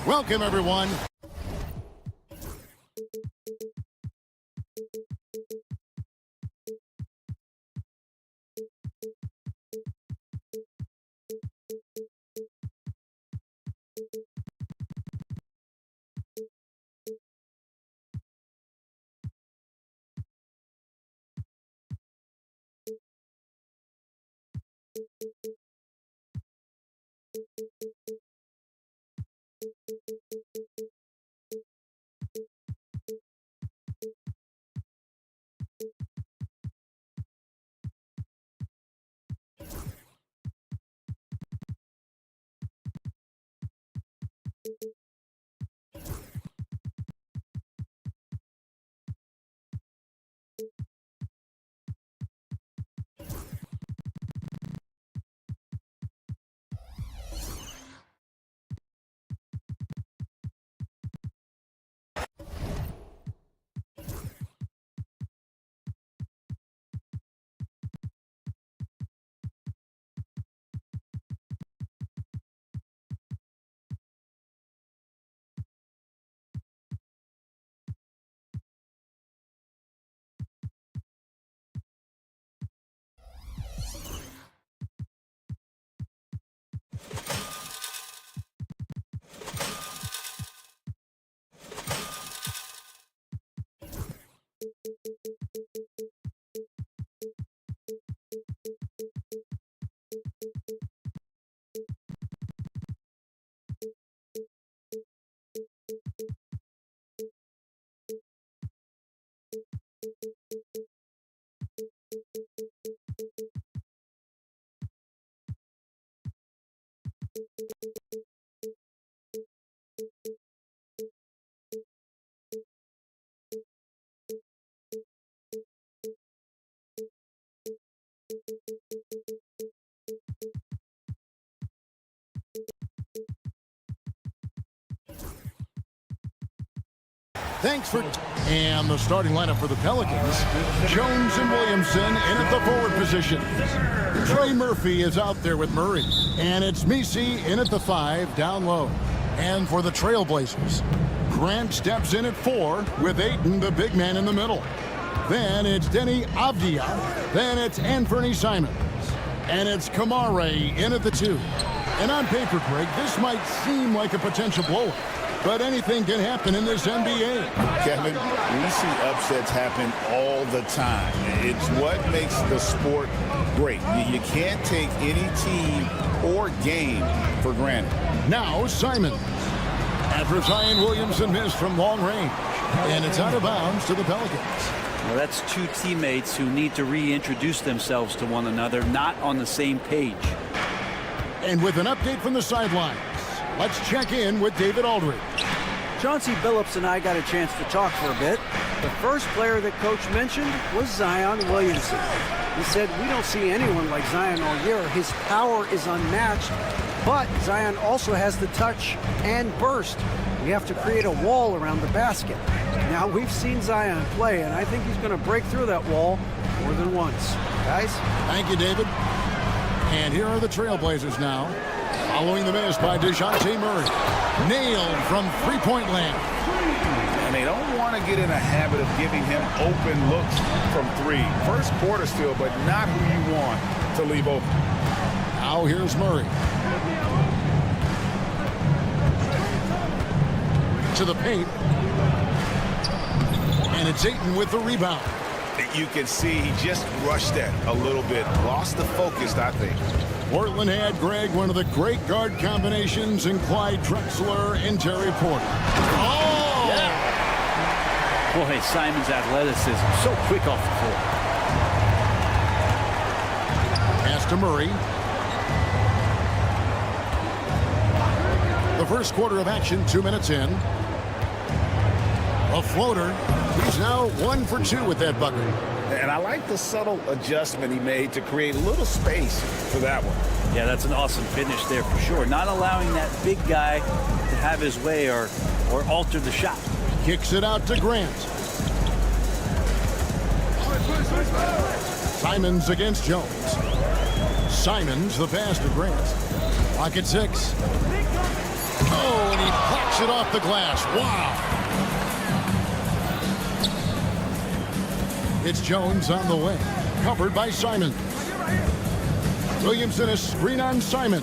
Welcome, everyone. Thanks for... And the starting lineup for the Pelicans. Jones and Williamson in at the forward position. Trey Murphy is out there with Murray. And it's Misi in at the 5, down low. And for the Trailblazers, Grant steps in at 4 with Ayton, the big man, in the middle. Then it's Denny Avdia. Then it's Anthony Simons. And it's Kamare in at the 2. And on paper, Greg, this might seem like a potential blowout. But anything can happen in this NBA. Kevin, we see upsets happen all the time. It's what makes the sport great. You can't take any team or game for granted. Now Simons. After Zion Williamson missed from long range. And it's out of bounds to the Pelicans. Well, that's two teammates who need to reintroduce themselves to one another, not on the same page. And with an update from the sidelines, let's check in with David Aldridge. Chauncey Billups and I got a chance to talk for a bit. The first player that Coach mentioned was Zion Williamson. He said, we don't see anyone like Zion all year. His power is unmatched, but Zion also has the touch and burst. We have to create a wall around the basket. Now, we've seen Zion play, and I think he's going to break through that wall more than once. Guys? Thank you, David. And here are the Trailblazers now. Following the miss by DeJounte Murray. Nailed from three-point land. And they don't want to get in a habit of giving him open looks from 3. First quarter still, but not who you want to leave open. Now here's Murray. To the paint. And it's Ayton with the rebound. You can see he just rushed that a little bit. Lost the focus, I think. Portland had, Greg, one of the great guard combinations in Clyde Drexler and Terry Porter. Oh! Yeah. Boy, Simon's athleticism so quick off the floor. Pass to Murray. The first quarter of action, 2 minutes in. A floater. He's now 1 for 2 with that bucket. And I like the subtle adjustment he made to create a little space for that one. Yeah, that's an awesome finish there for sure. Not allowing that big guy to have his way or alter the shot. Kicks it out to Grant. Simons against Jones. Simons, the pass to Grant. Clock at 6. Oh, and he blocks it off the glass. Wow. It's Jones on the way. Covered by Simon. Williamson a screen on Simon.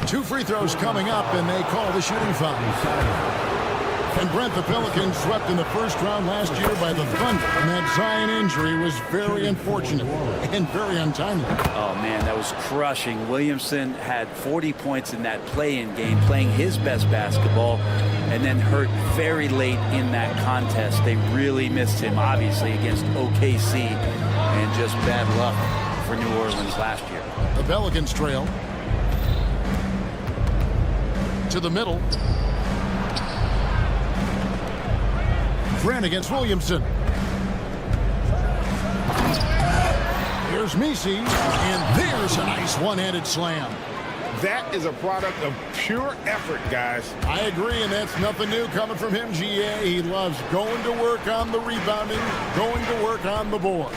2 free throws coming up, and they call the shooting foul. And Brent, the Pelicans swept in the first round last year by the Thunder, and that Zion injury was very unfortunate and very untimely. Oh, man, that was crushing. Williamson had 40 points in that play-in game, playing his best basketball, and then hurt very late in that contest. They really missed him, obviously, against OKC, and just bad luck for New Orleans last year. The Pelicans trail. To the middle. Grant against Williamson. Here's Messi, and there's a nice one-handed slam. That is a product of pure effort, guys. I agree, and that's nothing new coming from him, GA. He loves going to work on the rebounding, going to work on the board.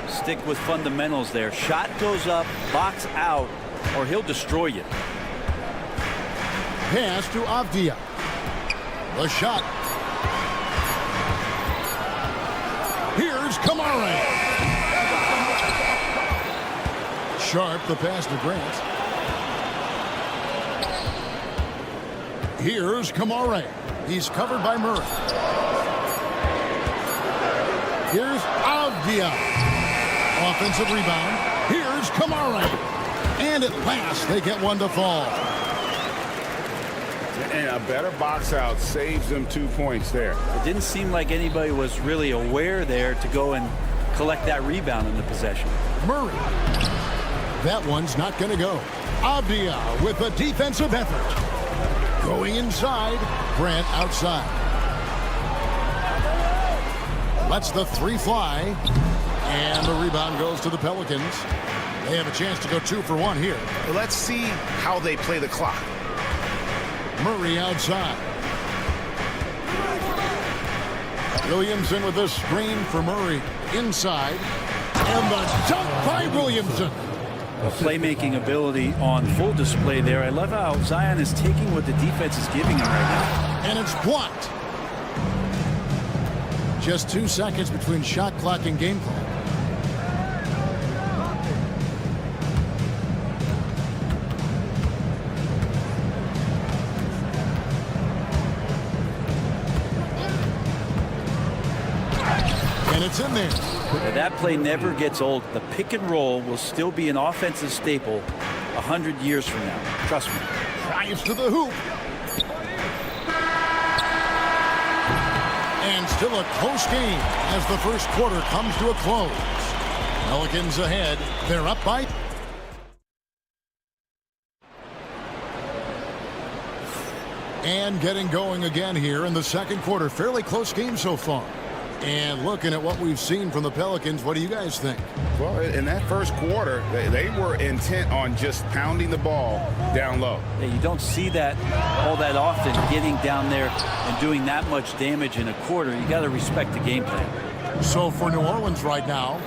Stick with fundamentals there. Shot goes up, box out, or he'll destroy you. Pass to Avdia. The shot. Here's Kamara. Sharp, the pass to Grant. Here's Kamara. He's covered by Murray. Here's Avdia. Offensive rebound. Here's Kamara. And at last, they get one to fall. And a better box out saves them 2 points there. It didn't seem like anybody was really aware there to go and collect that rebound in the possession. Murray. That one's not going to go. Avdia with a defensive effort. Going inside. Grant outside. Lets the 3 fly. And the rebound goes to the Pelicans. They have a chance to go 2 for 1 here. Let's see how they play the clock. Murray outside. Williamson with a screen for Murray inside. And the dunk by Williamson. A playmaking ability on full display there. I love how Zion is taking what the defense is giving him right now. And it's blocked. Just 2 seconds between shot clock and game clock. It's in there. Now, that play never gets old. The pick and roll will still be an offensive staple 100 years from now. Trust me. Drives to the hoop. And still a close game as the first quarter comes to a close. Pelicans ahead. They're up by. And getting going again here in the second quarter. Fairly close game so far. And looking at what we've seen from the Pelicans, what do you guys think? Well, in that first quarter, they were intent on just pounding the ball down low. Yeah, you don't see that all that often, getting down there and doing that much damage in a quarter. You got to respect the game plan. So for New Orleans right now,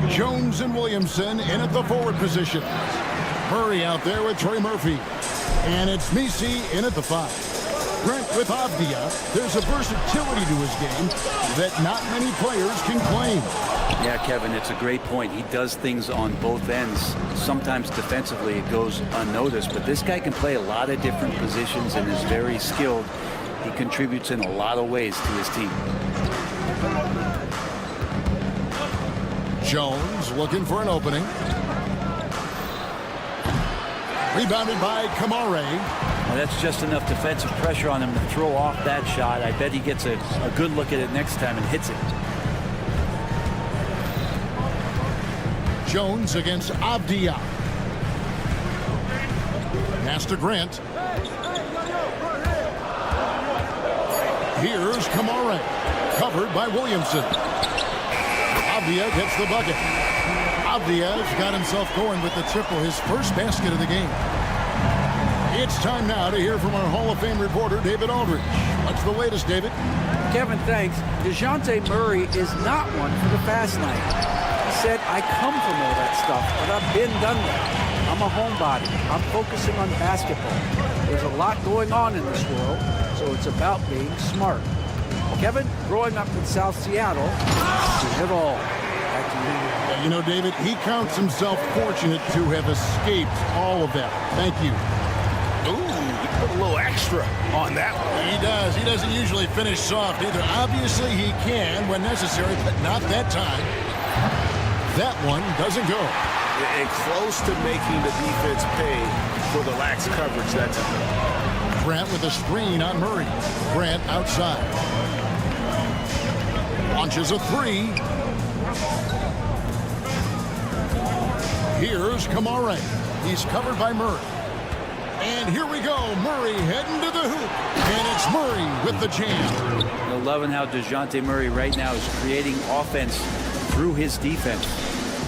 Jones and Williamson in at the forward position. Murray out there with Trey Murphy. And it's Messi in at the 5. Brent with Avdia, there's a versatility to his game that not many players can claim. Yeah, Kevin, it's a great point. He does things on both ends. Sometimes defensively it goes unnoticed, but this guy can play a lot of different positions and is very skilled. He contributes in a lot of ways to his team. Jones looking for an opening. Rebounded by Kamara. Well, that's just enough defensive pressure on him to throw off that shot. I bet he gets a good look at it next time and hits it. Jones against Avdia. Pass to Grant. Here's Kamara. Covered by Williamson. Avdia gets the bucket. Avdia's got himself going with the triple, his first basket of the game. It's time now to hear from our Hall of Fame reporter, David Aldridge. What's the latest, David? Kevin, thanks. DeJounte Murray is not one for the fast lane. He said, I come from all that stuff, but I've been done that. I'm I'm a homebody. I'm focusing on basketball. There's a lot going on in this world, so it's about being smart. Kevin, growing up in South Seattle, seen it all. Back to you. You know, David, he counts himself fortunate to have escaped all of that. Thank you. Ooh, you put a little extra on that one. He does. He doesn't usually finish soft either. Obviously, he can when necessary, but not that time. That one doesn't go. And close to making the defense pay for the lax coverage that time. Grant with a screen on Murray. Grant outside. Launches a three. Here's Kamara. He's covered by Murray. And here we go. Murray heading to the hoop. And it's Murray with the jam. They're loving how DeJounte Murray right now is creating offense through his defense.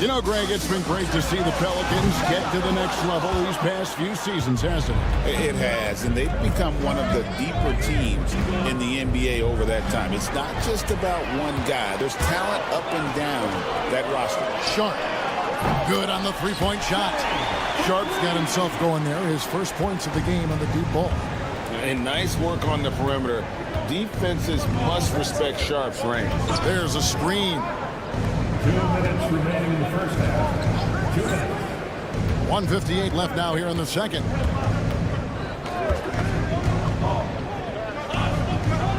You know, Greg, it's been great to see the Pelicans get to the next level these past few seasons, hasn't it? It has, and they've become one of the deeper teams in the NBA over that time. It's not just about one guy. There's talent up and down that roster. Sharp. Good on the three-point shot. Sharp's got himself going there. His first points of the game on the deep ball. And nice work on the perimeter. Defenses must respect Sharp's range. There's a screen. 2 minutes remaining in the first half. 2 minutes. 1:58 left now here in the second.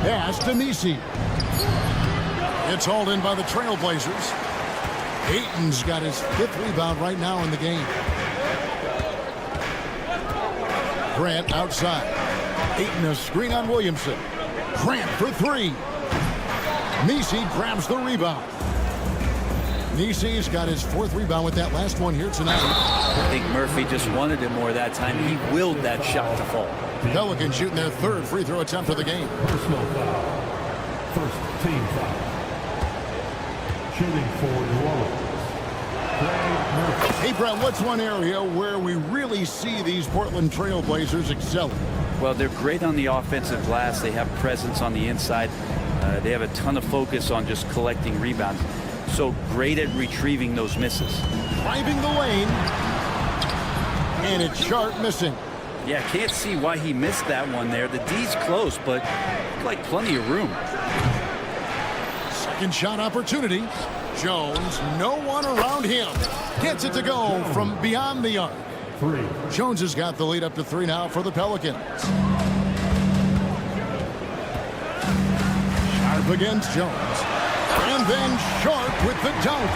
Pass to Nisi. It's hauled in by the Trailblazers. Ayton's got his 5th rebound right now in the game. Grant outside. Ayton a screen on Williamson. Grant for 3. Nisi grabs the rebound. Nisi's got his 4th rebound with that last one here tonight. I think Murphy just wanted it more that time. He willed that shot to fall. Pelicans shooting their 3rd free throw attempt for the game. Personal foul. First team foul. Shooting for New Orleans. Hey, Brett, what's one area where we really see these Portland Trailblazers excelling? Well, they're great on the offensive glass. They have presence on the inside. They have a ton of focus on just collecting rebounds. So great at retrieving those misses. Driving the lane. And it's Sharp missing. Yeah, can't see why he missed that one there. The D's close, but like plenty of room. Second shot opportunity. Jones, no one around him. Gets it to go from beyond the arc. 3. Jones has got the lead up to 3 now for the Pelicans. Sharp against Jones. And then Sharp with the dunk.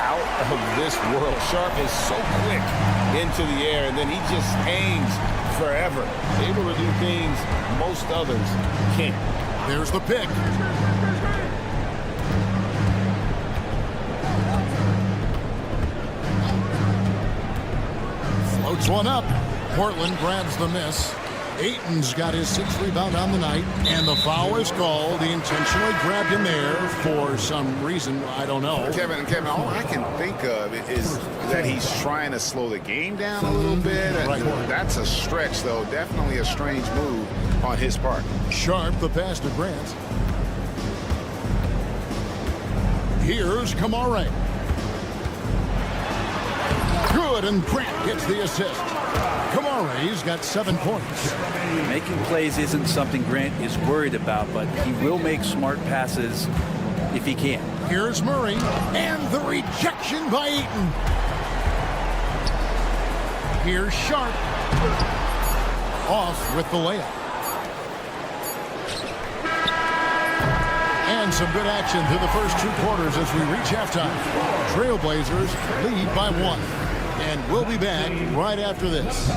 Out of this world. Sharp is so quick into the air, and then he just hangs forever. Able to do things most others can't. There's the pick. Floats one up. Portland grabs the miss. Ayton's got his 6th rebound on the night, and the foul is called. He intentionally grabbed him there for some reason. I don't know. Kevin, all I can think of is that he's trying to slow the game down a little bit. Right. That's a stretch, though. Definitely a strange move on his part. Sharp, the pass to Grant. Here's Kamara. Good, and Grant gets the assist. Kamara's got 7 points. Making plays isn't something Grant is worried about, but he will make smart passes if he can. Here's Murray, and the rejection by Ayton. Here's Sharp. Off with the layup. And some good action through the first 2 quarters as we reach halftime. Trailblazers lead by 1. And we'll be back right after this.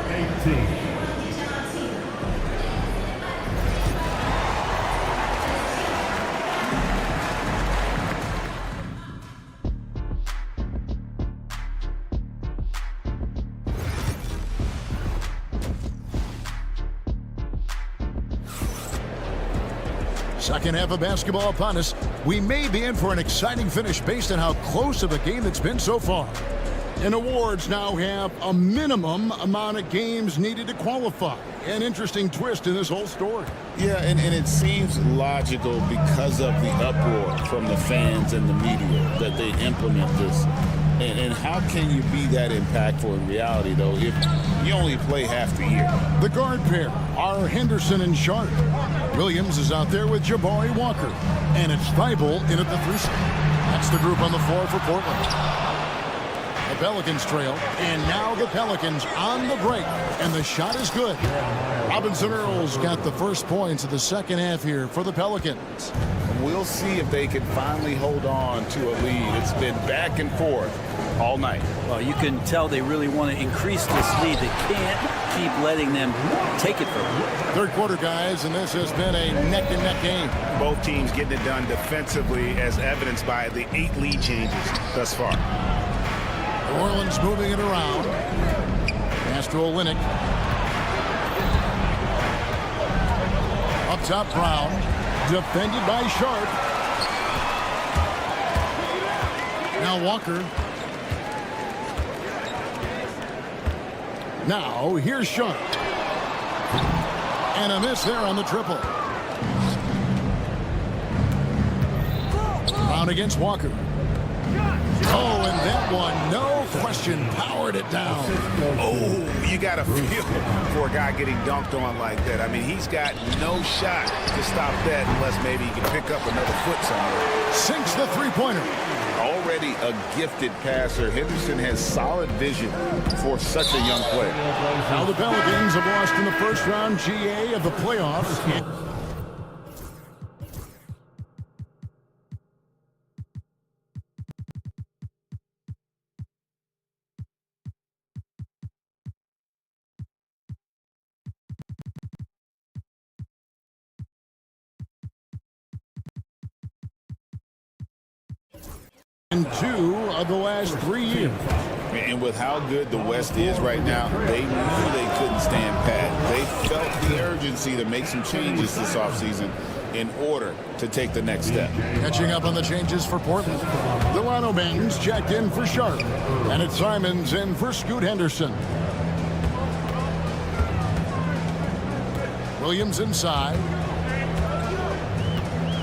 18. Second half of basketball upon us. We may be in for an exciting finish based on how close of a game it's been so far. And awards now have a minimum amount of games needed to qualify. An interesting twist in this whole story. Yeah, and it seems logical because of the uproar from the fans and the media that they implement this. And how can you be that impactful in reality, though, if you only play half the year? The guard pair are Henderson and Sharp. Williams is out there with Jabari Walker. And it's Thibault in at the 3. That's the group on the floor for Portland. The Pelicans trail, and now the Pelicans on the break, and the shot is good. Robinson Earls got the first points of the second half here for the Pelicans. We'll see if they can finally hold on to a lead. It's been back and forth all night. Well, you can tell they really want to increase this lead. They can't keep letting them take it from them. Third quarter, guys, and this has been a neck-and-neck game. Both teams getting it done defensively, as evidenced by the 8 lead changes thus far. New Orleans moving it around. Pass to Olynyk. Up top, Brown. Defended by Sharp. Now Walker. Now here's Sharp. And a miss there on the triple. Brown against Walker. Oh, and that one, no question, powered it down. Oh, you got to feel for a guy getting dunked on like that. I mean, he's got no shot to stop that unless maybe he can pick up another foot somewhere. Sinks the three-pointer. Already a gifted passer, Henderson has solid vision for such a young player. Now the Pelicans have lost in the first round GA of the playoffs. In 2 of the last 3 years. And with how good the West is right now, they knew they couldn't stand pat. They felt the urgency to make some changes this offseason in order to take the next step. Catching up on the changes for Portland. Delano Banton's checked in for Sharp. And it's Simons in for Scoot Henderson. Williams inside.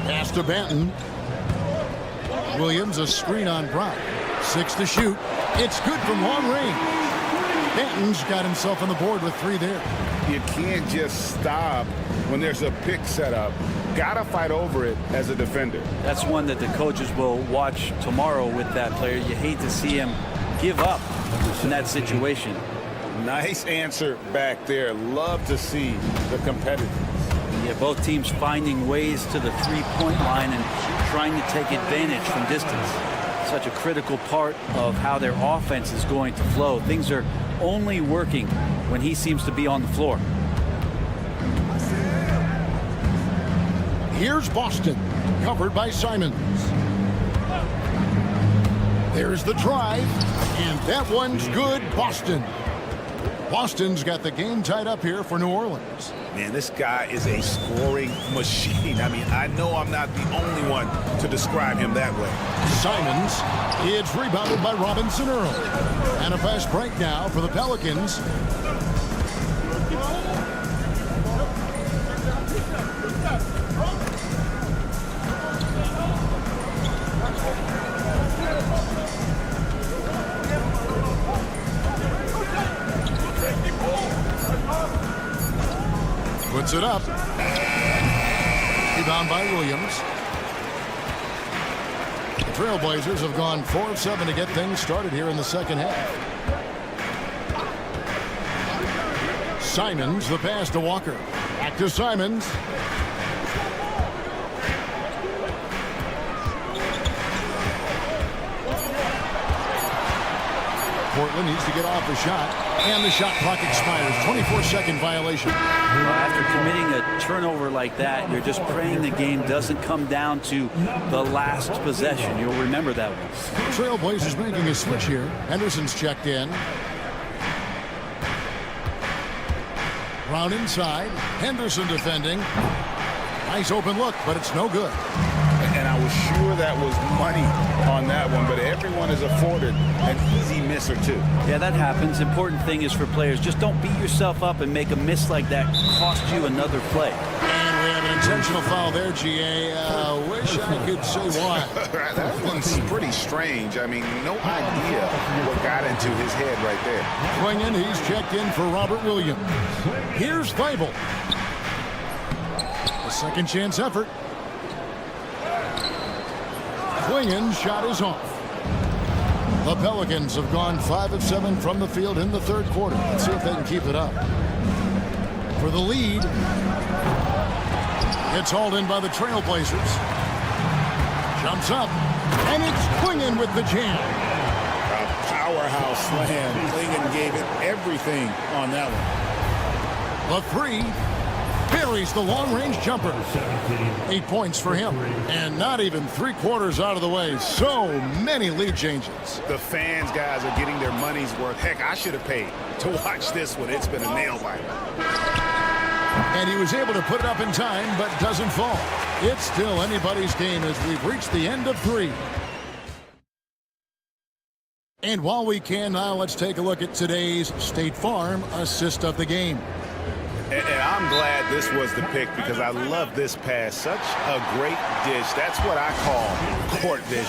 Pass to Banton. Williams, a screen on Brown. 6 to shoot. It's good from long range. Banton's got himself on the board with 3 there. You can't just stop when there's a pick set up. Gotta fight over it as a defender. That's one that the coaches will watch tomorrow with that player. You hate to see him give up in that situation. Nice answer back there. Love to see the competitiveness. Yeah, both teams finding ways to the three-point line and trying to take advantage from distance. Such a critical part of how their offense is going to flow. Things are only working when he seems to be on the floor. Here's Boston, covered by Simons. There's the drive, and that one's good, Boston. Boston's got the game tied up here for New Orleans. Man, this guy is a scoring machine. I mean, I know I'm not the only one to describe him that way. Simons, it's rebounded by Robinson Earl. And a fast break now for the Pelicans. Puts it up. Rebound by Williams. The Trailblazers have gone 4 of 7 to get things started here in the second half. Simons, the pass to Walker. Back to Simons. Portland needs to get off the shot. And the shot clock expires. 24-second violation. After committing a turnover like that, you're just praying the game doesn't come down to the last possession. You'll remember that one. Trailblazers making a switch here. Henderson's checked in. Brown inside. Henderson defending. Nice open look, but it's no good. And I was sure that was money on that one, but everyone is afforded an easy miss or two. Yeah, that happens. Important thing is for players, just don't beat yourself up and make a miss like that cost you another play. And We have an intentional foul there, GA. Wish I could say why. That one's pretty strange. I mean, no idea what got into his head right there. Swinging, he's checked in for Robert Williams. Here's Feibel. A second chance effort. Swinging, shot is off. The Pelicans have gone 5 of 7 from the field in the third quarter. Let's see if they can keep it up. For the lead, it's hauled in by the Trailblazers. Jumps up, and it's Clingan with the jam. A powerhouse slam. Clingan gave it everything on that one. The three buries the long-range jumper. 8 points for him, and not even 3/4 out of the way. So many lead changes. The fans, guys, are getting their money's worth. Heck, I should have paid to watch this one. It's been a nail-biter. And he was able to put it up in time, but doesn't fall. It's still anybody's game as we've reached the end of 3. And while we can now, let's take a look at today's State Farm assist of the game. And I'm glad this was the pick because I love this pass. Such a great dish. That's what I call court vision.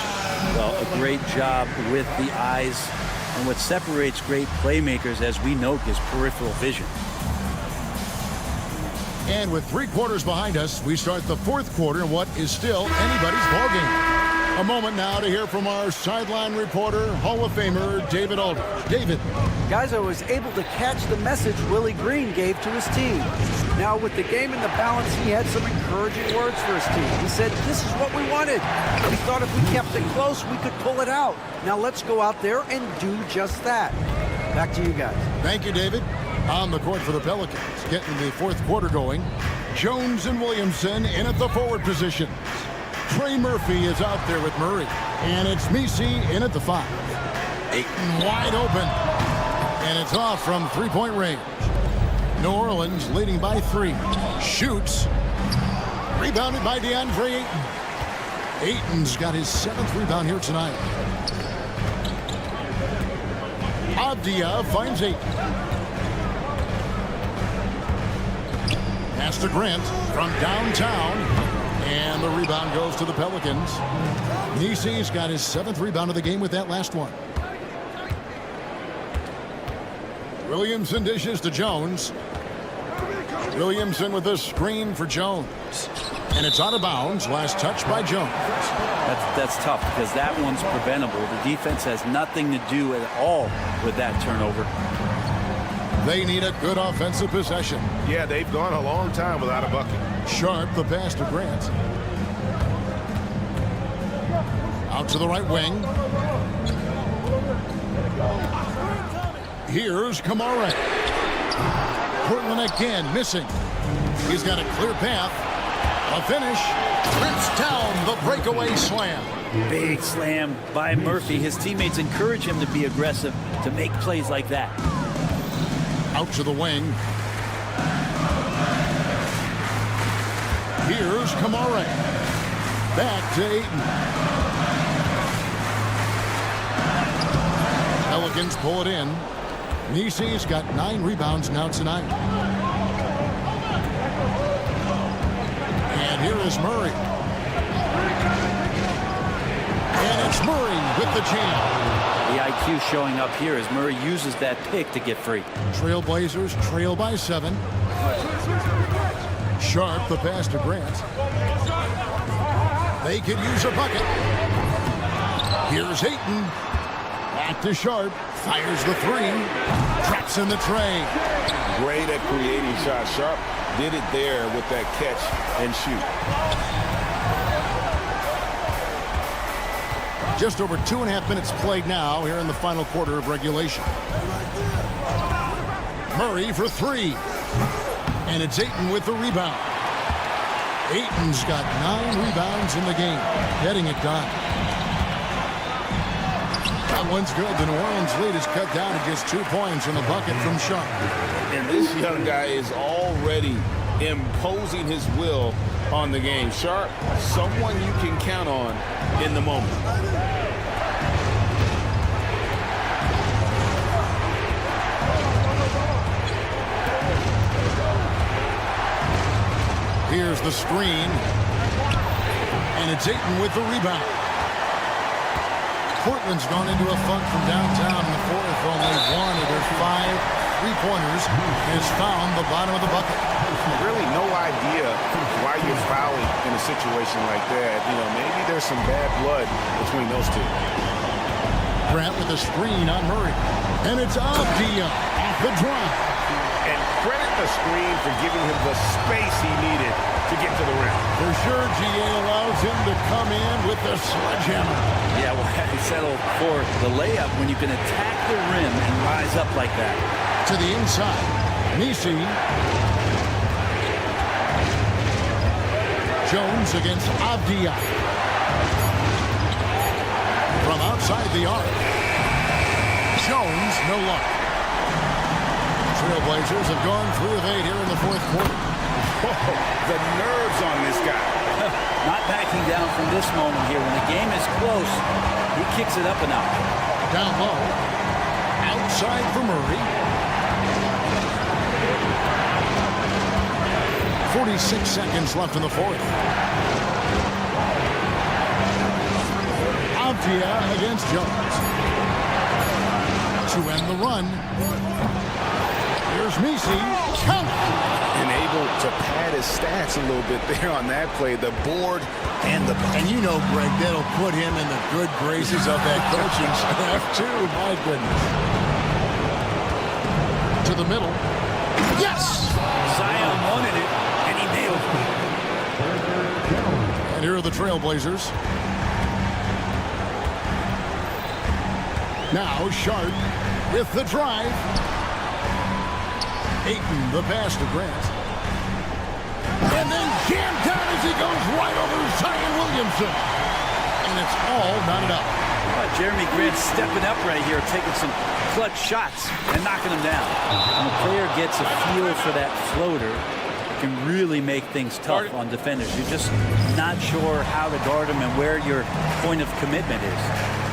Well, a great job with the eyes. And what separates great playmakers, as we note, is peripheral vision. And with 3 quarters behind us, we start the fourth quarter in what is still anybody's ballgame. A moment now to hear from our sideline reporter, Hall of Famer David Aldridge. David. Guys, I was able to catch the message Willie Green gave to his team. Now, with the game in the balance, he had some encouraging words for his team. He said, this is what we wanted. We thought if we kept it close, we could pull it out. Now, let's go out there and do just that. Back to you guys. Thank you, David. On the court for the Pelicans, getting the fourth quarter going. Jones and Williamson in at the forward positions. Trey Murphy is out there with Murray. And it's Messi in at the 5. Ayton wide open. And it's off from three-point range. New Orleans leading by 3. Shoots. Rebounded by DeAndre Ayton. Ayton's got his 7th rebound here tonight. Abdia finds Ayton. Pass to Grant from downtown. And the rebound goes to the Pelicans. Nisi's got his 7th rebound of the game with that last one. Williamson dishes to Jones. Williamson with a screen for Jones. And it's out of bounds. Last touch by Jones. That's tough because that one's preventable. The defense has nothing to do at all with that turnover. They need a good offensive possession. Yeah, they've gone a long time without a bucket. Sharp, the pass to Grant. Out to the right wing. Here's Kamara. Portland again missing. He's got a clear path. A finish. Rips down the breakaway slam. Big slam by Murphy. His teammates encourage him to be aggressive, to make plays like that. Out to the wing. Here's Kamara. Back to Ayton. Pelicans pull it in. Nisi's got 9 rebounds now tonight. And here is Murray. And it's Murray with the jam. The IQ showing up here as Murray uses that pick to get free. Trailblazers trail by 7. Sharp, the pass to Grant. They could use a bucket. Here's Ayton. Back to Sharp. Fires the 3. Traps in the tray. Great at creating shots. Sharp did it there with that catch and shoot. Just over 2.5 minutes played now here in the final quarter of regulation. Murray for 3. And it's Ayton with the rebound. Ayton's got 9 rebounds in the game. Getting it done. That one's good. The New Orleans lead is cut down to just 2 points in the bucket from Sharp. And this young guy is already imposing his will on the game. Sharp, someone you can count on in the moment. Here's the screen. And it's Ayton with the rebound. Portland's gone into a funk from downtown in the fourth. Only one of their 5 3-pointers has found the bottom of the bucket. Really no idea why you're fouling in a situation like that. You know, maybe there's some bad blood between those two. Grant with a screen on Murray. And it's Avdia off the drive. And credit the screen for giving him the space he needed to get to the rim. For sure, GA allows him to come in with the sledgehammer. Yeah, well, he settled for the layup when you can attack the rim and rise up like that. To the inside. Nisi. Jones against Avdia. From outside the arc. Jones, no luck. Trailblazers have gone 3 of 8 here in the fourth quarter. Oh, the nerves on this guy. Not backing down from this moment here. When the game is close, he kicks it up a notch. Down low. Outside for Murray. 46 seconds left in the fourth. Avdia against Jones. To end the run. Here's Nisi. Count. And able to pad his stats a little bit there on that play. The board and the bucket. And you know, Greg, that'll put him in the good graces of that coaching staff, too. My goodness. To the middle. Yes! Zion wanted it, and he nailed it. And here are the Trailblazers. Now Sharp with the drive. Ayton, the pass to Grant. And then jammed down as he goes right over Zion Williamson. And it's all knotted up. Jeremy Grant stepping up right here, taking some clutch shots and knocking them down. When a player gets a feel for that floater, it can really make things tough on defenders. You're just not sure how to guard them and where your point of commitment is.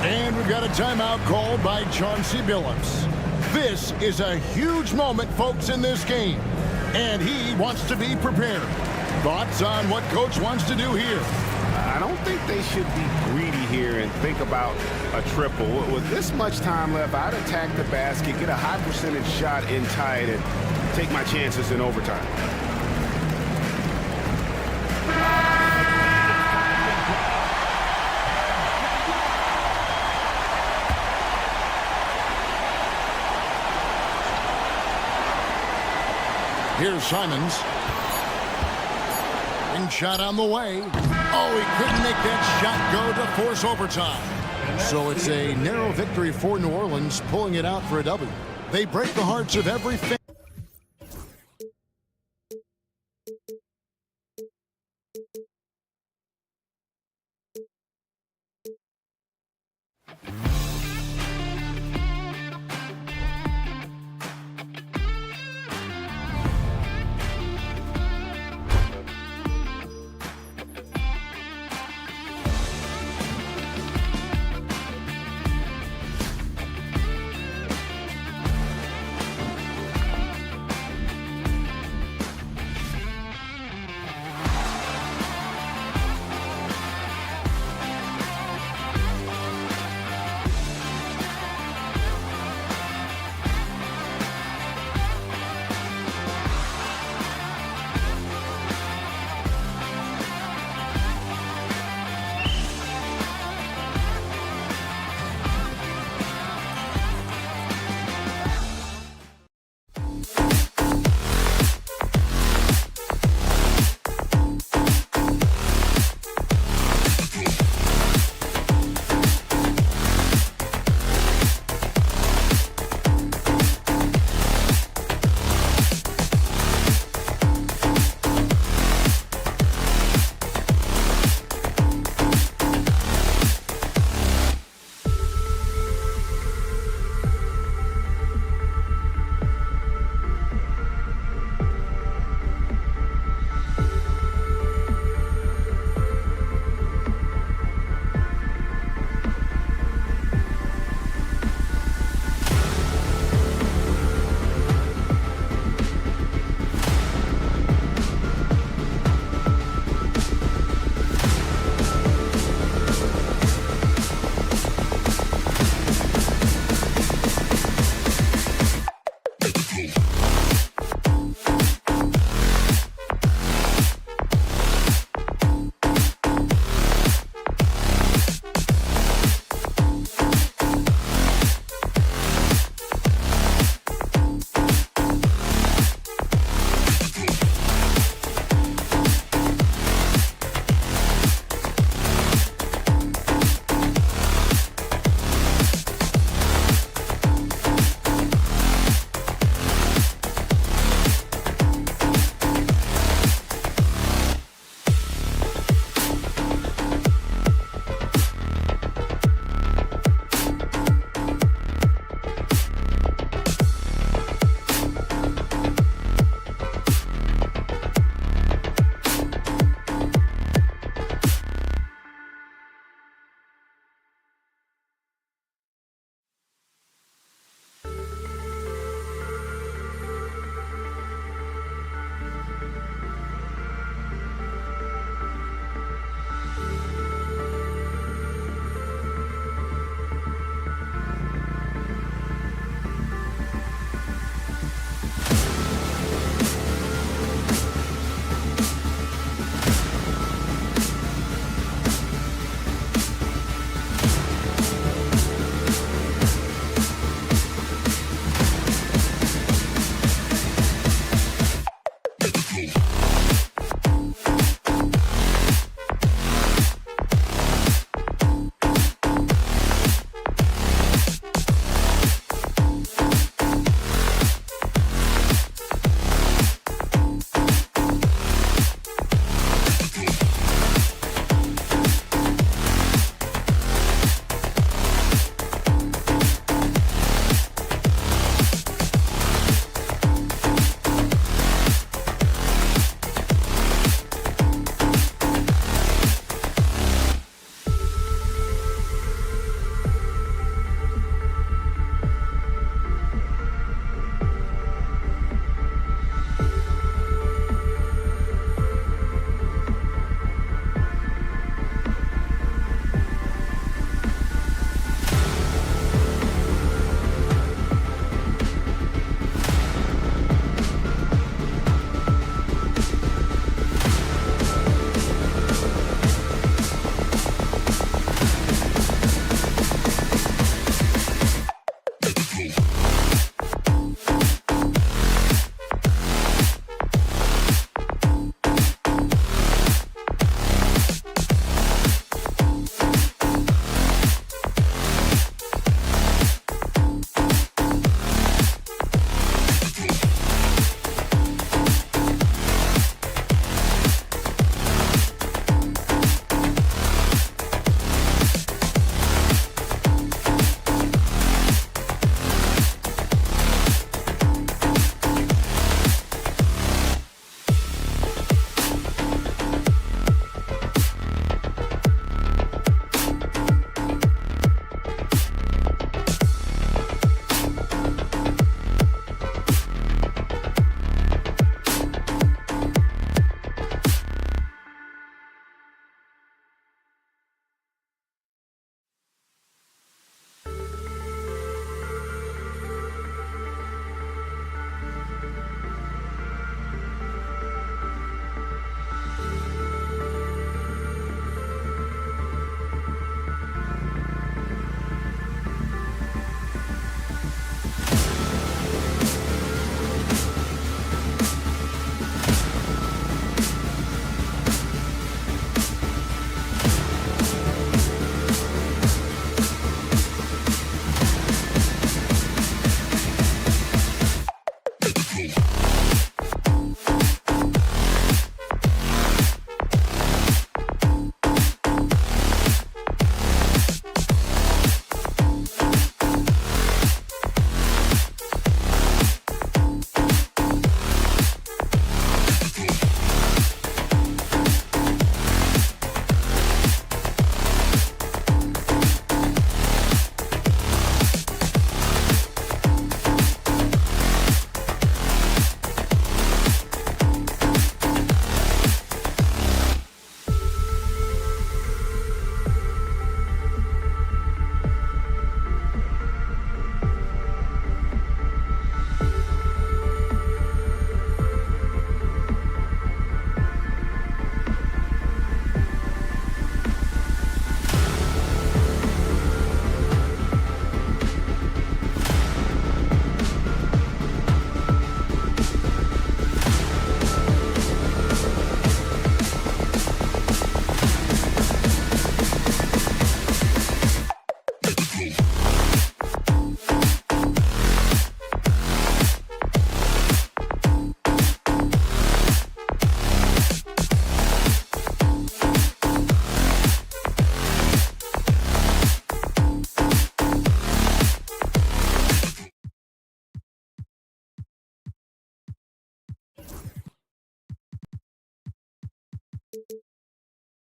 And we've got a timeout called by Chauncey Billups. This is a huge moment, folks, in this game. And he wants to be prepared. Thoughts on what Coach wants to do here? I don't think they should be greedy here and think about a triple. With this much time left, I'd attack the basket, get a high percentage shot in tight, and take my chances in overtime. Here's Simons. Ring shot on the way. Oh, he couldn't make that shot go to force overtime. So it's a narrow victory for New Orleans, pulling it out for a W. They break the hearts of every fan.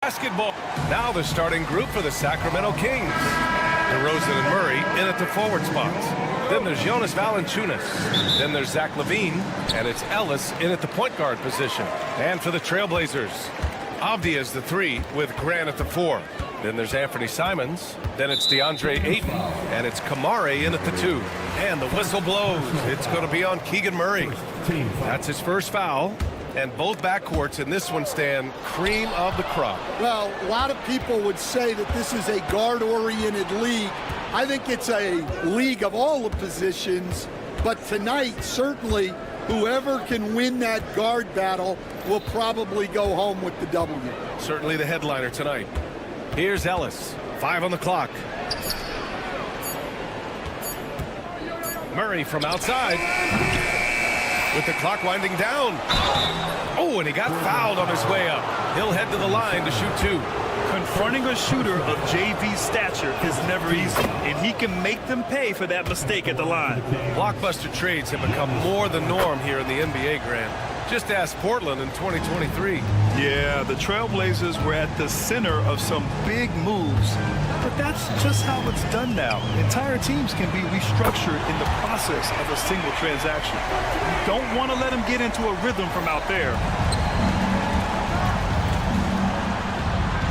Basketball. Now the starting group for the Sacramento Kings. DeRozan and Murray in at the forward spots. Then there's Jonas Valanciunas. Then there's Zach LaVine. And it's Ellis in at the point guard position. And for the Trailblazers, Avdija is the 3 with Grant at the 4. Then there's Anthony Simons. Then it's DeAndre Ayton. And it's Kamare in at the 2. And the whistle blows. It's going to be on Keegan Murray. That's his first foul. And both backcourts in this one stand cream of the crop. Well, a lot of people would say that this is a guard-oriented league. I think it's a league of all the positions. But tonight, certainly, whoever can win that guard battle will probably go home with the W. Certainly the headliner tonight. Here's Ellis. 5 on the clock. Murray from outside. With the clock winding down. Oh, and he got fouled on his way up. He'll head to the line to shoot 2. Confronting a shooter of JV stature is never easy, and he can make them pay for that mistake at the line. Blockbuster trades have become more the norm here in the NBA, Grant. Just ask Portland in 2023. Yeah, the Trailblazers were at the center of some big moves, but that's just how it's done now. Entire teams can be restructured in the process of a single transaction. You don't want to let them get into a rhythm from out there.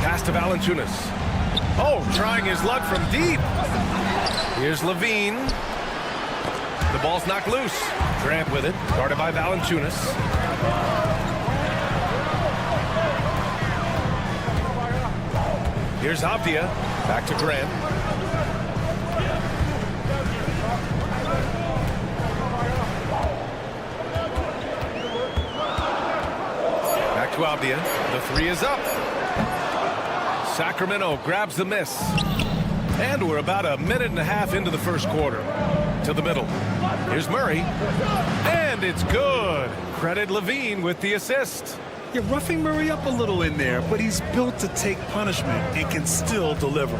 Pass to Valanciunas. Oh, trying his luck from deep. Here's LaVine. The ball's knocked loose. Grant with it, guarded by Valanciunas. Here's Avdija. Back to Grant. Back to Avdija. The 3 is up. Sacramento grabs the miss. And we're about a minute and a half into the first quarter. To the middle. Here's Murray. And it's good. Credit LaVine with the assist. You're roughing Murray up a little in there, but he's built to take punishment and can still deliver.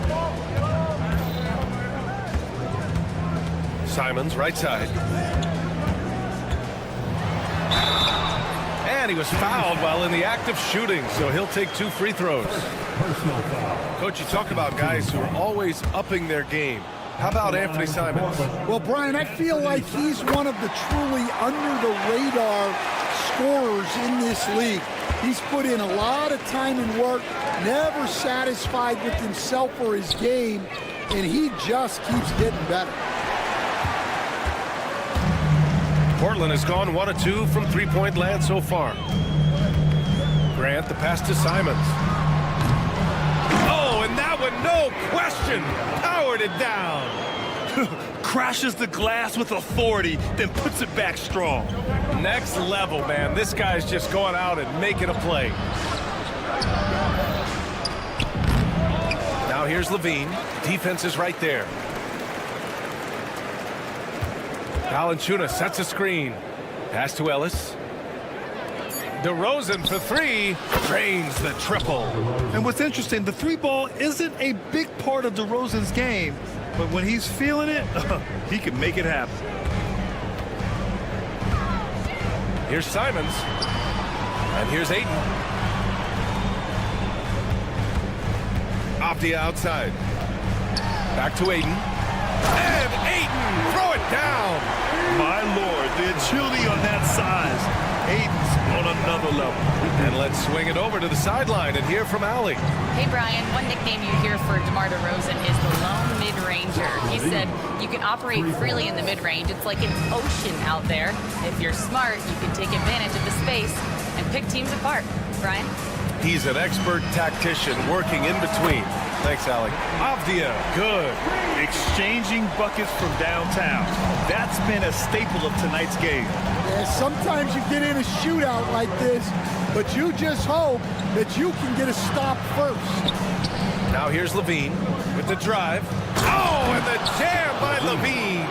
Simons, right side. And he was fouled while in the act of shooting, so he'll take 2 free throws. Coach, you talk about guys who are always upping their game. How about Anthony Simons? Well, Brian, I feel like he's one of the truly under-the-radar scorers in this league. He's put in a lot of time and work, never satisfied with himself or his game, and he just keeps getting better. Portland has gone 1 of 2 from three-point land so far. Grant, the pass to Simons. Oh, and that one, no question, powered it down. Crashes the glass with authority, then puts it back strong. Next level, man. This guy's just going out and making a play. Now here's LaVine. Defense is right there. Valanciunas sets a screen. Pass to Ellis. DeRozan for 3. Drains the triple. And what's interesting, the 3 ball isn't a big part of DeRozan's game, but when he's feeling it, he can make it happen. Here's Simons. And here's Ayton. Avdija outside. Back to Ayton. And Ayton, throw it down. My Lord, the agility on that size. Ayton's on another level. And let's swing it over to the sideline and hear from Allie. Hey, Brian, one nickname you hear for DeMar DeRozan is the lone mid-ranger. He said you can operate freely in the mid-range. It's like an ocean out there. If you're smart, you can take advantage of the space and pick teams apart. Brian? He's an expert tactician working in between. Thanks, Allie. Avdija, good. Exchanging buckets from downtown. That's been a staple of tonight's game. Yeah, sometimes you get in a shootout like this, but you just hope that you can get a stop first. Now here's LaVine with the drive. Oh, and the jam by LaVine.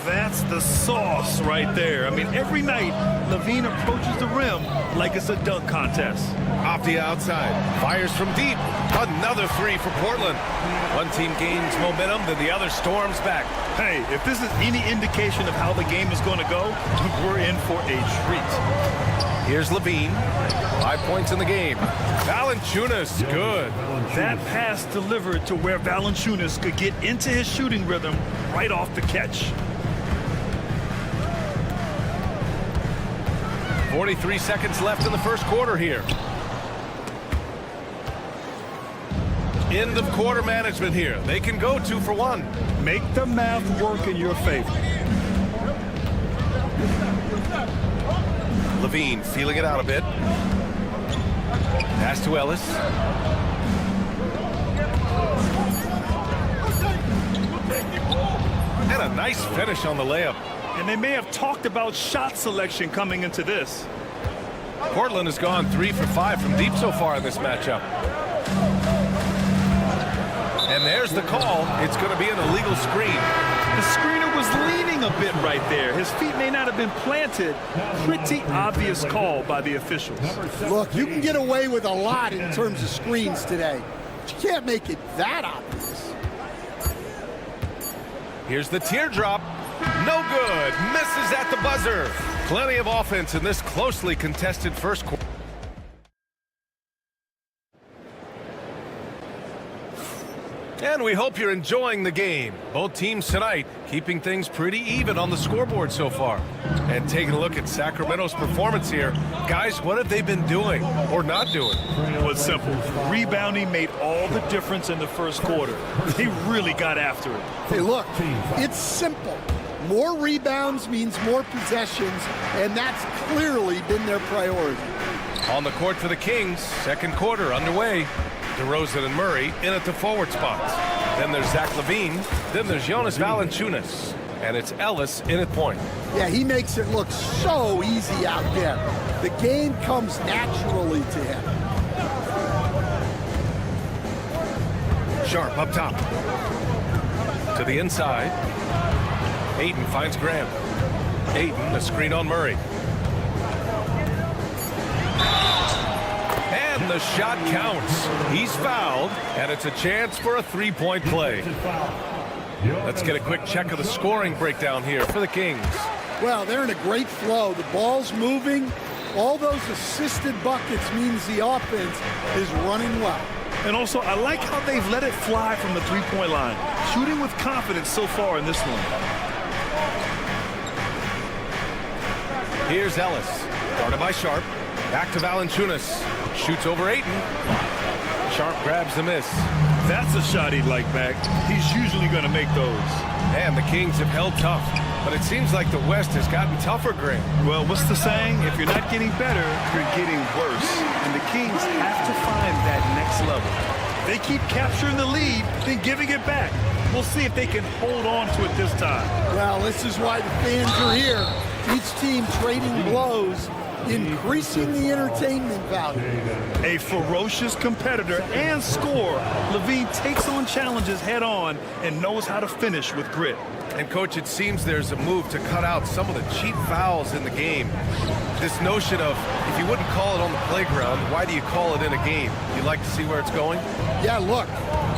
That's the sauce right there. I mean, every night, LaVine approaches the rim like it's a dunk contest. Avdija outside. Fires from deep. Another 3 for Portland. One team gains momentum, then the other storms back. Hey, if this is any indication of how the game is going to go, we're in for a treat. Here's Levine. 5 points in the game. Valanciunas, good. That pass delivered to where Valanciunas could get into his shooting rhythm right off the catch. 43 seconds left in the first quarter here. End of quarter management here. They can go 2 for 1. Make the math work in your favor. Levine feeling it out a bit. Pass to Ellis. And a nice finish on the layup. And they may have talked about shot selection coming into this. Portland has gone 3 for 5 from deep so far in this matchup. And there's the call. It's going to be an illegal screen. The screener was leaning a bit right there. His feet may not have been planted. Pretty obvious call by the officials. Look, you can get away with a lot in terms of screens today. But you can't make it that obvious. Here's the teardrop. No good. Misses at the buzzer. Plenty of offense in this closely contested first quarter. And we hope you're enjoying the game. Both teams tonight keeping things pretty even on the scoreboard so far. And taking a look at Sacramento's performance here. Guys, what have they been doing or not doing? Well, it's simple. Rebounding made all the difference in the first quarter. They really got after it. Hey, look, it's simple. More rebounds means more possessions, and that's clearly been their priority. On the court for the Kings, second quarter underway. DeRozan and Murray in at the forward spots. Then there's Zach LaVine. Then there's Jonas Valanciunas. And it's Ellis in at point. Yeah, he makes it look so easy out there. The game comes naturally to him. Sharp up top. To the inside. Ayton finds Graham. Ayton, a screen on Murray. And the shot counts. He's fouled, and it's a chance for a three-point play. Let's get a quick check of the scoring breakdown here for the Kings. Well, they're in a great flow. The ball's moving. All those assisted buckets means the offense is running well. And also, I like how they've let it fly from the three-point line. Shooting with confidence so far in this one. Here's Ellis. Guarded by Sharp. Back to Valanciunas. Shoots over Ayton. Sharp grabs the miss. That's a shot he'd like back. He's usually going to make those. And the Kings have held tough. But it seems like the West has gotten tougher, Graham. Well, what's the saying? If you're not getting better, you're getting worse. And the Kings have to find that next level. They keep capturing the lead, then giving it back. We'll see if they can hold on to it this time. Well, this is why the fans are here. Each team trading blows, increasing the entertainment value. A ferocious competitor and scorer, LaVine takes on challenges head on and knows how to finish with grit. And, Coach, it seems there's a move to cut out some of the cheap fouls in the game. This notion of, if you wouldn't call it on the playground, why do you call it in a game? You like to see where it's going? Yeah, look,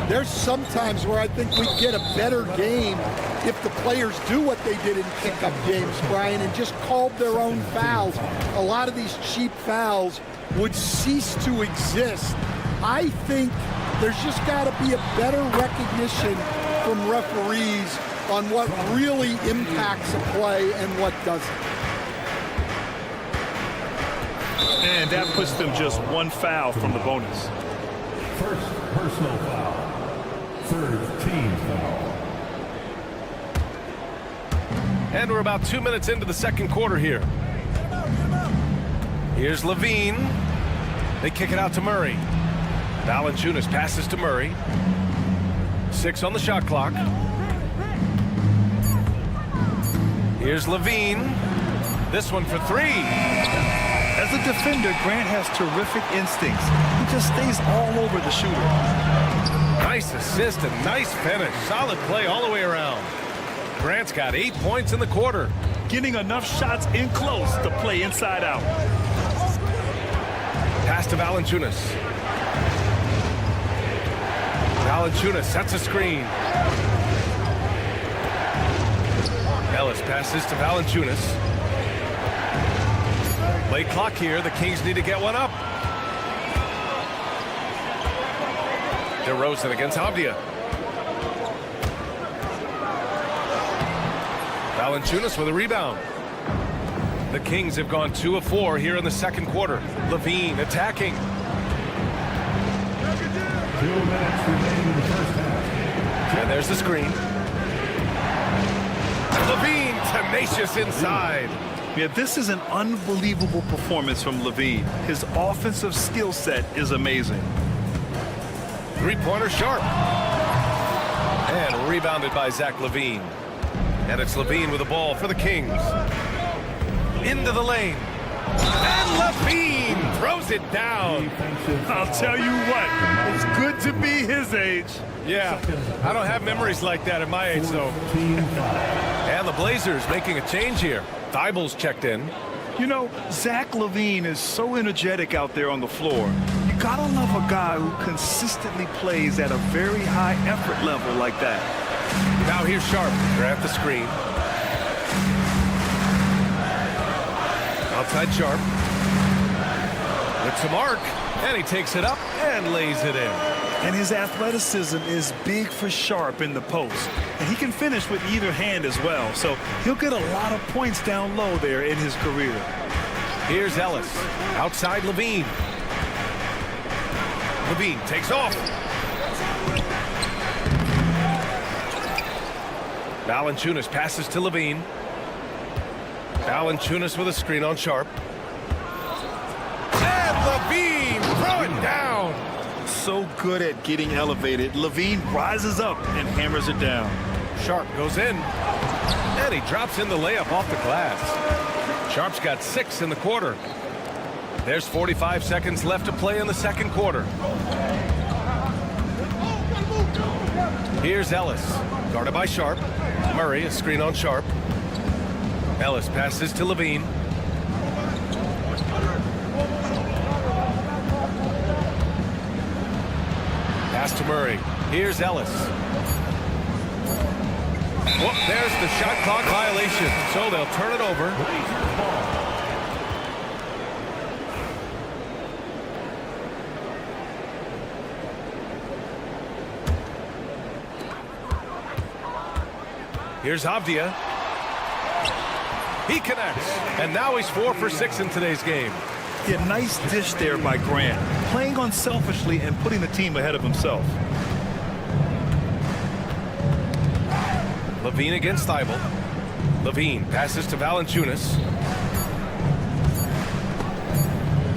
there's some times where I think we get a better game if the players do what they did in pickup games, Brian, and just called their own fouls. A lot of these cheap fouls would cease to exist. I think there's just got to be a better recognition from referees on what really impacts a play and what doesn't. And that puts them just one foul from the bonus. First personal foul. Third team foul. And we're about 2 minutes into the second quarter here. Here's LaVine. They kick it out to Murray. Valanciunas passes to Murray. 6 on the shot clock. Here's LaVine. This one for 3. As a defender, Grant has terrific instincts. He just stays all over the shooter. Nice assist and nice finish. Solid play all the way around. Grant's got 8 points in the quarter. Getting enough shots in close to play inside out. Pass to Valanciunas. Valanciunas sets a screen. Ellis passes to Valanciunas. Late clock here. The Kings need to get one up. DeRozan against Avdia. Valanciunas with a rebound. The Kings have gone 2 of 4 here in the second quarter. Levine attacking. 2 minutes remaining in the first half. And there's the screen. Levine tenacious inside. Yeah, this is an unbelievable performance from Levine. His offensive skill set is amazing. Three-pointer Sharp. And rebounded by Zach LaVine. And it's LaVine with the ball for the Kings. Into the lane. And LaVine throws it down. I'll tell you what, it's good to be his age. Yeah, I don't have memories like that at my age, though. And the Blazers making a change here. Thibel's checked in. You know, Zach LaVine is so energetic out there on the floor. You gotta love a guy who consistently plays at a very high effort level like that. Now here's Sharp. They're at the screen. Outside Sharp. It's a mark. And he takes it up and lays it in. And his athleticism is big for Sharp in the post. And he can finish with either hand as well. So he'll get a lot of points down low there in his career. Here's Ellis. Outside Levine. Levine takes off. Valanciunas passes to Levine. Valanciunas with a screen on Sharp. And Levine throw it down. So good at getting elevated. Levine rises up and hammers it down. Sharp goes in. And he drops in the layup off the glass. Sharp's got 6 in the quarter. There's 45 seconds left to play in the second quarter. Here's Ellis. Guarded by Sharp. Murray, a screen on Sharp. Ellis passes to Levine. Pass to Murray. Here's Ellis. Whoop, there's the shot clock violation. So they'll turn it over. Here's Avdia. He connects. And now he's 4 for 6 in today's game. Yeah, nice dish there by Grant. Playing unselfishly and putting the team ahead of himself. Levine against Thibault. Levine passes to Valanciunas.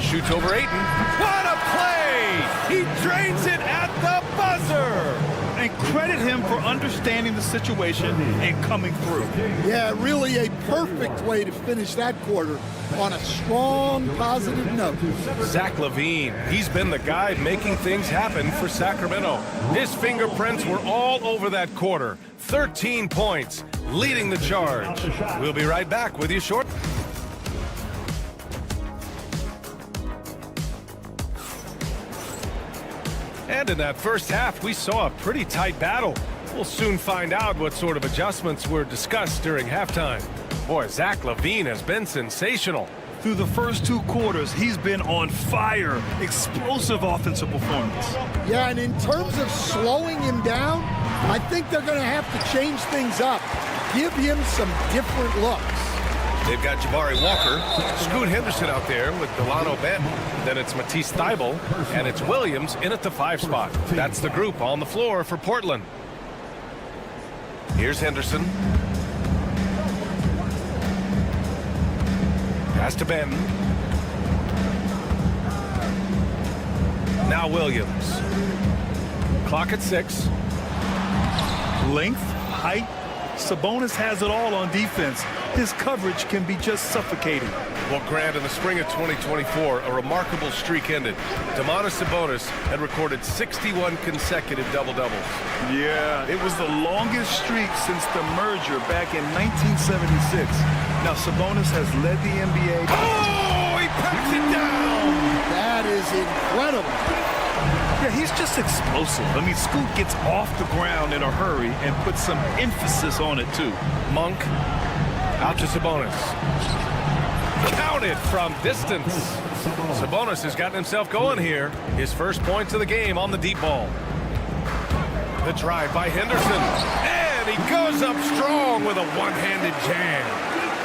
Shoots over Ayton. What a play! He drains it at the buzzer! And credit him for understanding the situation and coming through. Yeah, really a perfect way to finish that quarter on a strong, positive note. Zach LaVine, he's been the guy making things happen for Sacramento. His fingerprints were all over that quarter. 13 points, leading the charge. We'll be right back with you shortly. And in that first half, we saw a pretty tight battle. We'll soon find out what sort of adjustments were discussed during halftime. Boy, Zach LaVine has been sensational. Through the first 2 quarters, he's been on fire. Explosive offensive performance. Yeah, and in terms of slowing him down, I think they're going to have to change things up. Give him some different looks. They've got Jabari Walker, Scoot Henderson out there with Delano Benton. Then it's Matisse Thybulle, and it's Williams in at the 5 spot. That's the group on the floor for Portland. Here's Henderson. Pass to Benton. Now Williams. Clock at 6. Length, height, Sabonis has it all on defense. His coverage can be just suffocating. Well, Grant, in the spring of 2024, a remarkable streak ended. Domantas Sabonis had recorded 61 consecutive double-doubles. Yeah, it was the longest streak since the merger back in 1976. Now, Sabonis has led the NBA. Oh, he packs it down! That is incredible. Yeah, he's just explosive. I mean, Scoot gets off the ground in a hurry and puts some emphasis on it, too. Monk out to Sabonis. Counted from distance. Sabonis has gotten himself going here. His first points of the game on the deep ball. The drive by Henderson. And he goes up strong with a one-handed jam.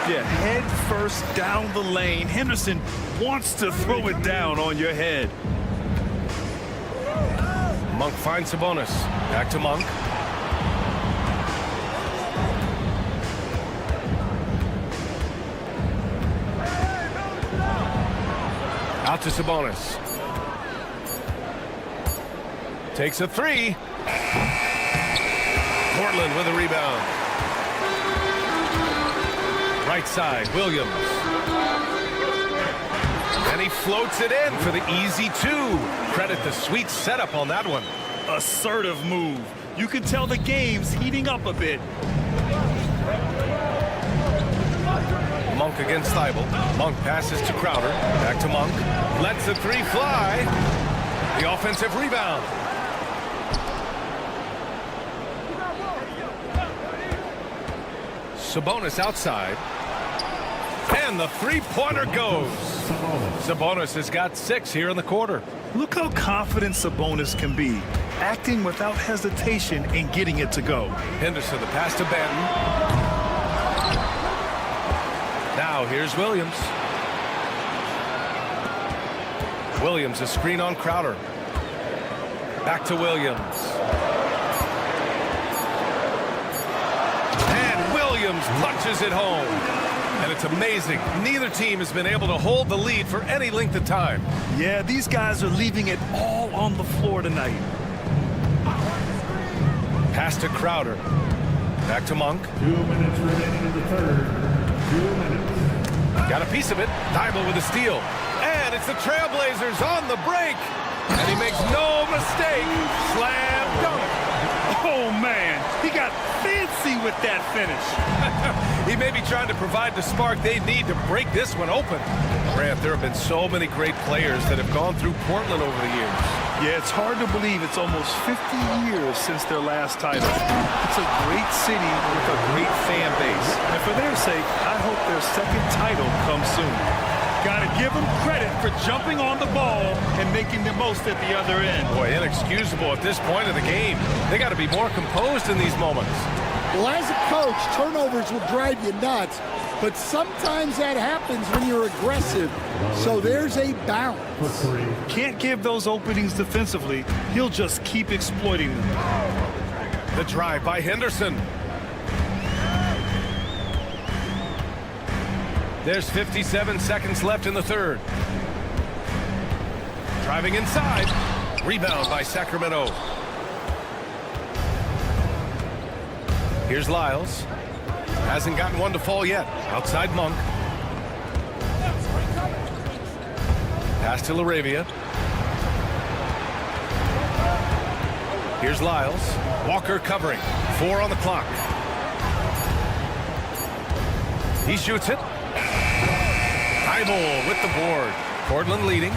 Yeah, head first down the lane. Henderson wants to throw it down on your head. Monk finds Sabonis. Back to Monk. Out to Sabonis. Takes a three. Portland with a rebound. Right side, Williams. And he floats it in for the easy two. Credit the sweet setup on that one. Assertive move. You can tell the game's heating up a bit. Monk against Thibault. Monk passes to Crowder. Back to Monk. Lets the three fly. The offensive rebound. Sabonis outside. And the three-pointer goes. Sabonis has got 6 here in the quarter. Look how confident Sabonis can be, acting without hesitation and getting it to go. Henderson, the pass to Banton. Now here's Williams. Williams, a screen on Crowder. Back to Williams. And Williams punches it home. And it's amazing. Neither team has been able to hold the lead for any length of time. Yeah, these guys are leaving it all on the floor tonight. Pass to Crowder. Back to Monk. 2 minutes remaining in the third. 2 minutes. Got a piece of it. Thibault with a steal. And it's the Trailblazers on the break. And he makes no mistake. Slam dunk. Oh, man. He got fancy with that finish. He may be trying to provide the spark they need to break this one open. Grant, there have been so many great players that have gone through Portland over the years. Yeah, it's hard to believe it's almost 50 years since their last title. It's a great city with a great fan base. And for their sake, I hope their second title comes soon. Gotta give them credit for jumping on the ball and making the most at the other end. Boy, inexcusable at this point of the game. They got to be more composed in these moments. Well, as a coach, turnovers will drive you nuts, but sometimes that happens when you're aggressive. So there's a balance. Can't give those openings defensively. He'll just keep exploiting them. The drive by Henderson. There's 57 seconds left in the third. Driving inside. Rebound by Sacramento. Here's Lyles. Hasn't gotten one to fall yet. Outside Monk. Pass to LaRavia. Here's Lyles. Walker covering. 4 on the clock. He shoots it. Thibault with the board. Portland leading.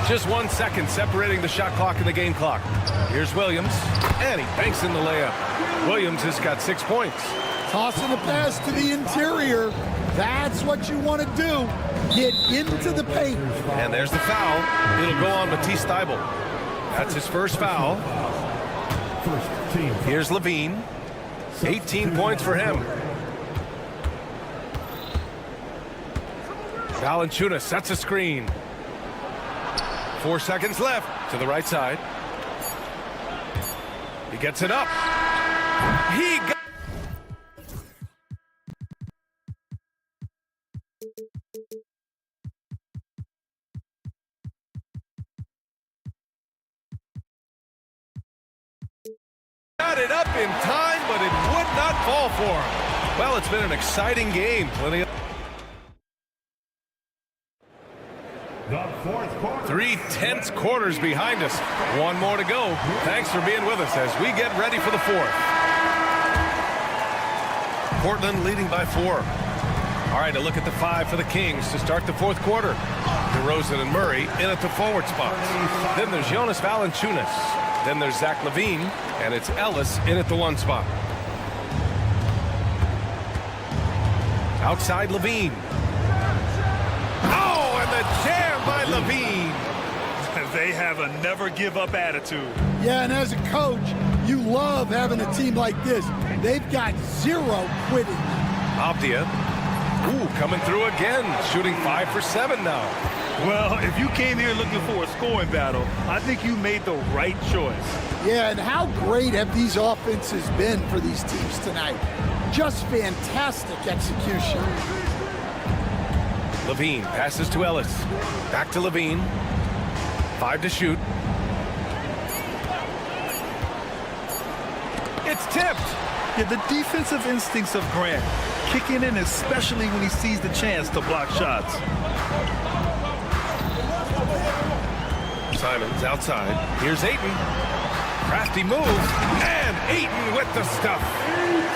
Just 1 second separating the shot clock and the game clock. Here's Williams. And he banks in the layup. Williams has got 6 points. Tossing a pass to the interior. That's what you want to do. Get into the paint. And there's the foul. It'll go on Matisse Thibault. That's his first foul. Here's Levine. 18 points for him. Valanciunas sets a screen. 4 seconds left to the right side. He gets it up. He got it up in time, but it would not fall for him. Well, it's been an exciting game. Plenty of The fourth quarter. 3 tense quarters behind us. 1 more to go. Thanks for being with us as we get ready for the fourth. Portland leading by 4. All right, a look at the 5 for the Kings to start the fourth quarter. DeRozan and Murray in at the forward spots. Then there's Jonas Valanciunas. Then there's Zach LaVine, and it's Ellis in at the 1 spot. Outside LaVine. They have a never-give-up attitude. Yeah, and as a coach, you love having a team like this. They've got zero quitting. Abdia. Ooh, coming through again, shooting 5 for 7 now. Well, if you came here looking for a scoring battle, I think you made the right choice. Yeah, and how great have these offenses been for these teams tonight? Just fantastic execution. Levine passes to Ellis. Back to Levine. 5 to shoot. It's tipped. Yeah, the defensive instincts of Grant kicking in, especially when he sees the chance to block shots. Simons outside. Here's Ayton. Crafty move. And Ayton with the stuff.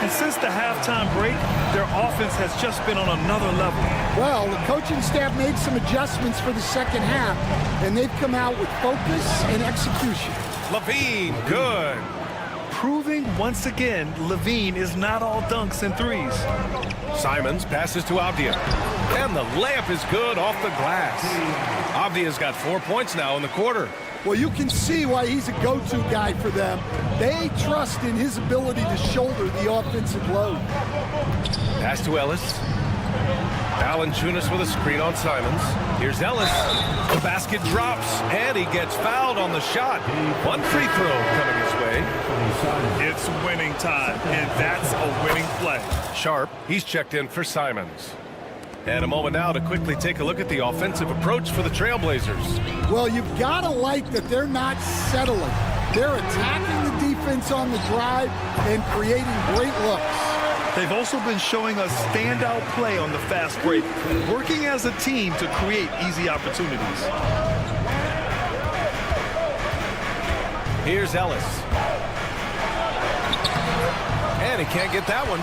And since the halftime break, their offense has just been on another level. Well, the coaching staff made some adjustments for the second half, and they've come out with focus and execution. Levine, good. Proving once again, Levine is not all dunks and threes. Simons passes to Abdia. And the layup is good off the glass. Abdia's got 4 points now in the quarter. Well, you can see why he's a go-to guy for them. They trust in his ability to shoulder the offensive load. Pass to Ellis. Valanciunas with a screen on Simons. Here's Ellis. The basket drops, and he gets fouled on the shot. One free throw coming his way. It's winning time, and that's a winning play. Sharp, he's checked in for Simons. And a moment now to quickly take a look at the offensive approach for the Trailblazers. Well, you've got to like that they're not settling. They're attacking the defense on the drive and creating great looks. They've also been showing us standout play on the fast break, working as a team to create easy opportunities. Here's Ellis. And he can't get that one.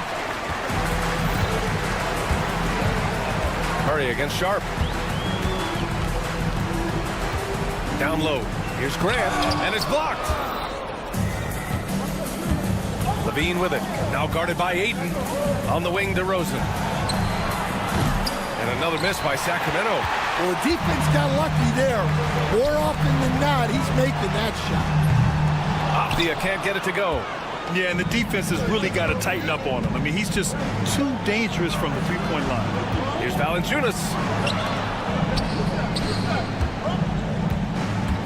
Murray against Sharp. Down low. Here's Grant, and it's blocked. Levine with it. Now guarded by Ayton. On the wing to Rosen. And another miss by Sacramento. Well, the defense got lucky there. More often than not, he's making that shot. Abdia can't get it to go. Yeah, and the defense has really got to tighten up on him. I mean, he's just too dangerous from the three-point line. Here's Valanciunas.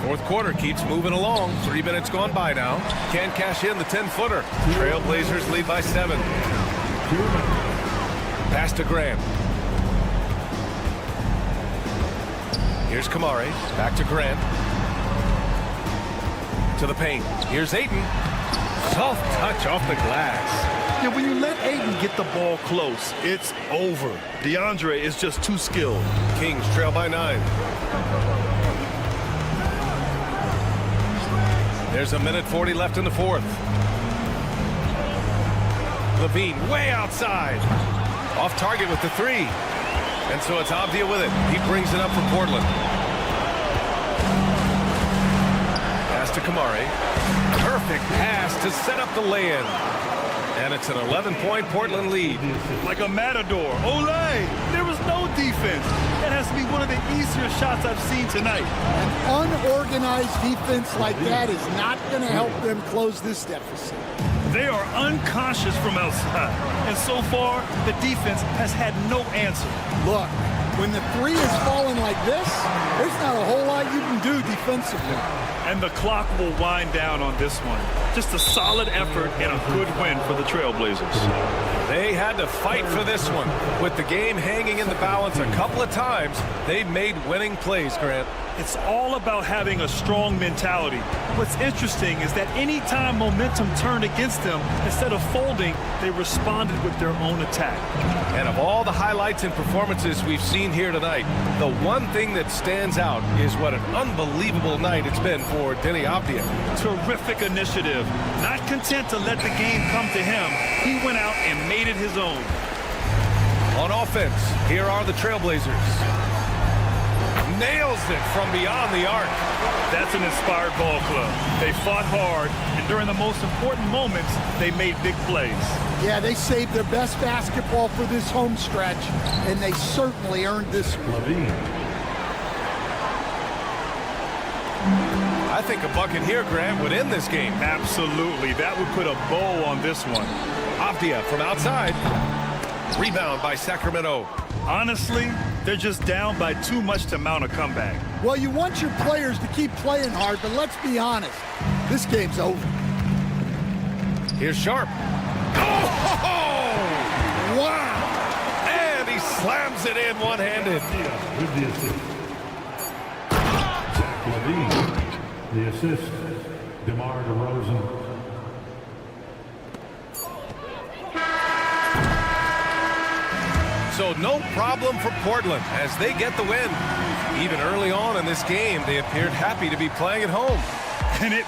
Fourth quarter keeps moving along. 3 minutes gone by now. Can't cash in the 10-footer. Trailblazers lead by 7. Pass to Grant. Here's Kamari. Back to Grant. To the paint. Here's Ayton. Soft touch off the glass. Yeah, when you let Ayton get the ball close, it's over. DeAndre is just too skilled. Kings trail by 9. There's 1:40 left in the fourth. Levine way outside. Off target with the 3. And so it's Abdia with it. He brings it up for Portland. Pass to Kamari. Perfect pass to set up the lay-in. And it's an 11-point Portland lead. Like a matador. Ole! There was no defense. That has to be one of the easier shots I've seen tonight. An unorganized defense like that is not going to help them close this deficit. They are unconscious from outside. And so far, the defense has had no answer. Look, when the 3 is falling like this, there's not a whole lot you can do defensively. And the clock will wind down on this one. Just a solid effort and a good win for the Trailblazers. They had to fight for this one. With the game hanging in the balance a couple of times, they made winning plays, Grant. It's all about having a strong mentality. What's interesting is that anytime momentum turned against them, instead of folding, they responded with their own attack. And of all the highlights and performances we've seen here tonight, the one thing that stands out is what an unbelievable night it's been for Denny Abdia. Terrific initiative. Not content to let the game come to him, he went out and made it his own. On offense, here are the Trailblazers. Nails it from beyond the arc. That's an inspired ball club. They fought hard, and during the most important moments, they made big plays. Yeah, they saved their best basketball for this home stretch, and they certainly earned this one. I think a bucket here, Grant, would end this game. Absolutely. That would put a bow on this one. Avdia from outside. Rebound by Sacramento. Honestly, they're just down by too much to mount a comeback. Well, you want your players to keep playing hard, but let's be honest. This game's over. Here's Sharp. Oh! Wow! And he slams it in one-handed. With the assist. Zach LaVine. The assist. DeMar DeRozan. So no problem for Portland as they get the win. Even early on in this game, they appeared happy to be playing at home. And it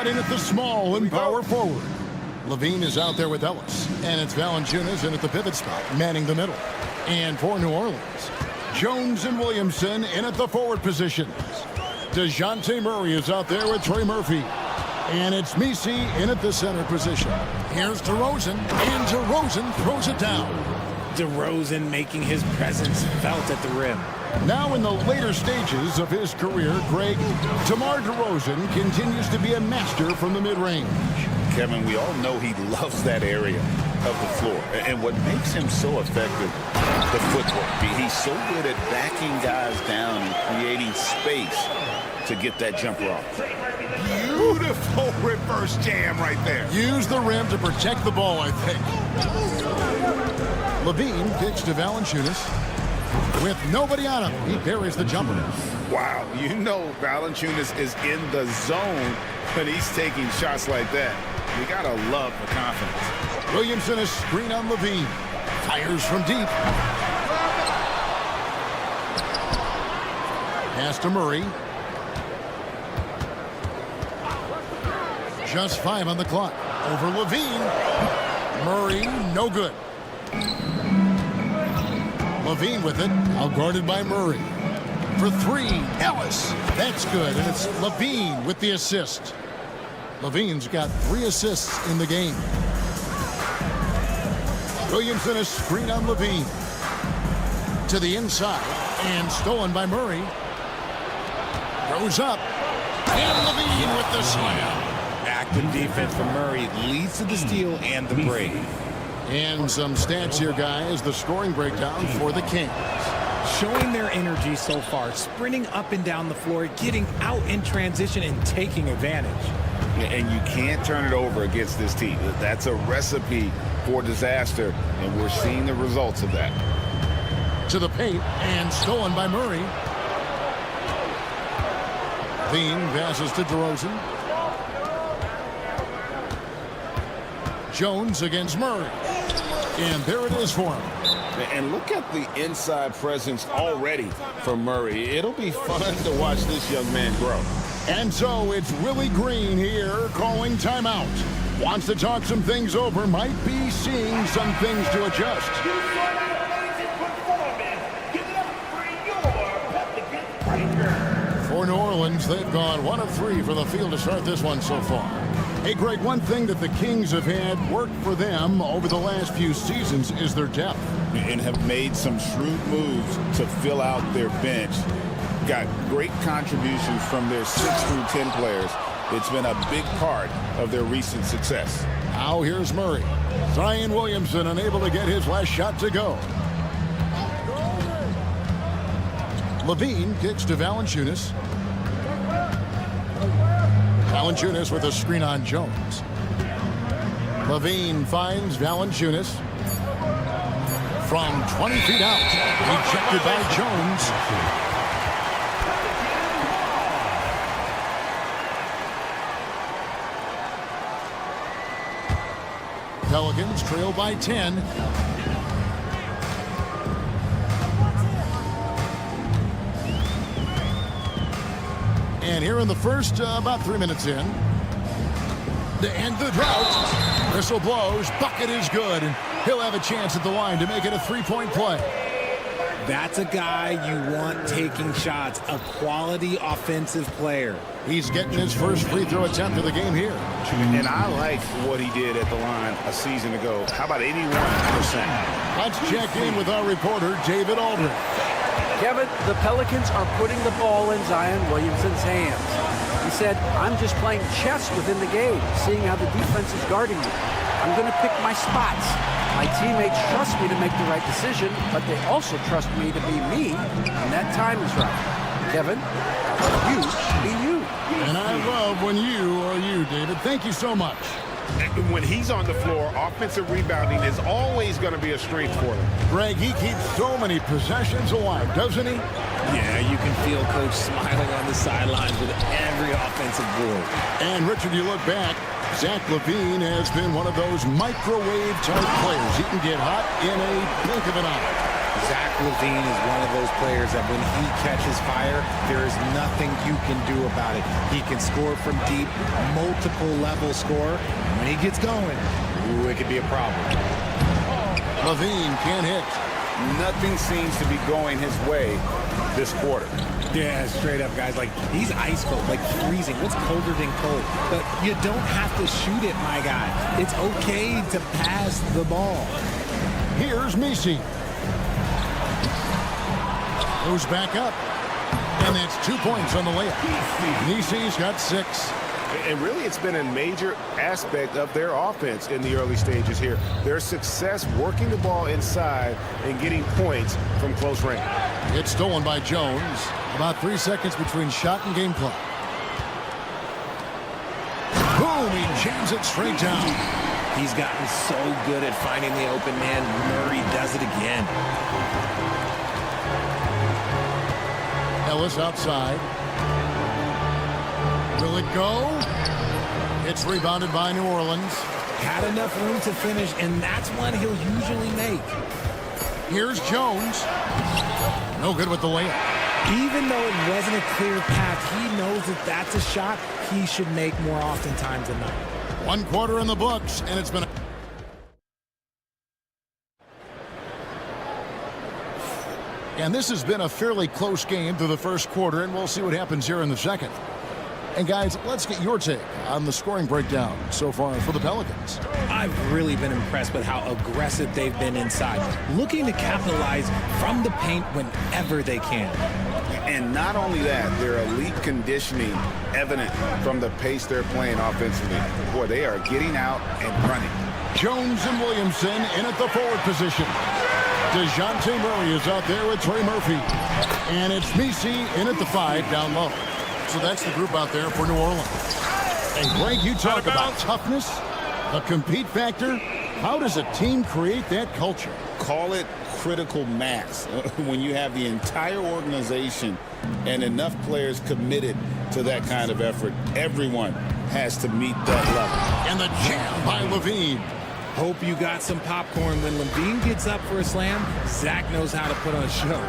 Slotting at the small and power forward. Levine is out there with Ellis. And it's Valanciunas in at the pivot spot, manning the middle. And for New Orleans, Jones and Williamson in at the forward positions. DeJounte Murray is out there with Trey Murphy. And it's Messi in at the center position. Here's DeRozan, and DeRozan throws it down. DeRozan making his presence felt at the rim. Now in the later stages of his career, Greg, DeMar DeRozan continues to be a master from the mid-range. Kevin, we all know he loves that area of the floor. And what makes him so effective, the footwork. He's so good at backing guys down and creating space to get that jumper off. Beautiful reverse jam right there. Use the rim to protect the ball, I think. Levine kicks to Valanciunas. With nobody on him, he buries the jumper. Wow, you know Valanciunas is in the zone when he's taking shots like that. You gotta love the confidence. Williamson is screen on Levine. Fires from deep. Pass to Murray. Just 5 on the clock. Over Levine. Murray, no good. Levine with it, outguarded by Murray. For 3, Ellis. That's good, and it's Levine with the assist. Levine's got 3 assists in the game. Williamson is screen on Levine. To the inside, and stolen by Murray. Goes up, and Levine with the slam. Active defense from Murray leads to the steal and the break. And some stats here, guys. The scoring breakdown for the Kings. Showing their energy so far, sprinting up and down the floor, getting out in transition and taking advantage. Yeah, and you can't turn it over against this team. That's a recipe for disaster, and we're seeing the results of that. To the paint, and stolen by Murray. Levine passes to DeRozan. Jones against Murray. And there it is for him. And look at the inside presence already for Murray. It'll be fun to watch this young man grow. And so it's Willie Green here calling timeout. Wants to talk some things over, might be seeing some things to adjust. For New Orleans, they've gone 1 of 3 for the field to start this one so far. Hey, Greg, one thing that the Kings have had work for them over the last few seasons is their depth. And have made some shrewd moves to fill out their bench. Got great contributions from their 6 through 10 players. It's been a big part of their recent success. Now here's Murray. Zion Williamson unable to get his last shot to go. Levine kicks to Valanciunas. Valanciunas with a screen on Jones. Levine finds Valanciunas from 20 feet out. Rejected by Jones. Pelicans trail by 10. And here in the first, about 3 minutes in, to end the drought. Whistle blows, bucket is good, and he'll have a chance at the line to make it a 3-point play. That's a guy you want taking shots, a quality offensive player. He's getting his first free throw attempt of the game here. And I like what he did at the line a season ago. How about 81%? Let's check in with our reporter, David Aldridge. Kevin, the Pelicans are putting the ball in Zion Williamson's hands. He said, I'm just playing chess within the game, seeing how the defense is guarding me. I'm going to pick my spots. My teammates trust me to make the right decision, but they also trust me to be me when that time is right. Kevin, you be you. And I love when you are you, David. Thank you so much. When he's on the floor, offensive rebounding is always going to be a strength for them. Greg, he keeps so many possessions alive, doesn't he? Yeah, you can feel Coach smiling on the sidelines with every offensive board. And Richard, you look back, Zach LaVine has been one of those microwave-type players. He can get hot in a blink of an eye. Zach LaVine is one of those players that when he catches fire, there is nothing you can do about it. He can score from deep, multiple level score. When he gets going, ooh, it could be a problem. LaVine can't hit. Nothing seems to be going his way this quarter. Yeah, straight up, guys. Like, he's ice cold, like freezing. What's colder than cold? But you don't have to shoot it, my guy. It's okay to pass the ball. Here's Messi. Goes back up. And that's 2 points on the layup. Messi's got 6. And really, it's been a major aspect of their offense in the early stages here. Their success working the ball inside and getting points from close range. It's stolen by Jones. About 3 seconds between shot and game clock. Boom, he jams it straight down. He's gotten so good at finding the open man. Murray does it again. Ellis outside. Will it go? It's rebounded by New Orleans. Had enough room to finish, and that's one he'll usually make. Here's Jones. No good with the layup. Even though it wasn't a clear path, he knows that that's a shot he should make more oftentimes than not. 1 quarter in the books, and it's been... And this has been a fairly close game through the first quarter, and we'll see what happens here in the second. And guys, let's get your take on the scoring breakdown so far for the Pelicans. I've really been impressed with how aggressive they've been inside, looking to capitalize from the paint whenever they can. And not only that, their elite conditioning evident from the pace they're playing offensively. Boy, they are getting out and running. Jones and Williamson in at the forward position. DeJounte Murray is out there with Trey Murphy. And it's Messi in at the 5 down low. So that's the group out there for New Orleans. And Greg, you talk about toughness, the compete factor. How does a team create that culture? Call it critical mass. When you have the entire organization and enough players committed to that kind of effort, everyone has to meet that level. And the jam by LaVine. Hope you got some popcorn. When LaVine gets up for a slam, Zach knows how to put on a show.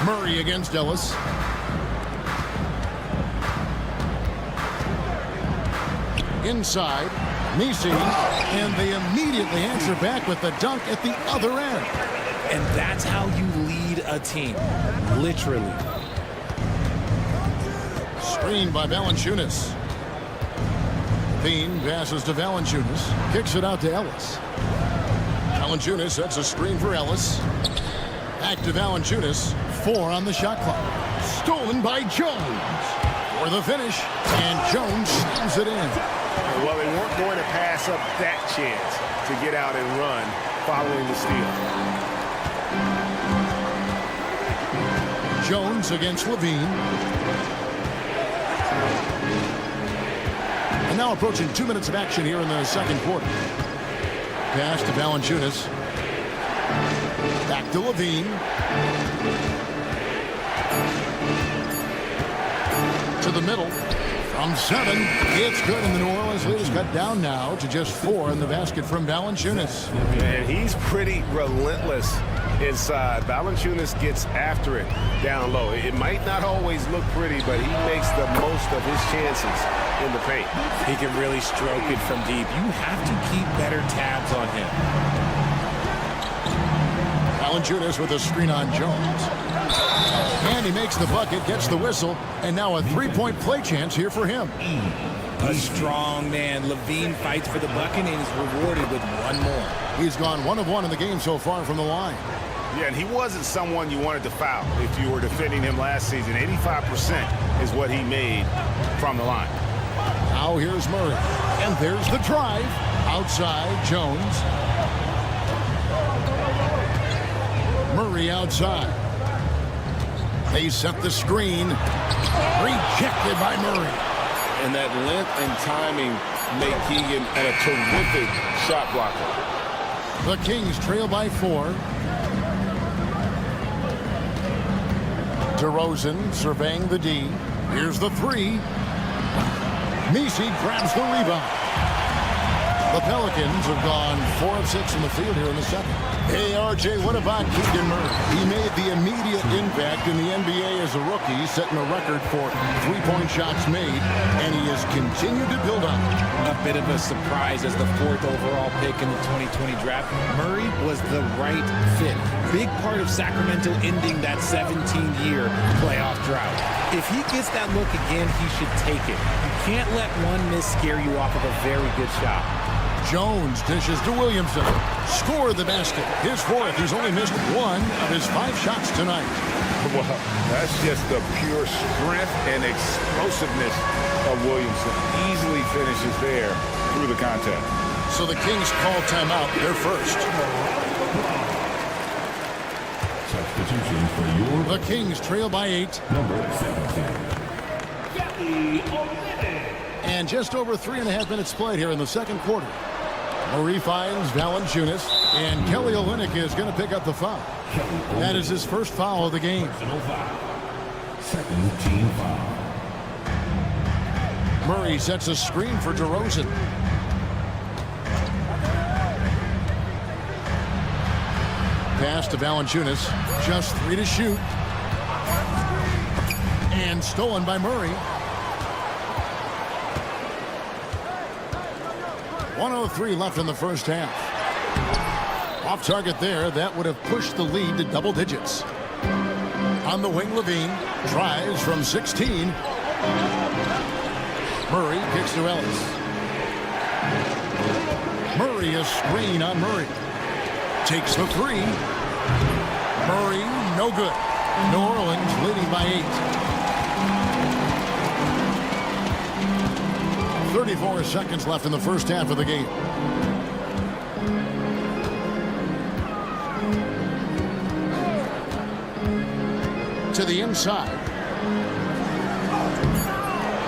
Murray against Ellis. Inside, Messi, and they immediately answer back with the dunk at the other end. And that's how you lead a team, literally. Screen by Valanciunas. Bean passes to Valanciunas, kicks it out to Ellis. Valanciunas sets a screen for Ellis. Back to Valanciunas. 4 on the shot clock. Stolen by Jones for the finish, and Jones slams it in. Well, they weren't going to pass up that chance to get out and run following the steal. Jones against LaVine. And now approaching 2 minutes of action here in the second quarter. Pass to Valanciunas. Back to LaVine. To the middle. From 7, it's good, and the New Orleans lead is cut down now to just 4 in the basket from Valanciunas. And he's pretty relentless inside. Valanciunas gets after it down low. It might not always look pretty, but he makes the most of his chances in the paint. He can really stroke it from deep. You have to keep better tabs on him. Valanciunas with a screen on Jones. And he makes the bucket, gets the whistle, and now a 3-point play chance here for him. A strong man. LaVine fights for the bucket and is rewarded with 1 more. He's gone 1 of 1 in the game so far from the line. Yeah, and he wasn't someone you wanted to foul if you were defending him last season. 85% is what he made from the line. Now here's Murray. And there's the drive. Outside, Jones. Murray outside. They set the screen. Rejected by Murray. And that length and timing make Keegan a terrific shot blocker. The Kings trail by 4. DeRozan surveying the D. Here's the 3. Messi grabs the rebound. The Pelicans have gone 4 of 6 in the field here in the second. Hey, RJ, what about Keegan Murray? He made the immediate impact in the NBA as a rookie, setting a record for three-point shots made, and he has continued to build on it. A bit of a surprise as the 4th overall pick in the 2020 draft. Murray was the right fit. Big part of Sacramento ending that 17-year playoff drought. If he gets that look again, he should take it. You can't let one miss scare you off of a very good shot. Jones dishes to Williamson. Score the basket. His 4th. He's only missed 1 of his 5 shots tonight. Well, that's just the pure strength and explosiveness of Williamson. Easily finishes there through the contact. So the Kings call timeout. They're first. Substitutions for your The Kings trail by 8. number 17. And just over 3.5 minutes played here in the second quarter. Murray finds Valanciunas, and Kelly Olynyk is going to pick up the foul. That is his first foul of the game. Second team foul. Murray sets a screen for DeRozan. Pass to Valanciunas. Just 3 to shoot. And stolen by Murray. 1:03 left in the first half. Off target there. That would have pushed the lead to double digits. On the wing, Levine tries from 16. Murray kicks to Ellis. Murray a screen on Murray. Takes the 3. Murray no good. New Orleans leading by 8. 34 seconds left in the first half of the game. To the inside.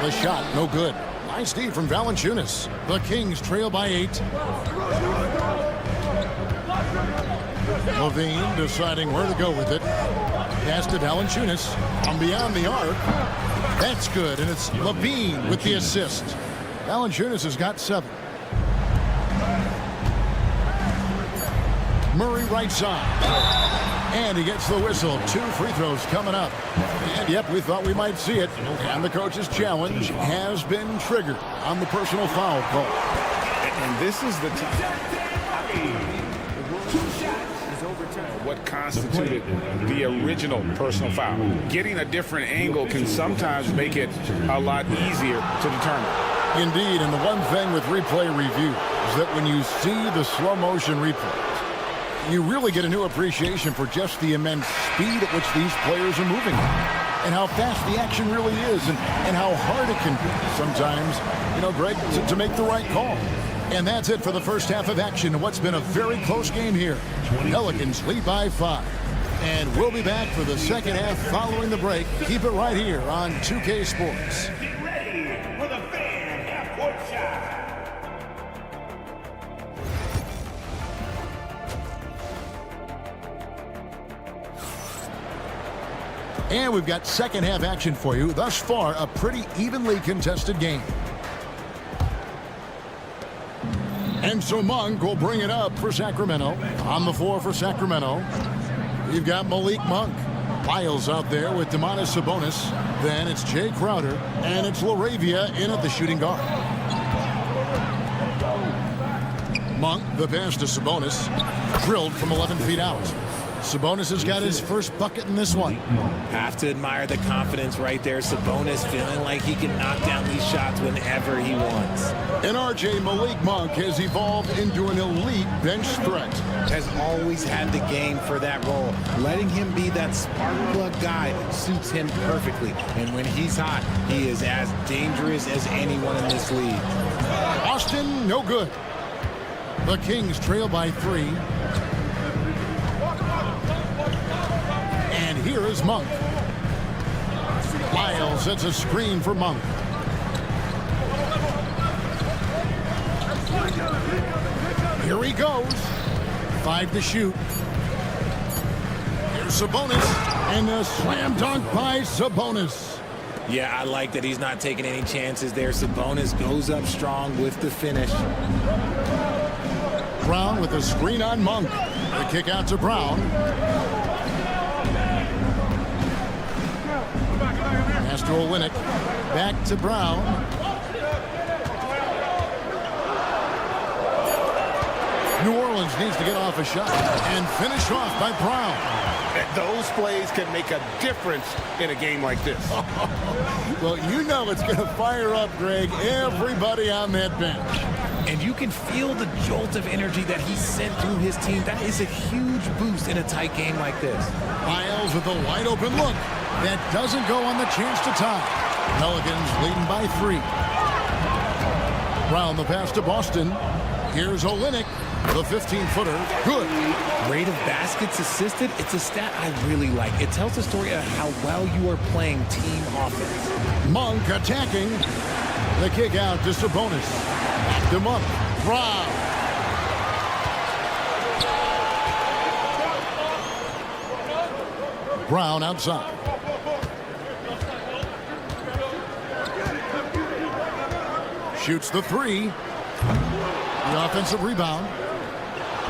The shot, no good. Nice D from Valanciunas. The Kings trail by 8. Levine deciding where to go with it. Pass to Valanciunas. From beyond the arc. That's good, and it's Levine with the assist. Valanciunas has got 7. Murray right side. And he gets the whistle. 2 free throws coming up. And yep, we thought we might see it. And the coach's challenge has been triggered on the personal foul call. And this is the time. What constituted the original personal foul. Getting a different angle can sometimes make it a lot easier to determine. Indeed, and the one thing with replay review is that when you see the slow motion replay, you really get a new appreciation for just the immense speed at which these players are moving and how fast the action really is and how hard it can be sometimes, Greg, to make the right call. And that's it for the first half of action in what's been a very close game here. Pelicans lead by 5. And we'll be back for the second half following the break. Keep it right here on 2K Sports. And we've got second half action for you. Thus far, a pretty evenly contested game. And so Monk will bring it up for Sacramento. On the floor for Sacramento, you've got Malik Monk. Lyles out there with Domantas Sabonis. Then it's Jay Crowder, and it's LaRavia in at the shooting guard. Monk, the pass to Sabonis, drilled from 11 feet out. Sabonis has got his first bucket in this one. Have to admire the confidence right there. Sabonis feeling like he can knock down these shots whenever he wants. And RJ, Malik Monk has evolved into an elite bench threat. Has always had the game for that role. Letting him be that spark plug guy suits him perfectly. And when he's hot, he is as dangerous as anyone in this league. Austin, no good. The Kings trail by 3. And here is Monk. Lyles sets a screen for Monk. Here he goes. 5 to shoot. Here's Sabonis. And a slam dunk by Sabonis. Yeah, I like that he's not taking any chances there. Sabonis goes up strong with the finish. Brown with a screen on Monk. The kick out to Brown. Pass to Olynyk. Back to Brown. New Orleans needs to get off a shot and finish off by Brown. Those plays can make a difference in a game like this. Well, you know it's going to fire up, Greg, everybody on that bench. And you can feel the jolt of energy that he sent through his team. That is a huge boost in a tight game like this. Miles with a wide open look. That doesn't go on the chance to tie. Pelicans leading by 3. Brown the pass to Boston. Here's Olynyk. The 15-footer. Good. Rate of baskets assisted. It's a stat I really like. It tells the story of how well you are playing team offense. Monk attacking. The kick out to Sabonis. Back to Monk. Brown. Brown outside. Shoots the 3. The offensive rebound.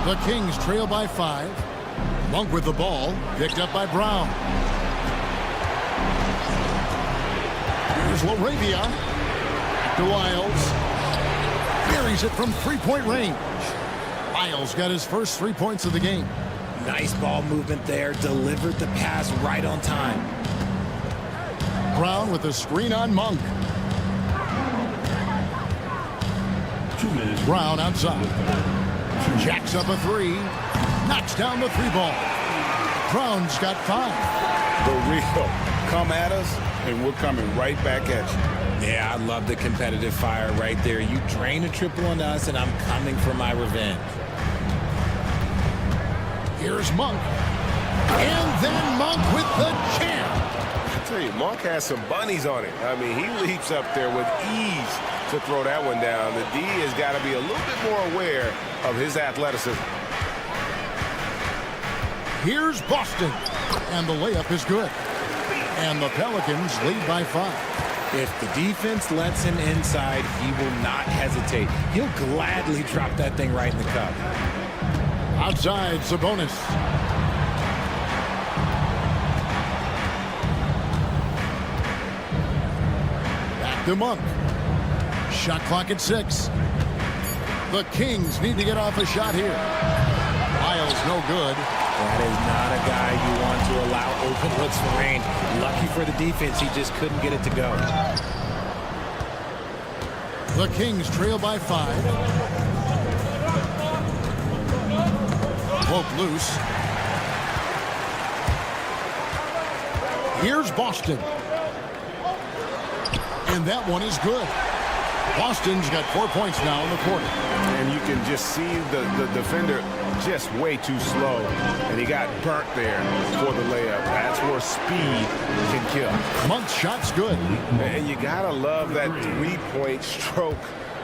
The Kings trail by 5. Monk with the ball. Picked up by Brown. Here's LaRavia. To Wiles. Buries it from 3-point range. Wiles got his first 3 points of the game. Nice ball movement there. Delivered the pass right on time. Brown with a screen on Monk. 2 minutes. Brown outside. Jacks up a 3. Knocks down the 3-ball. Brown's got 5. The real come at us, and we're coming right back at you. Yeah, I love the competitive fire right there. You drain a triple on us, and I'm coming for my revenge. Here's Monk. And then Monk with the jam. I tell you, Monk has some bunnies on it. I mean, he leaps up there with ease to throw that one down. The D has got to be a little bit more aware of his athleticism. Here's Boston. And the layup is good. And the Pelicans lead by 5. If the defense lets him inside, he will not hesitate. He'll gladly drop that thing right in the cup. Outside, Sabonis. Back to Monk. Shot clock at 6. The Kings need to get off a shot here. Miles no good. That is not a guy you want to allow open looks for range. Lucky for the defense, he just couldn't get it to go. The Kings trail by 5. Poke loose. Here's Boston. And that one is good. Boston's got 4 points now in the quarter. And you can just see the defender just way too slow. And he got burnt there for the layup. That's where speed can kill. Monk's shot's good. And you got to love that three-point stroke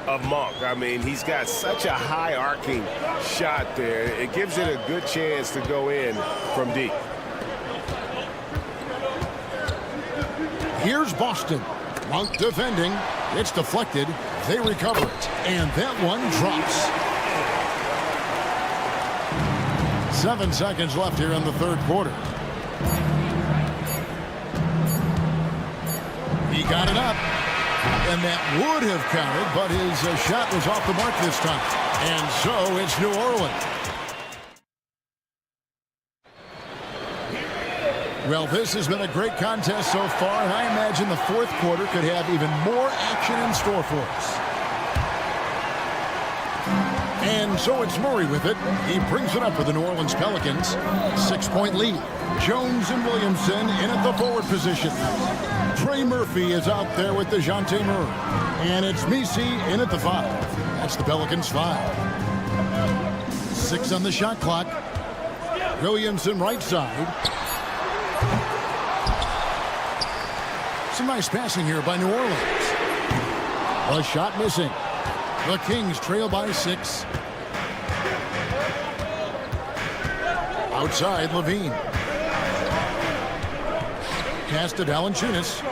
of Monk. I mean, he's got such a high arcing shot there. It gives it a good chance to go in from deep. Here's Boston. Monk defending. It's deflected. They recover it. And that one drops. 7 seconds left here in the third quarter. He got it up. And that would have counted, but his shot was off the mark this time. And so it's New Orleans. Well, this has been a great contest so far, and I imagine the fourth quarter could have even more action in store for us. And so it's Murray with it. He brings it up for the New Orleans Pelicans. 6-point lead. Jones and Williamson in at the forward position. Trey Murphy is out there with DeJounte Murray. And it's Messi in at the 5. That's the Pelicans 5. 6 on the shot clock. Williamson right side. Some nice passing here by New Orleans. A shot missing. The Kings trail by 6. Outside, Levine. Pass to Valanciunas.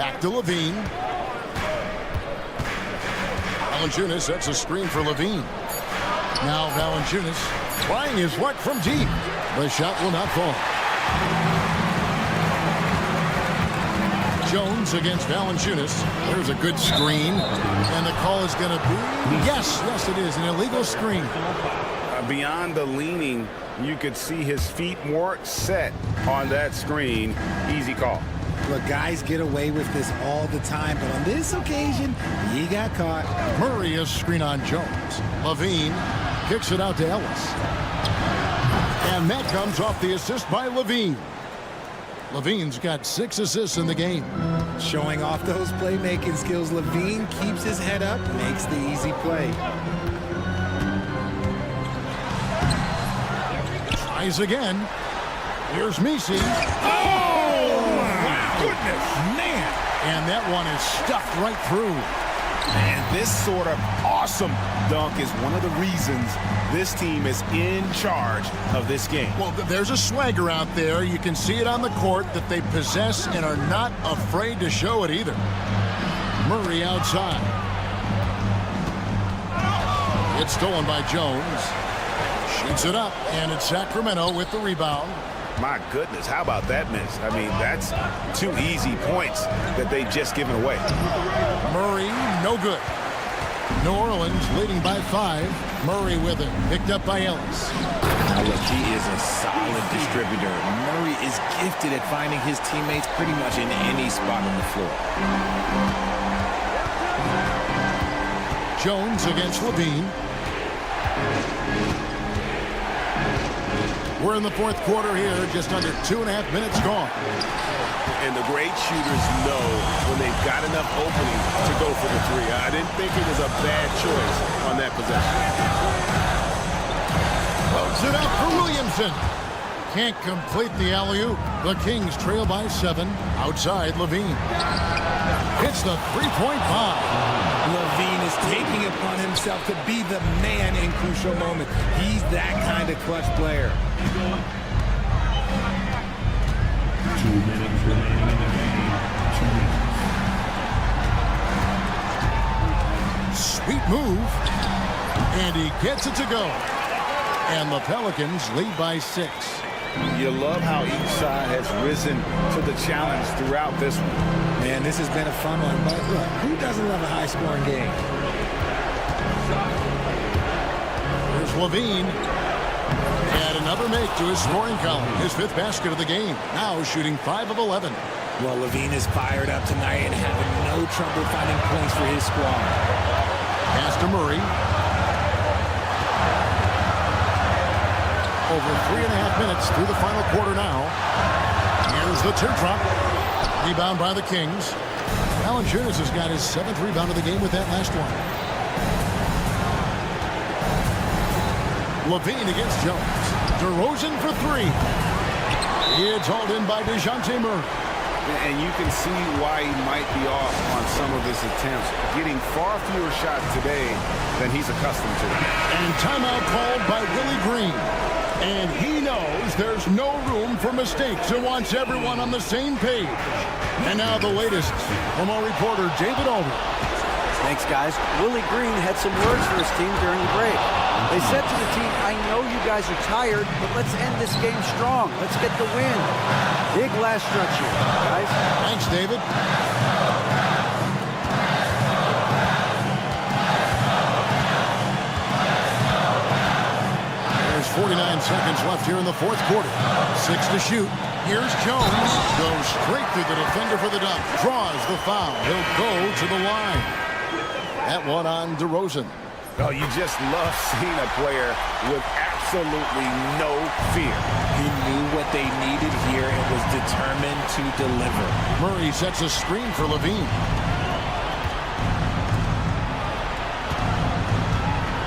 Back to Levine. Valanciunas sets a screen for Levine. Now Valanciunas trying his luck from deep. The shot will not fall. Jones against Valanciunas. There's a good screen. And the call is going to be, yes, it is, an illegal screen. Beyond the leaning, you could see his feet more set on that screen. Easy call. Look, guys get away with this all the time, but on this occasion, he got caught. Murray is screen on Jones. Levine kicks it out to Ellis. And that comes off the assist by Levine. Levine's got 6 assists in the game. Showing off those playmaking skills, Levine keeps his head up, makes the easy play. Tries again. Here's Messi. Oh, my goodness. Man. And that one is stuffed right through. And this sort of awesome dunk is one of the reasons this team is in charge of this game. Well, there's a swagger out there. You can see it on the court that they possess and are not afraid to show it either. Murray outside. It's stolen by Jones. Shoots it up, and it's Sacramento with the rebound. My goodness, how about that miss? I mean, that's 2 easy points that they've just given away. Murray, no good. New Orleans leading by 5. Murray with it, picked up by Ellis. Now look, he is a solid distributor. Murray is gifted at finding his teammates pretty much in any spot on the floor. Jones against Levine. We're in the 4th quarter here, just under 2.5 minutes gone. And the great shooters know when they've got enough opening to go for the 3. I didn't think it was a bad choice on that possession. Loads it up for Williamson. Can't complete the alley-oop. The Kings trail by 7. Outside, Levine. Hits the three-point bomb. Levine is taking it upon himself to be the man in crucial moments. He's that kind of clutch player. 2 minutes remaining in the game. 2 minutes. Sweet move. And he gets it to go. And the Pelicans lead by 6. You love how each side has risen to the challenge throughout this one. Man, this has been a fun one, but look, who doesn't love a high-scoring game? Here's Levine. And another make to his scoring column. His 5th basket of the game. Now shooting 5 of 11. Well, Levine is fired up tonight and having no trouble finding points for his squad. Pass to Murray. Over 3.5 minutes through the final quarter now. Here's the teardrop. Rebound by the Kings. Valanciunas has got his 7th rebound of the game with that last one. Levine against Jones. DeRozan for 3. It's hauled in by DeJounte Murray. And you can see why he might be off on some of his attempts. Getting far fewer shots today than he's accustomed to. And timeout called by Willie Green. And he knows there's no room for mistakes and wants everyone on the same page. And now the latest from our reporter, David Olreans. Thanks, guys. Willie Green had some words for his team during the break. They said to the team, I know you guys are tired, but let's end this game strong. Let's get the win. Big last stretch here, guys. Thanks, David. 49 seconds left here in the 4th quarter. 6 to shoot. Here's Jones. Goes straight through the defender for the dunk. Draws the foul. He'll go to the line. That one on DeRozan. Oh, you just love seeing a player with absolutely no fear. He knew what they needed here and was determined to deliver. Murray sets a screen for Levine.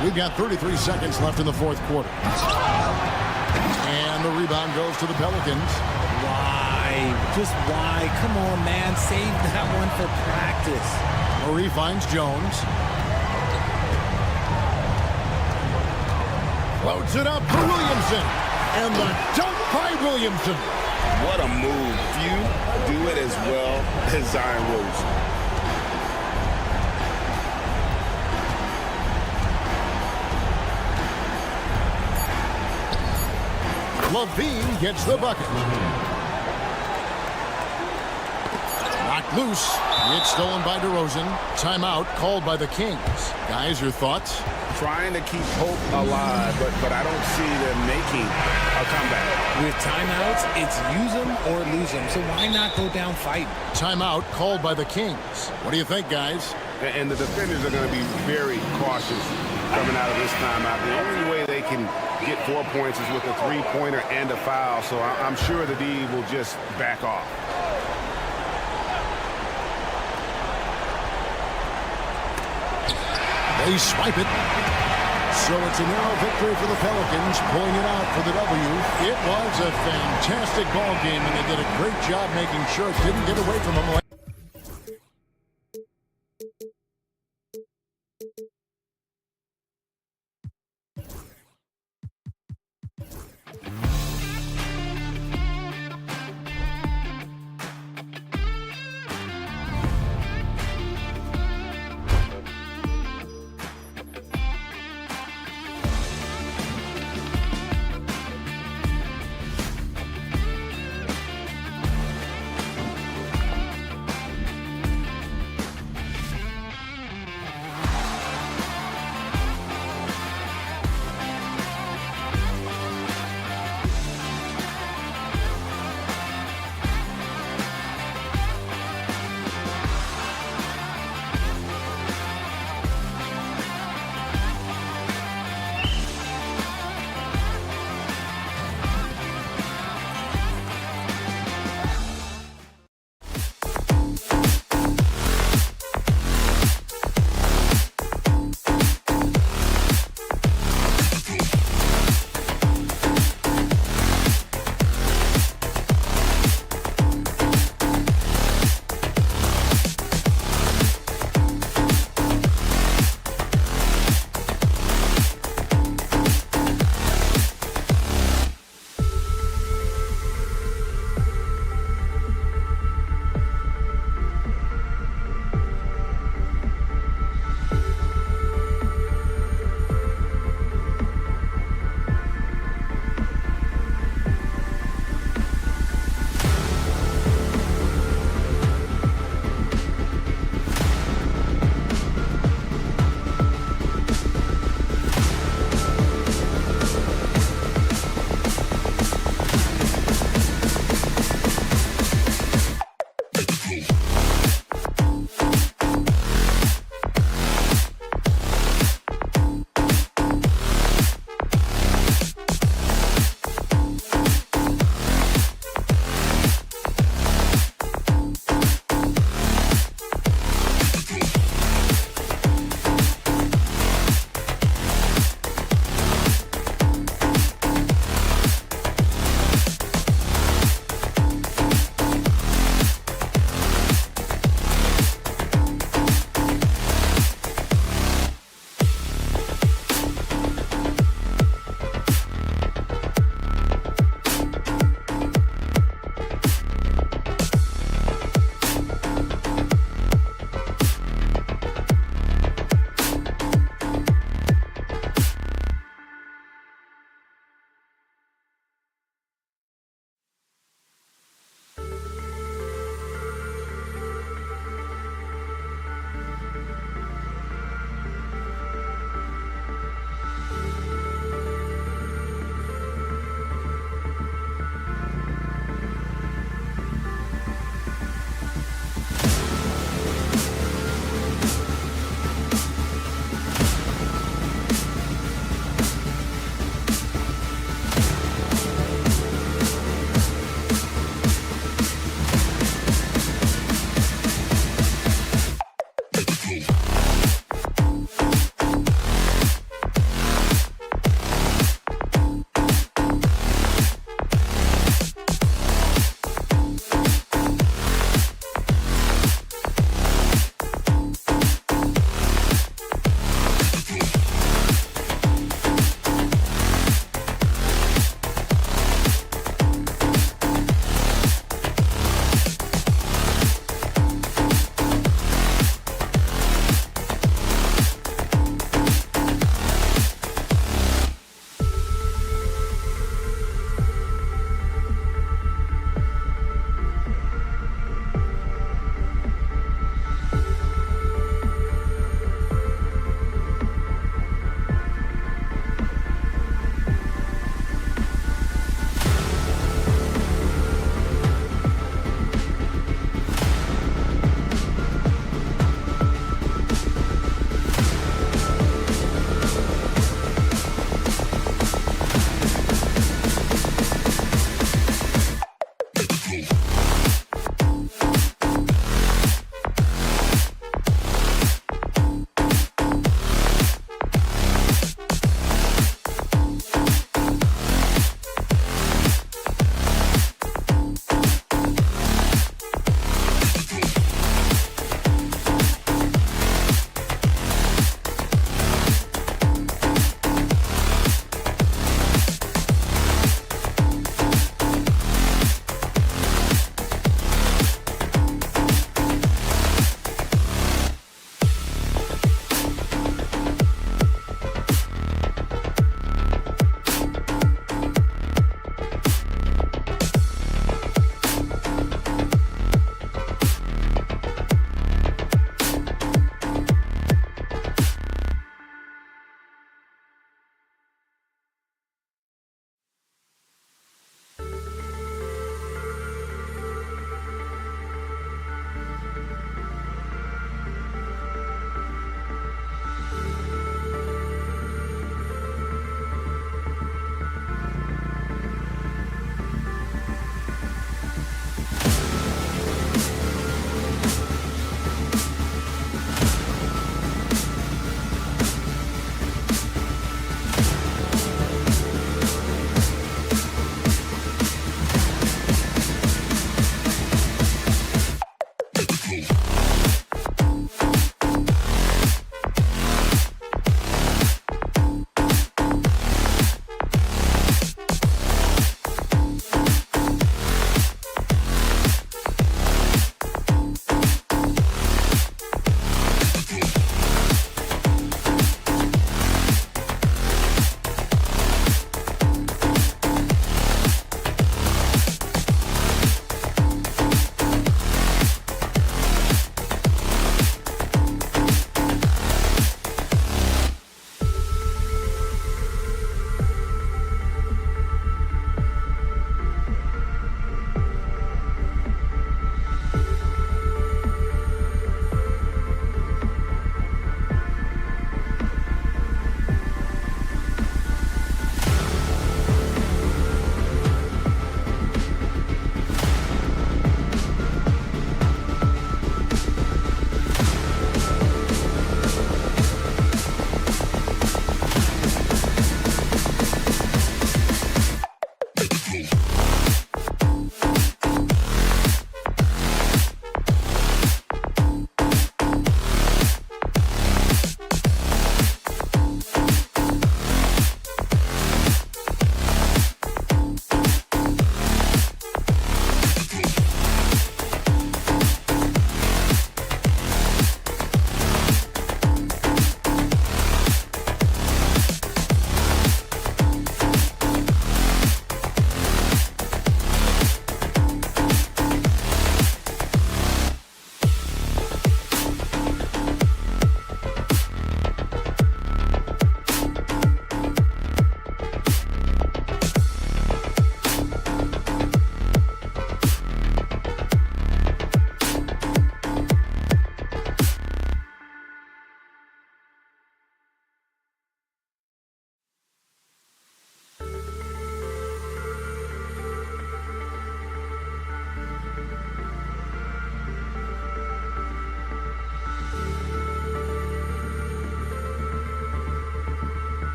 We've got 33 seconds left in the 4th quarter. And the rebound goes to the Pelicans. Why? Just why? Come on, man. Save that one for practice. Murray finds Jones. Floats it up for Williamson. And the dunk by Williamson. What a move. Few do it as well as Zion Williamson. Levine gets the bucket. Knocked loose. It's stolen by DeRozan. Timeout called by the Kings. Guys, your thoughts? Trying to keep hope alive, but I don't see them making a comeback. With timeouts, it's use them or lose them. So why not go down fighting? Timeout called by the Kings. What do you think, guys? And the defenders are going to be very cautious coming out of this timeout. The only way they can get 4 points is with a three-pointer and a foul, so I'm sure the D will just back off. They swipe it. So it's a narrow victory for the Pelicans, pulling it out for the W. It was a fantastic ball game, and they did a great job making sure it didn't get away from them.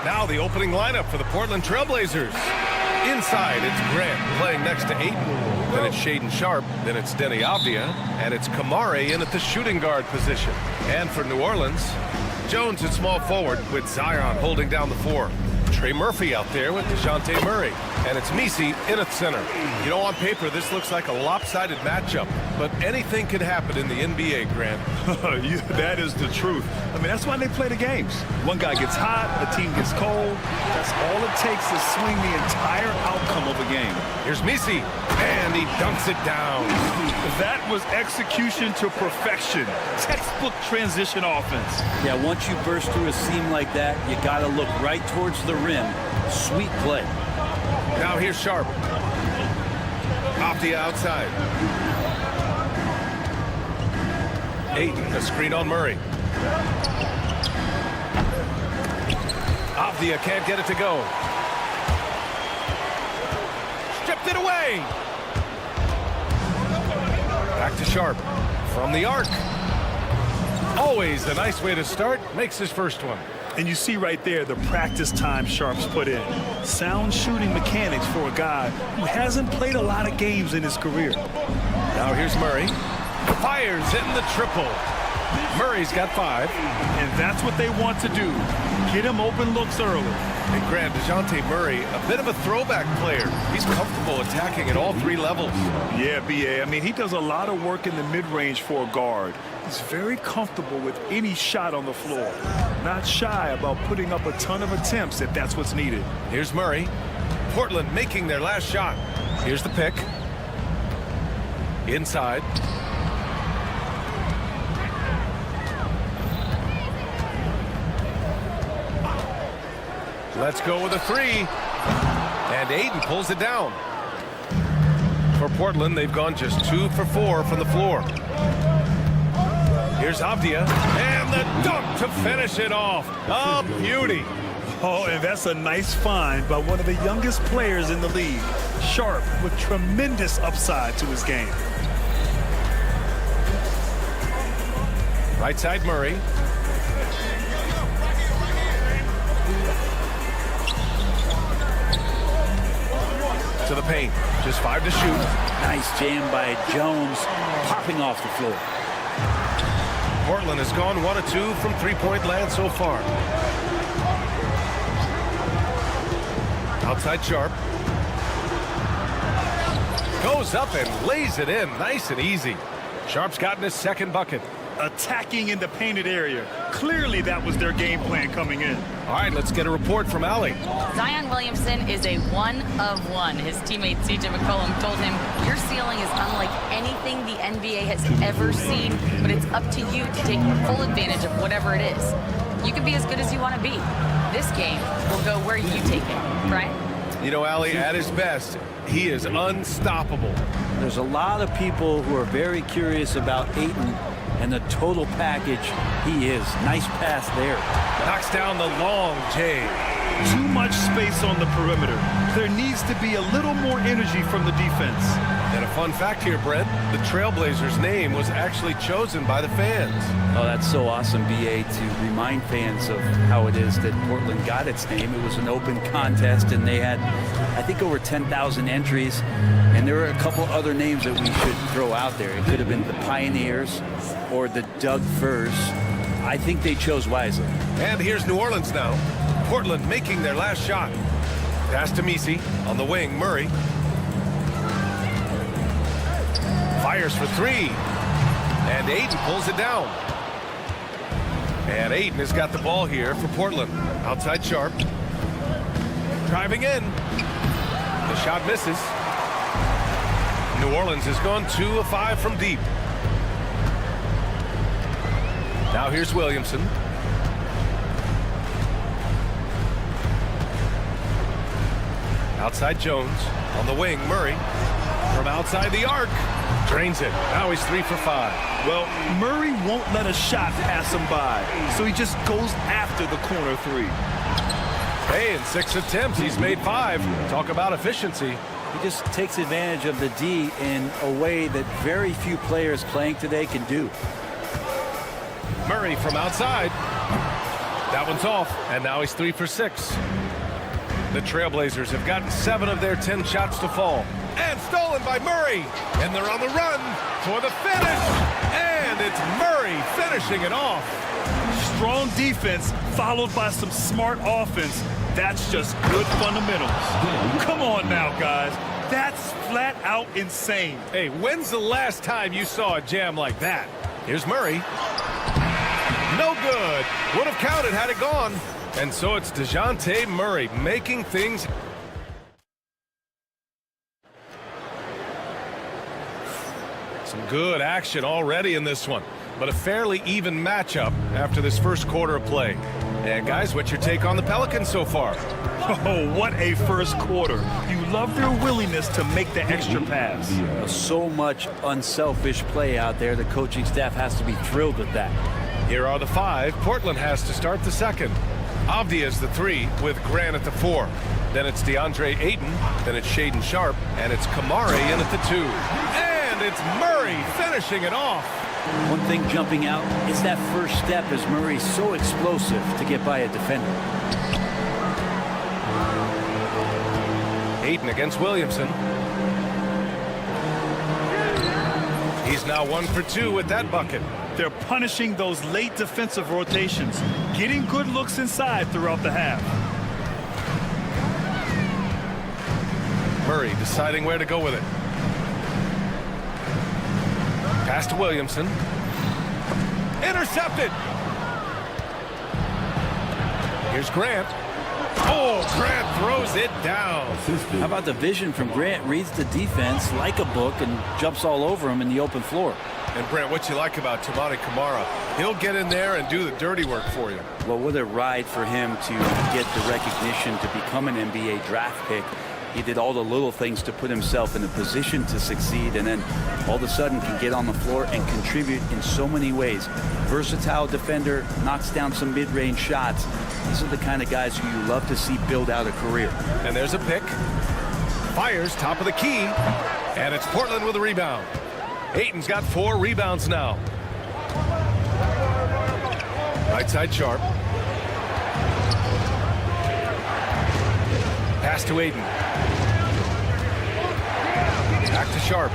Now the opening lineup for the Portland Trailblazers. Inside, it's Grant playing next to Ayton. Then it's Shaedon Sharpe. Then it's Deni Avdija. And it's Kamari in at the shooting guard position. And for New Orleans, Jones at small forward with Zion holding down the four. Trey Murphy out there with DeJounte Murray. And it's Messi in at center. You know, on paper, this looks like a lopsided matchup. But anything can happen in the NBA, Grant. That is the truth. I mean, that's why they play the games. One guy gets hot, the team gets cold. That's all it takes to swing the entire outcome of a game. Here's Messi, and he dunks it down. That was execution to perfection. Textbook transition offense. Yeah, once you burst through a seam like that, you got to look right towards the rim. Sweet play. Now here's Sharpe. Off the outside. Ayton, a screen on Murray. Avdija can't get it to go. Stripped it away. Back to Sharpe. From the arc. Always a nice way to start. Makes his first one. And you see right there the practice time Sharpe's put in. Sound shooting mechanics for a guy who hasn't played a lot of games in his career. Now here's Murray. Fires in the triple. Murray's got 5. And that's what they want to do. Get him open looks early. And Grant, DeJounte Murray, a bit of a throwback player. He's comfortable attacking at all 3 levels. Yeah, B.A. I mean, he does a lot of work in the mid-range for a guard. He's very comfortable with any shot on the floor. Not shy about putting up a ton of attempts if that's what's needed. Here's Murray. Portland making their last shot. Here's the pick. Inside. Let's go with a 3. And Ayton pulls it down. For Portland, they've gone just 2 for 4 from the floor. Here's Avdija, and the dunk to finish it off. A beauty. Oh, and that's a nice find by one of the youngest players in the league. Sharpe with tremendous upside to his game. Right side Murray. To the paint. Just 5 to shoot. Nice jam by Jones, popping off the floor. Portland has gone 1 of 2 from three-point land so far. Outside Sharpe. Goes up and lays it in nice and easy. Sharpe's gotten his second bucket. Attacking in the painted area. Clearly that was their game plan coming in. All right, let's get a report from Allie. Zion Williamson is a 1 of 1. His teammate C.J. McCollum told him, your ceiling is unlike anything the NBA has ever seen, but it's up to you to take full advantage of whatever it is. You can be as good as you want to be. This game will go where you take it, right? You know, Allie, at his best, he is unstoppable. There's a lot of people who are very curious about Ayton and the total package he is. Nice pass there. Knocks down the long J. Too much space on the perimeter. There needs to be a little more energy from the defense. And a fun fact here, Brent, the Trailblazers' name was actually chosen by the fans. Oh, that's so awesome, B.A., to remind fans of how it is that Portland got its name. It was an open contest, and they had I think over 10,000 entries, and there were a couple other names that we should throw out there. It could have been the Pioneers or the Doug Furs. I think they chose wisely. And here's New Orleans now. Portland making their last shot. Pass to Misi on the wing. Murray fires for three, and Ayton pulls it down. And Ayton has got the ball here for Portland. Outside Sharp. Driving in. The shot misses. New Orleans has gone 2 of 5 from deep. Now here's Williamson. Outside Jones. On the wing, Murray. From outside the arc. Drains it. Now he's 3 for 5. Well, Murray won't let a shot pass him by, so he just goes after the corner three. Hey, in 6 attempts, he's made 5. Talk about efficiency. He just takes advantage of the D in a way that very few players playing today can do. Murray from outside. That one's off, and now he's 3 for 6. The Trailblazers have gotten 7 of their 10 shots to fall. And stolen by Murray. And they're on the run for the finish. And it's Murray finishing it off. Strong defense followed by some smart offense. That's just good fundamentals. Come on now, guys. That's flat out insane. Hey, when's the last time you saw a jam like that? Here's Murray. No good. Would have counted had it gone. And so it's DeJounte Murray making things. Some good action already in this one, but a fairly even matchup after this first quarter of play. And guys, what's your take on the Pelicans so far? Oh, what a first quarter. You love their willingness to make the extra pass. So much unselfish play out there. The coaching staff has to be thrilled with that. Here are the 5. Portland has to start the second. Avdia is the 3 with Grant at the 4. Then it's DeAndre Ayton. Then it's Shaedon Sharp. And it's Kamari in at the 2. And it's Murray finishing it off. One thing jumping out is that first step as Murray's so explosive to get by a defender. Ayton against Williamson. He's now 1 for 2 with that bucket. They're punishing those late defensive rotations, getting good looks inside throughout the half. Murray deciding where to go with it. Pass to Williamson. Intercepted. Here's Grant. Oh, Grant throws it down. How about the vision from Grant? Reads the defense like a book and jumps all over him in the open floor. And Brent, what you like about Toumani Camara, he'll get in there and do the dirty work for you. Well, what a ride for him to get the recognition to become an NBA draft pick. He did all the little things to put himself in a position to succeed, and then all of a sudden can get on the floor and contribute in so many ways. Versatile defender, knocks down some mid-range shots. These are the kind of guys who you love to see build out a career. And there's a pick. Fires, top of the key. And it's Portland with a rebound. Ayton's got 4 rebounds now. Right side Sharp. Pass to Ayton. Back to Sharp.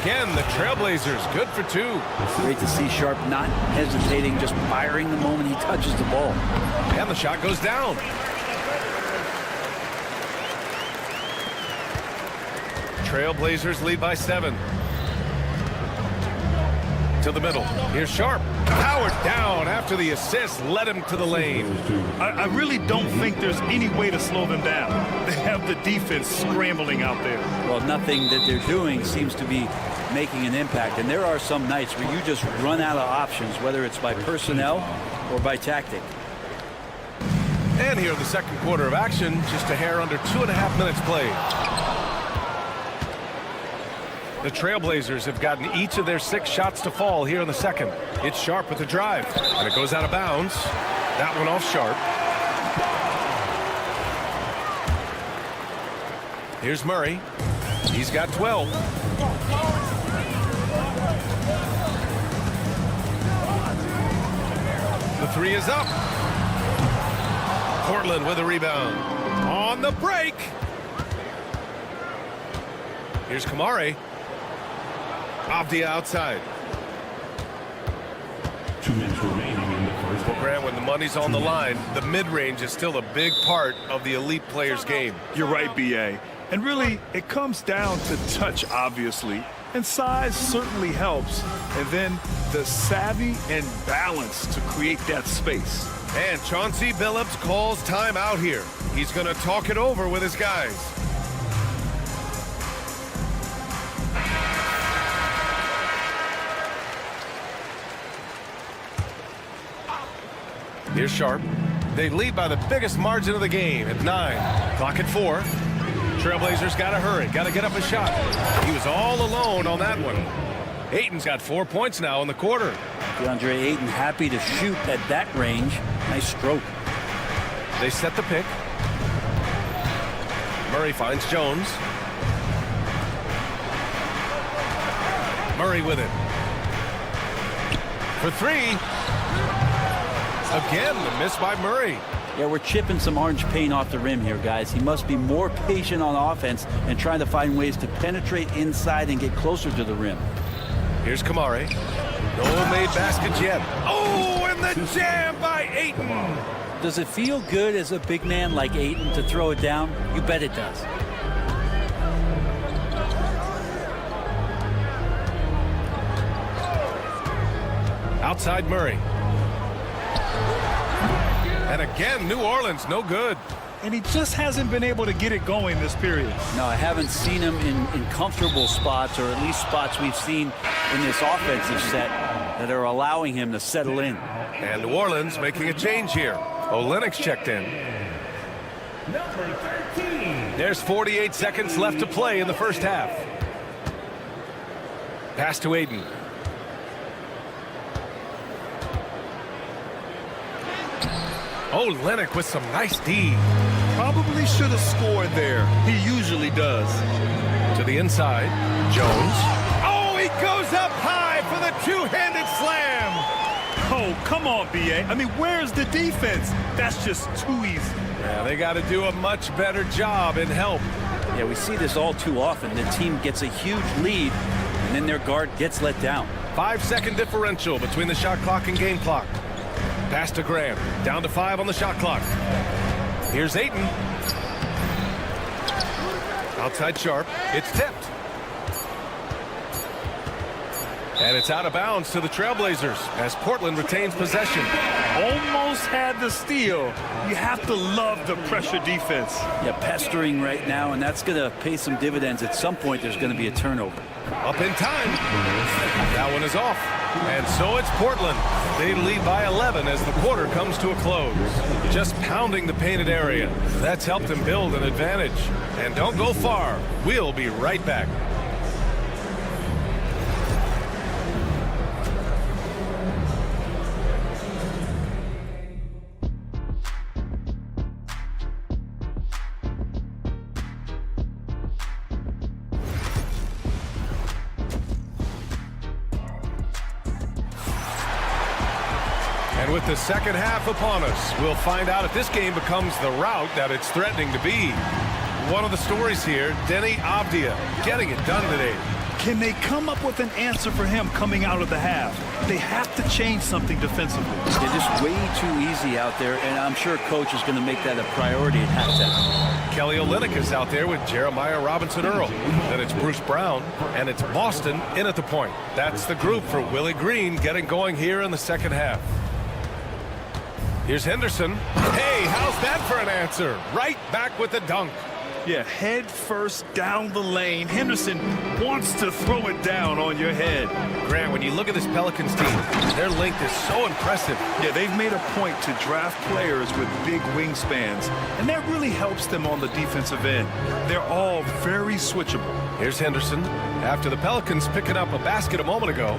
Again, the Trailblazers good for 2. Great to see Sharp not hesitating, just firing the moment he touches the ball. And the shot goes down. Trailblazers lead by 7. To the middle. Here's Sharp. Powered down after the assist led him to the lane. I really don't think there's any way to slow them down. They have the defense scrambling out there. Well, nothing that they're doing seems to be making an impact. And there are some nights where you just run out of options, whether it's by personnel or by tactic. And here in the second quarter of action, just a hair under 2.5 minutes played. The Trailblazers have gotten each of their 6 shots to fall here in the second. It's Sharp with the drive, and it goes out of bounds. That one off Sharp. Here's Murray. He's got 12. The 3 is up. Portland with a rebound. On the break. Here's Kamari. Avdia outside. 2 minutes remaining in the first half. Grant, when the money's on the line, the mid-range is still a big part of the elite player's game. You're right, B.A. And really, it comes down to touch, obviously. And size certainly helps. And then the savvy and balance to create that space. And Chauncey Billups calls time out here. He's going to talk it over with his guys. Here's Sharp. They lead by the biggest margin of the game at 9. Clock at 4. Trailblazers got to hurry. Got to get up a shot. He was all alone on that one. Ayton's got 4 points now in the quarter. DeAndre Ayton happy to shoot at that range. Nice stroke. They set the pick. Murray finds Jones. Murray with it. For 3. Again, the miss by Murray. Yeah, we're chipping some orange paint off the rim here, guys. He must be more patient on offense and trying to find ways to penetrate inside and get closer to the rim. Here's Kamari. No made baskets yet. Oh, and the jam by Ayton. Does it feel good as a big man like Ayton to throw it down? You bet it does. Outside Murray. And again, New Orleans, no good. And he just hasn't been able to get it going this period. No, I haven't seen him in comfortable spots, or at least spots we've seen in this offensive set that are allowing him to settle in. And New Orleans making a change here. Olenek's checked in. Number 13. There's 48 seconds left to play in the first half. Pass to Ayton. Olenek with some nice D. Probably should have scored there. He usually does. To the inside. Jones. Oh, he goes up high for the two-handed slam. Oh, come on, B.A. I mean, where's the defense? That's just too easy. Yeah, they got to do a much better job in help. Yeah, we see this all too often. The team gets a huge lead, and then their guard gets let down. 5-second differential between the shot clock and game clock. Pass to Graham. Down to 5 on the shot clock. Here's Ayton. Outside Sharp. It's tipped. And it's out of bounds to the Trailblazers as Portland retains possession. Almost had the steal. You have to love the pressure defense. Yeah, pestering right now, and that's going to pay some dividends. At some point, there's going to be a turnover. Up in time. That one is off. And so it's Portland. They lead by 11 as the quarter comes to a close. Just pounding the painted area. That's helped them build an advantage. And don't go far. We'll be right back. And with the second half upon us, we'll find out if this game becomes the rout that it's threatening to be. One of the stories here, Deni Avdia getting it done today. Can they come up with an answer for him coming out of the half? They have to change something defensively. They're just way too easy out there, and I'm sure coach is going to make that a priority at halftime. Kelly Olynyk is out there with Jeremiah Robinson-Earl. Then it's Bruce Brown, and it's Boston in at the point. That's the group for Willie Green getting going here in the second half. Here's Henderson. Hey, how's that for an answer? Right back with the dunk. Yeah, head first down the lane. Henderson wants to throw it down on your head. Grant, when you look at this Pelicans team, their length is so impressive. Yeah, they've made a point to draft players with big wingspans, and that really helps them on the defensive end. They're all very switchable. Here's Henderson after the Pelicans picking up a basket a moment ago.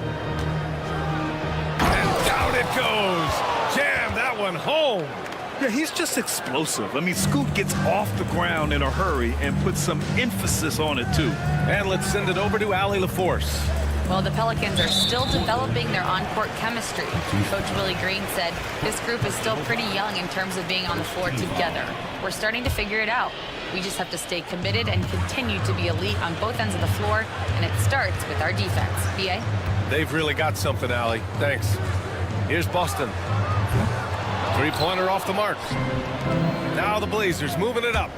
And down it goes. Jam that one home. Yeah, he's just explosive. I mean, Scoot gets off the ground in a hurry and puts some emphasis on it, too. And let's send it over to Allie LaForce. Well, the Pelicans are still developing their on-court chemistry. Coach Willie Green said this group is still pretty young in terms of being on the floor together. We're starting to figure it out. We just have to stay committed and continue to be elite on both ends of the floor, and it starts with our defense. B.A.? They've really got something, Allie. Thanks. Here's Boston. Three-pointer off the mark. Now the Blazers moving it up.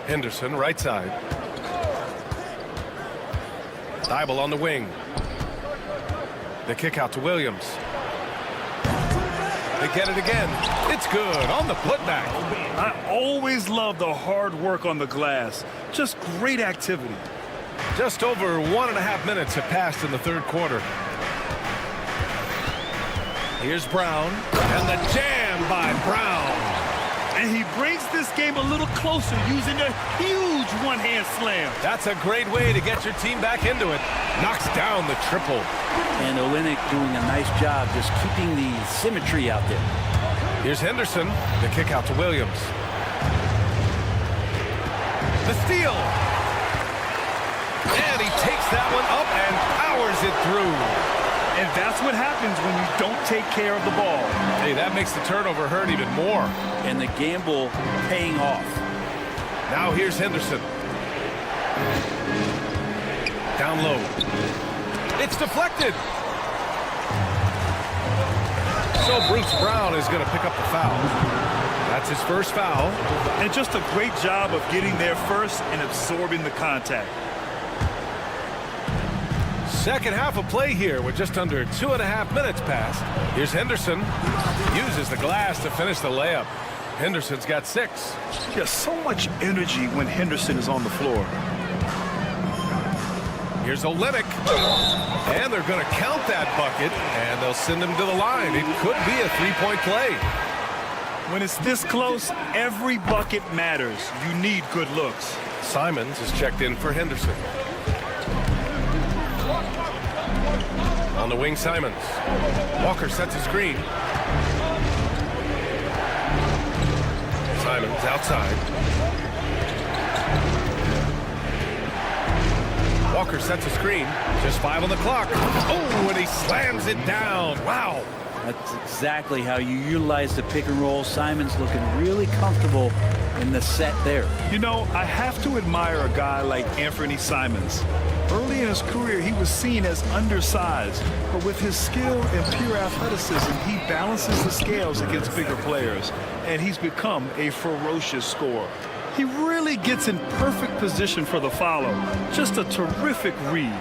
Henderson, right side. Thibault on the wing. The kick out to Williams. They get it again. It's good on the putback. I always love the hard work on the glass. Just great activity. Just over 1.5 minutes have passed in the third quarter. Here's Brown, and the jam by Brown. And he brings this game a little closer using a huge one-hand slam. That's a great way to get your team back into it. Knocks down the triple. And Olynyk doing a nice job just keeping the symmetry out there. Here's Henderson, the kick out to Williams. The steal. And he takes that one up and powers it through. And that's what happens when you don't take care of the ball. Hey, that makes the turnover hurt even more. And the gamble paying off. Now here's Henderson. Down low. It's deflected. So Bruce Brown is going to pick up the foul. That's his first foul. And just a great job of getting there first and absorbing the contact. Second half of play here with just under 2.5 minutes passed. Here's Henderson. Uses the glass to finish the layup. Henderson's got 6. There's so much energy when Henderson is on the floor. Here's Olynyk. And they're going to count that bucket, and they'll send him to the line. It could be a three-point play. When it's this close, every bucket matters. You need good looks. Simons is checked in for Henderson. On the wing, Simons. Walker sets a screen. Simons outside. Walker sets a screen. Just 5 on the clock. Oh, and he slams it down. Wow. That's exactly how you utilize the pick and roll. Simons looking really comfortable in the set there. You know, I have to admire a guy like Anthony Simons. Early in his career, he was seen as undersized, but with his skill and pure athleticism, he balances the scales against bigger players, and he's become a ferocious scorer. He really gets in perfect position for the follow. Just a terrific read.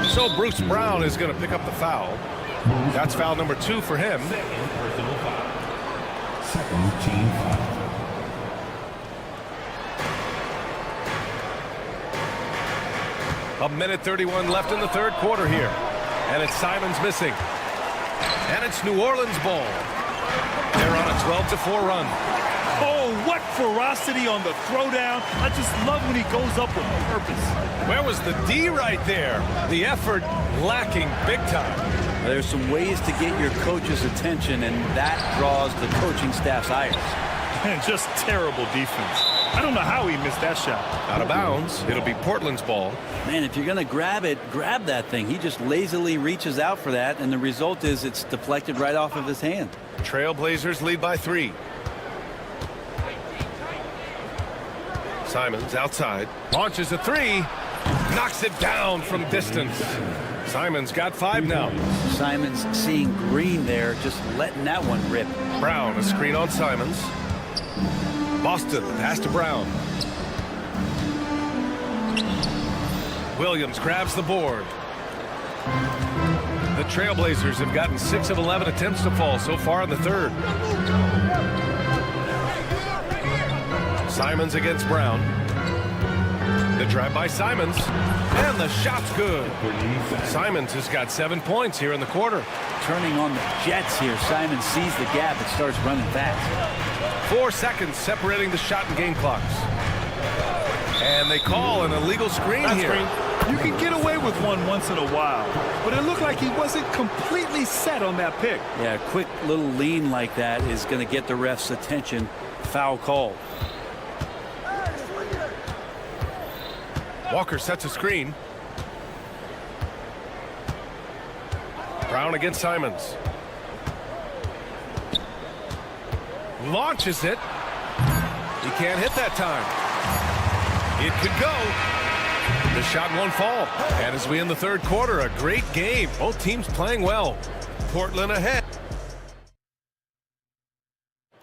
So Bruce Brown is going to pick up the foul. That's foul number 2 for him. Second team foul. A minute 31 left in the third quarter here. And it's Simons missing. And it's New Orleans ball. They're on a 12-4 run. Oh, what ferocity on the throwdown. I just love when he goes up with purpose. Where was the D right there? The effort lacking big time. There's some ways to get your coach's attention, and that draws the coaching staff's ire. And just terrible defense. I don't know how he missed that shot. Out of bounds. It'll be Portland's ball. Man, if you're going to grab it, grab that thing. He just lazily reaches out for that, and the result is it's deflected right off of his hand. Trailblazers lead by 3. Simons outside. Launches a 3. Knocks it down from distance. Simons got 5 now. Simons seeing green there, just letting that one rip. Brown, a screen on Simons. Boston, pass to Brown. Williams grabs the board. The Trailblazers have gotten 6 of 11 attempts to fall so far in the third. Simons against Brown. The drive by Simons. And the shot's good. Simons has got 7 points here in the quarter. Turning on the Jets here. Simons sees the gap and starts running fast. 4 seconds separating the shot and game clocks. And they call an illegal screen here. You can get away with one once in a while, but it looked like he wasn't completely set on that pick. Yeah, a quick little lean like that is going to get the ref's attention. Foul call. Walker sets a screen. Brown against Simons. Launches it. He can't hit that time. It could go. The shot won't fall. And as we end the third quarter, a great game. Both teams playing well. Portland ahead.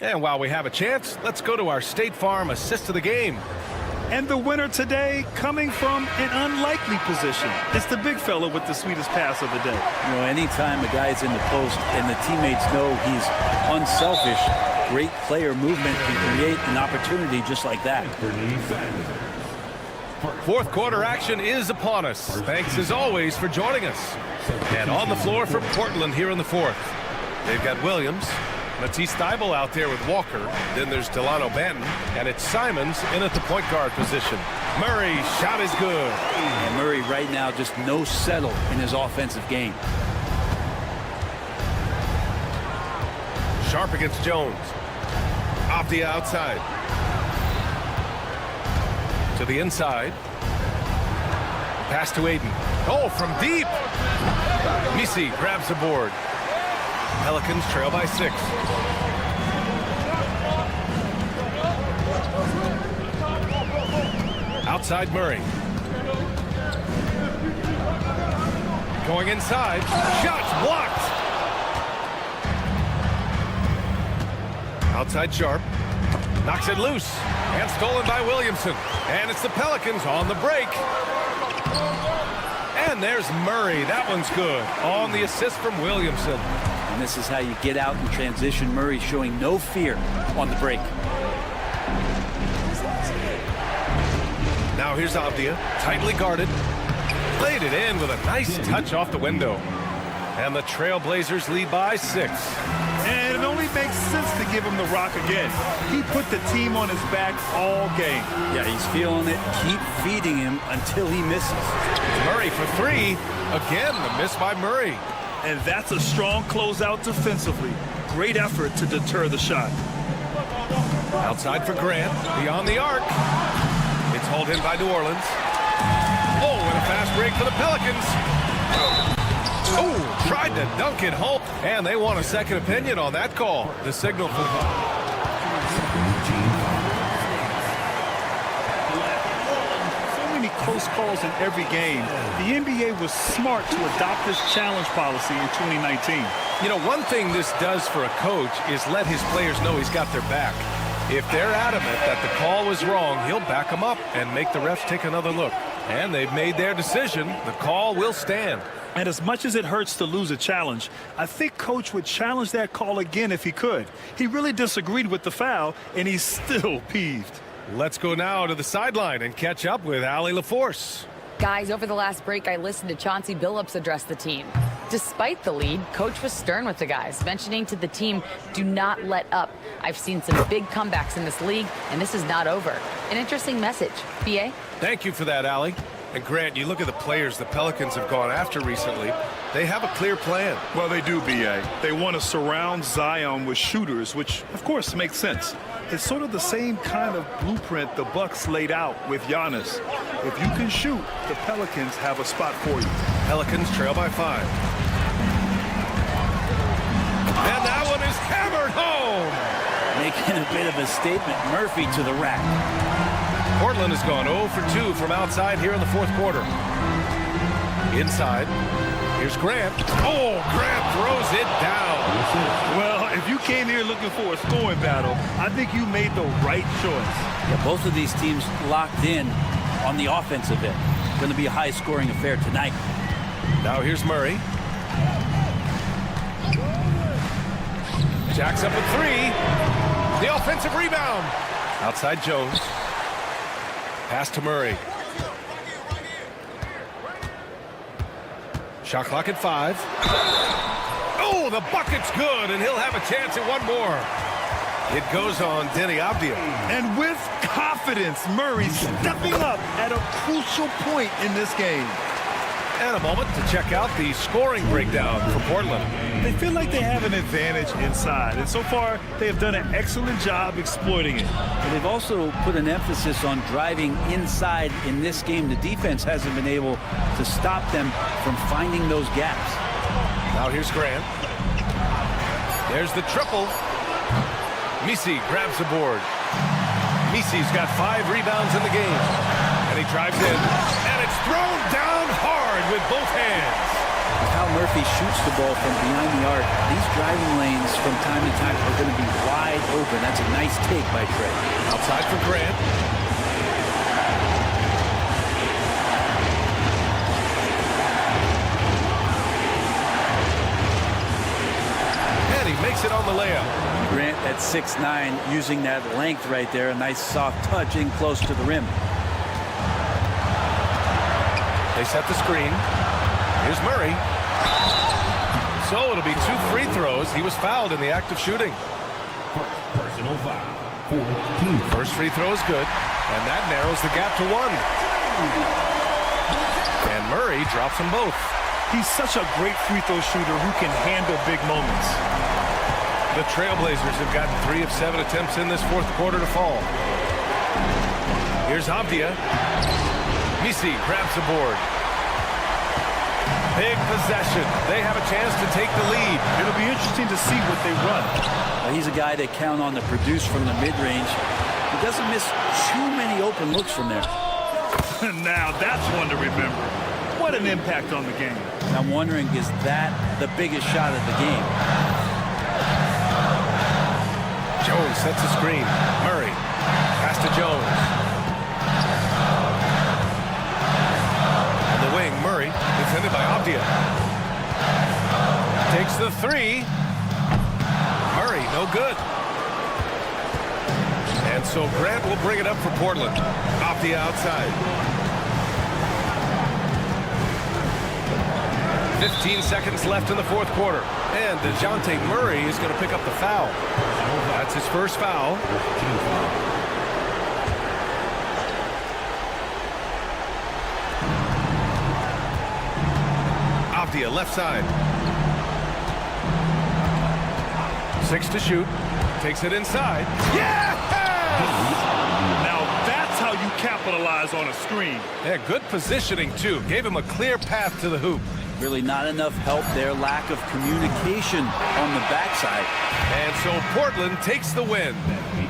And while we have a chance, let's go to our State Farm assist of the game. And the winner today coming from an unlikely position. It's the big fella with the sweetest pass of the day. You know, anytime a guy's in the post and the teammates know he's unselfish, great player movement can create an opportunity just like that. Fourth quarter action is upon us. Thanks as always for joining us. And on the floor for Portland here in the fourth. They've got Williams. Matisse Thybulle out there with Walker. Then there's Delano Banton. And it's Simons in at the point guard position. Murray, shot is good. And Murray right now just no settle in his offensive game. Sharp against Jones. Off the outside. To the inside. Pass to Aiden. Oh, from deep. Misi grabs the board. Pelicans trail by 6. Outside Murray. Going inside. Shots blocked. Outside Sharp. Knocks it loose. And stolen by Williamson. And it's the Pelicans on the break. And there's Murray. That one's good. On the assist from Williamson. And this is how you get out in transition. Murray showing no fear on the break. Now here's Avdia. Tightly guarded. Played it in with a nice touch off the window. And the Trailblazers lead by 6. And it only makes sense to give him the rock again. He put the team on his back all game. Yeah, he's feeling it. Keep feeding him until he misses. Murray for 3. Again, the miss by Murray. And that's a strong closeout defensively. Great effort to deter the shot. Outside for Grant. Beyond the arc. It's hauled in by New Orleans. Oh, and a fast break for the Pelicans. Oh, tried to dunk it home. And they want a second opinion on that call. The signal for... Close calls in every game. The NBA was smart to adopt this challenge policy in 2019. You know, one thing this does for a coach is let his players know he's got their back. If they're adamant that the call was wrong, he'll back them up and make the refs take another look. And they've made their decision. The call will stand. And as much as it hurts to lose a challenge, I think Coach would challenge that call again if he could. He really disagreed with the foul, and he's still peeved. Let's go now to the sideline and catch up with Allie LaForce. Guys, over the last break, I listened to Chauncey Billups address the team. Despite the lead, Coach was stern with the guys, mentioning to the team, do not let up. I've seen some big comebacks in this league, and this is not over. An interesting message. B.A.? Thank you for that, Allie. And Grant, you look at the players the Pelicans have gone after recently. They have a clear plan. Well, they do, B.A. They want to surround Zion with shooters, which, of course, makes sense. It's sort of the same kind of blueprint the Bucks laid out with Giannis. If you can shoot, the Pelicans have a spot for you. Pelicans trail by 5. And that one is hammered home. Making a bit of a statement. Murphy to the rack. Portland has gone 0 for 2 from outside here in the fourth quarter. Inside. Here's Grant. Oh, Grant throws it down. Well, if you came here looking for a scoring battle, I think you made the right choice. Yeah, both of these teams locked in on the offensive end. Going to be a high-scoring affair tonight. Now here's Murray. Jacks up a 3. The offensive rebound. Outside Jones. Pass to Murray. Shot clock at 5. Oh, the bucket's good, and he'll have a chance at one more. It goes on Denny Avdia. And with confidence, Murray stepping up at a crucial point in this game. And a moment to check out the scoring breakdown for Portland. They feel like they have an advantage inside, and so far they have done an excellent job exploiting it. But they've also put an emphasis on driving inside in this game. The defense hasn't been able to stop them from finding those gaps. Now here's Grant. There's the triple. Misi grabs the board. Misi's got 5 rebounds in the game. And he drives in. And it's thrown down hard with both hands. With how Murphy shoots the ball from behind the arc, these driving lanes from time to time are going to be wide open. That's a nice take by Trey. Outside for Grant. And he makes it on the layup. Grant at 6'9", using that length right there. A nice soft touch in close to the rim. They set the screen. Here's Murray. So it'll be 2 free throws. He was fouled in the act of shooting. Personal foul. 14. First free throw is good, and that narrows the gap to 1. And Murray drops them both. He's such a great free throw shooter who can handle big moments. The Trailblazers have gotten 3 of 7 attempts in this fourth quarter to fall. Here's Avdia. Misi grabs the board. Big possession. They have a chance to take the lead. It'll be interesting to see what they run. He's a guy they count on to produce from the mid-range. He doesn't miss too many open looks from there. Now that's one to remember. What an impact on the game. I'm wondering, is that the biggest shot of the game? Jones sets a screen. Murray. Pass to Jones. On the wing, Murray. Defended by Avdia. Takes the 3. Murray, no good. And so Grant will bring it up for Portland. Avdia outside. 15 seconds left in the fourth quarter. And DeJounte Murray is going to pick up the foul. That's his first foul. Avdia left side. 6 to shoot. Takes it inside. Yeah! Now that's how you capitalize on a screen. Yeah, good positioning, too. Gave him a clear path to the hoop. Really not enough help there. Lack of communication on the backside. And so Portland takes the win.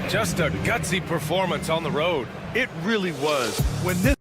Just a gutsy performance on the road. It really was. When this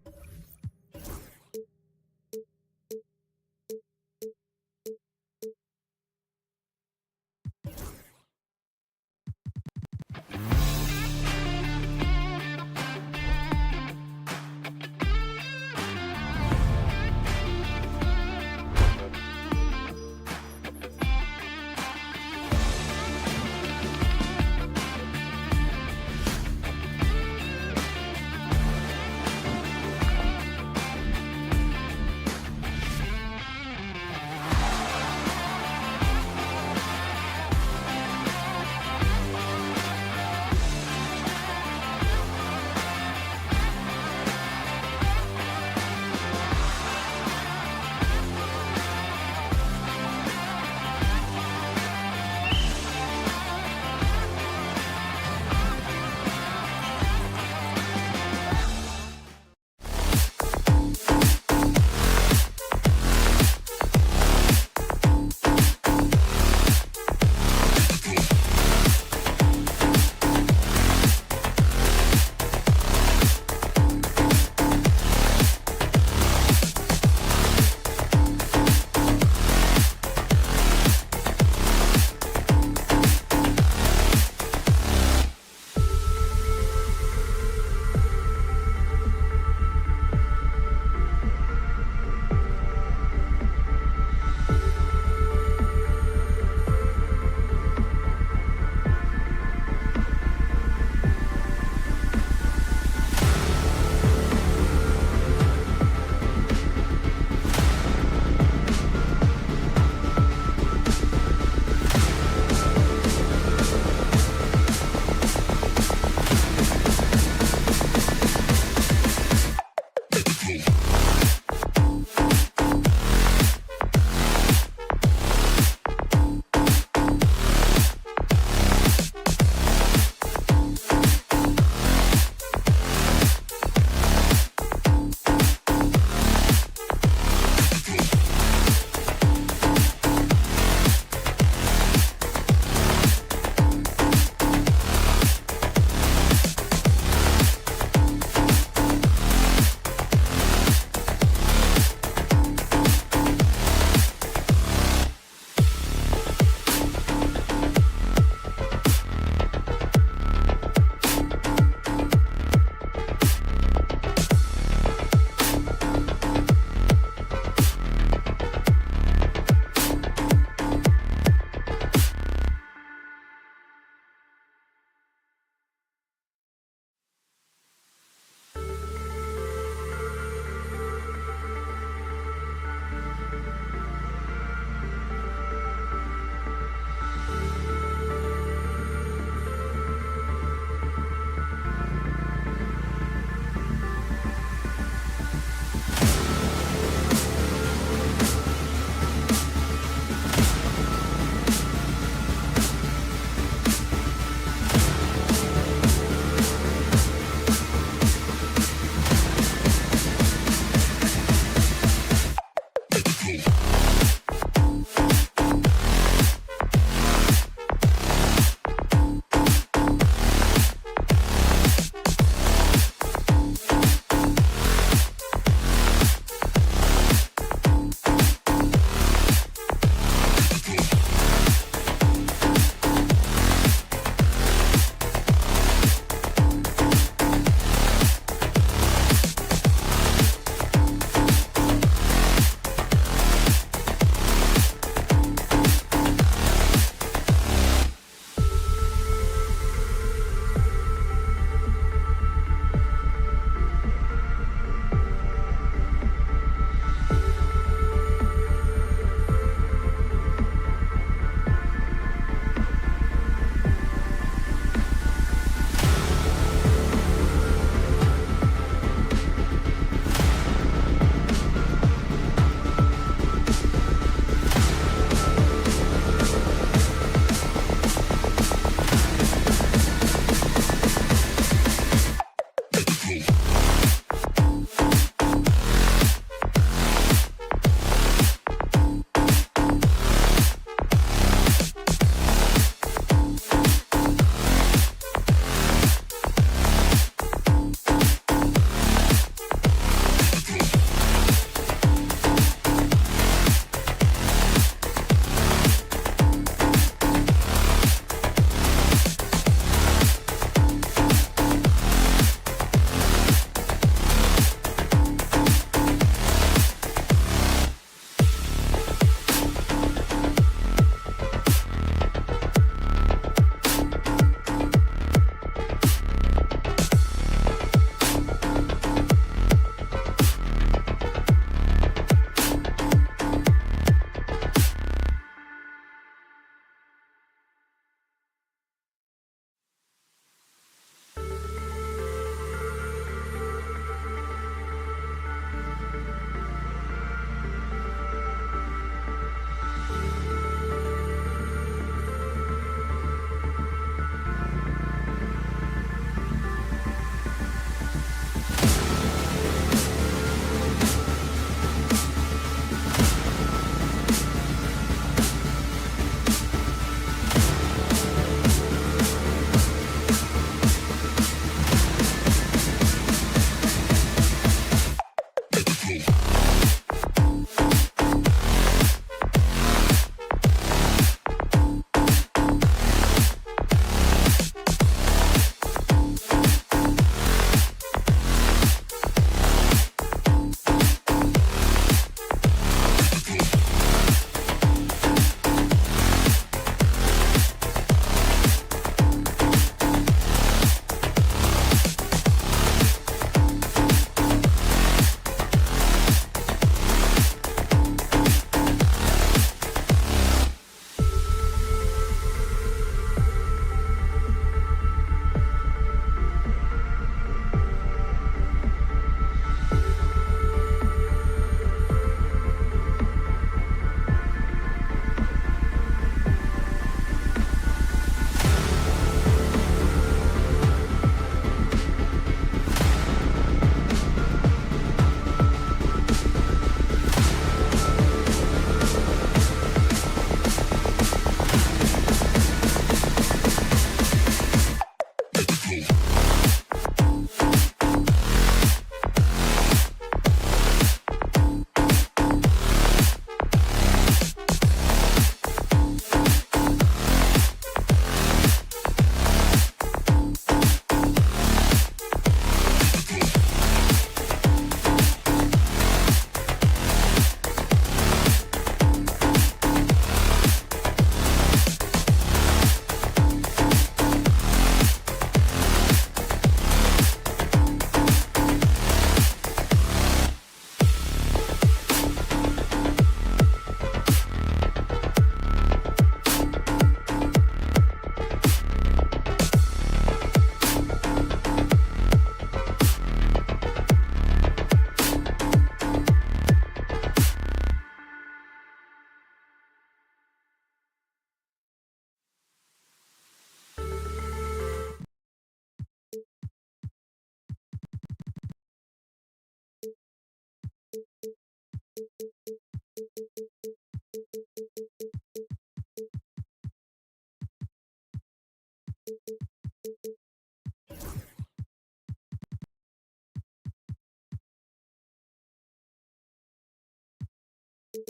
The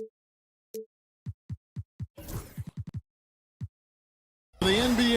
NBA.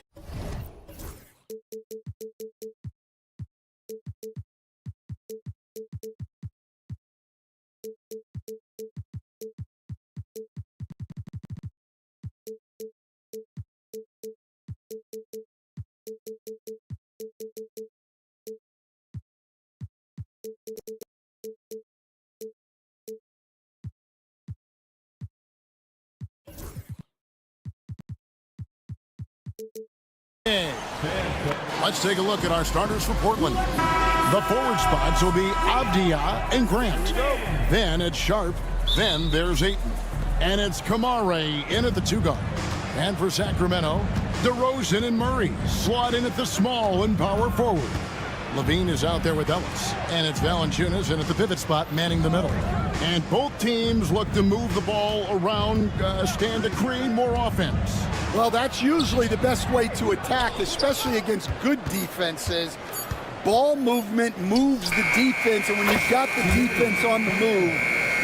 Let's take a look at our starters for Portland. The forward spots will be Avdia and Grant. Then it's Sharp. Then there's Ayton. And it's Kamare in at the 2-guard. And for Sacramento, DeRozan and Murray slot in at the small and power forward. Levine is out there with Ellis. And it's Valanciunas in at the pivot spot, manning the middle. And both teams look to move the ball around, stand to create more offense. Well, that's usually the best way to attack, especially against good defenses. Ball movement moves the defense, and when you've got the defense on the move,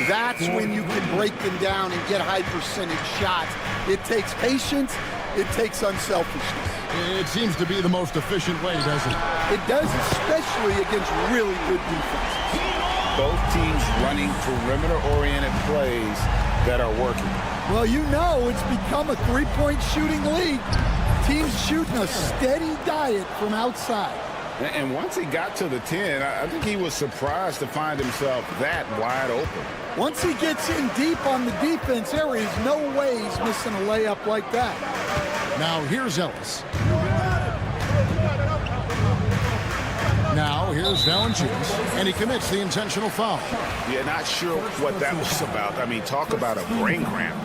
that's when you can break them down and get high percentage shots. It takes patience. It takes unselfishness. It seems to be the most efficient way, doesn't it? It does, especially against really good defenses. Both teams running perimeter-oriented plays that are working. Well, you know it's become a three-point shooting league. Teams shooting a steady diet from outside. And once he got to the 10, I think he was surprised to find himself that wide open. Once he gets in deep on the defense, there is no way he's missing a layup like that. Now here's Ellis. Now here's Valanciunas, and he commits the intentional foul. Yeah, not sure what that was about. I mean, talk about a brain cramp.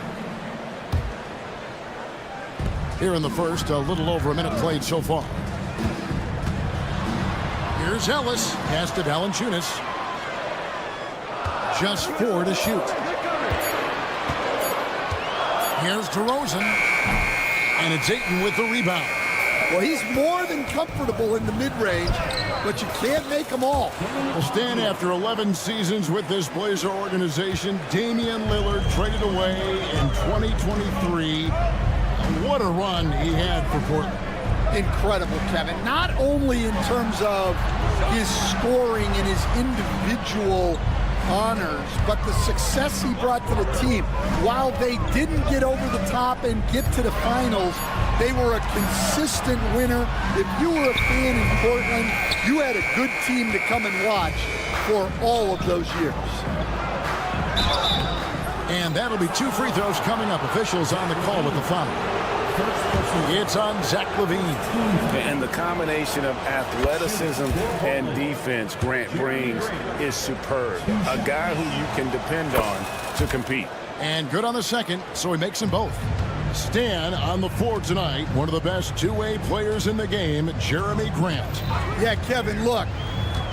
Here in the first, a little over a minute played so far. Here's Ellis, pass to Valanciunas. Just 4 to shoot. Here's DeRozan, and it's Ayton with the rebound. Well, he's more than comfortable in the mid-range, but you can't make them all. Well, Stan, after 11 seasons with this Blazer organization, Damian Lillard traded away in 2023. What a run he had for Portland. Incredible, Kevin. Not only in terms of his scoring and his individual honors, but the success he brought to the team. While they didn't get over the top and get to the finals, they were a consistent winner. If you were a fan in Portland, you had a good team to come and watch for all of those years. And that'll be 2 free throws coming up. Officials on the call with the foul. It's on Zach LaVine. And the combination of athleticism and defense Grant brings is superb. A guy who you can depend on to compete. And good on the second, so he makes them both. Stan on the floor tonight, one of the best two-way players in the game, Jeremy Grant. Yeah, Kevin, look,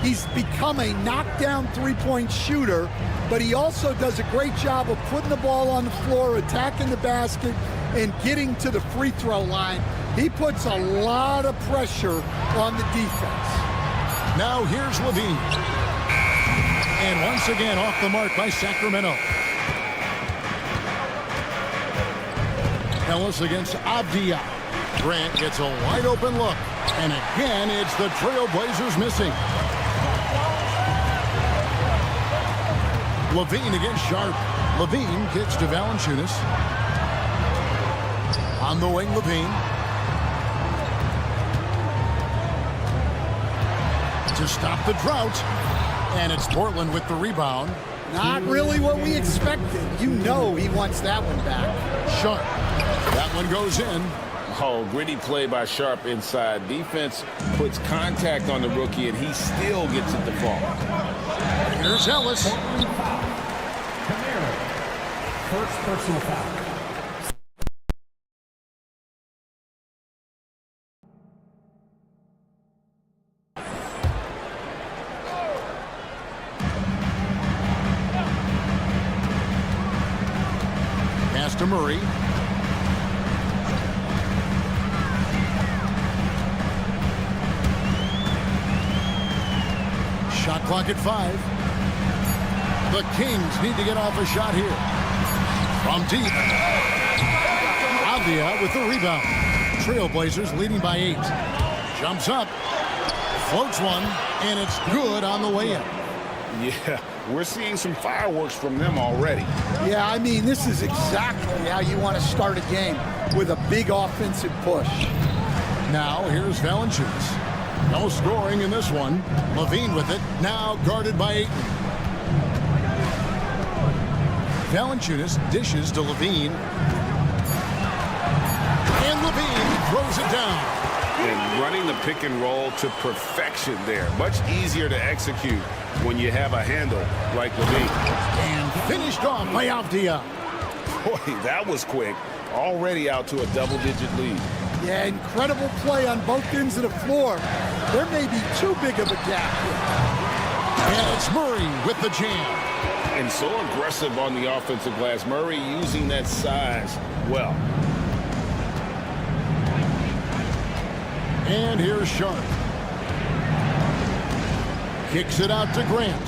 he's become a knockdown three-point shooter, but he also does a great job of putting the ball on the floor, attacking the basket, and getting to the free throw line. He puts a lot of pressure on the defense. Now here's LaVine. And once again off the mark by Sacramento. Ellis against Avdia. Grant gets a wide open look. And again, it's the Trailblazers missing. LaVine against Sharp. LaVine kicks to Valanciunas. On the wing, LaVine. To stop the drought. And it's Portland with the rebound. Not really what we expected. You know he wants that one back. Sharp. That one goes in. Oh, gritty play by Sharp inside. Defense puts contact on the rookie, and he still gets it to fall. Here's Ellis. First personal foul. Pass to Murray. Shot clock at 5. The Kings need to get off a shot here. From deep. Avdia with the rebound. Trailblazers leading by 8. Jumps up. Floats one. And it's good on the way in. Yeah, we're seeing some fireworks from them already. Yeah, I mean, this is exactly how you want to start a game, with a big offensive push. Now here's Valanciunas. No scoring in this one. Levine with it. Now guarded by Ayton. Valanciunas dishes to Levine. And Levine throws it down. And running the pick and roll to perfection there. Much easier to execute when you have a handle like Levine. And finished off by Avdia. Boy, that was quick. Already out to a double-digit lead. Yeah, incredible play on both ends of the floor. There may be too big of a gap here. And it's Murray with the jam. And so aggressive on the offensive glass. Murray using that size well. And here's Sharp. Kicks it out to Grant.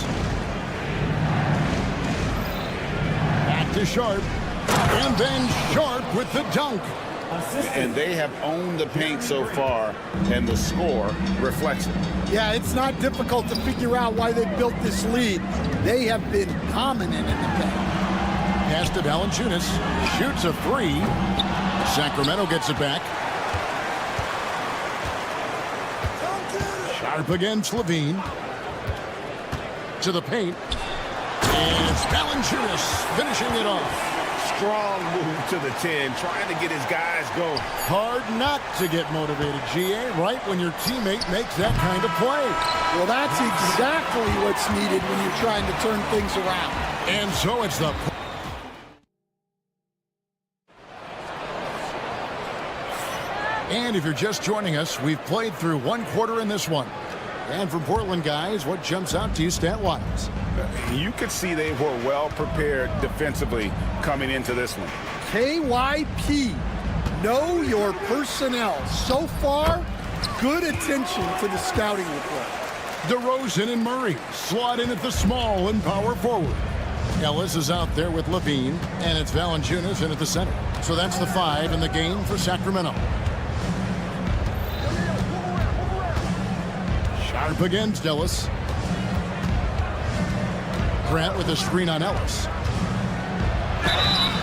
Back to Sharp. And then Sharp with the dunk. And they have owned the paint so far, and the score reflects it. Yeah, it's not difficult to figure out why they built this lead. They have been dominant in the paint. Pass to Valanciunas. Shoots a 3. Sacramento gets it back. Sharp against Levine. To the paint. And it's Valanciunas finishing it off. Strong move to the 10, trying to get his guys going. Hard not to get motivated, GA, right when your teammate makes that kind of play. Well, that's exactly what's needed when you're trying to turn things around. And so it's the... And if you're just joining us, we've played through one quarter in this one. And from Portland, guys, what jumps out to you stat-wise? You could see they were well prepared defensively coming into this one. KYP, know your personnel. So far, good attention to the scouting report. DeRozan and Murray slot in at the small and power forward. Ellis is out there with Levine, and it's Valanciunas in at the center. So that's the 5 in the game for Sacramento. Sharp against Ellis. Grant with a screen on Ellis.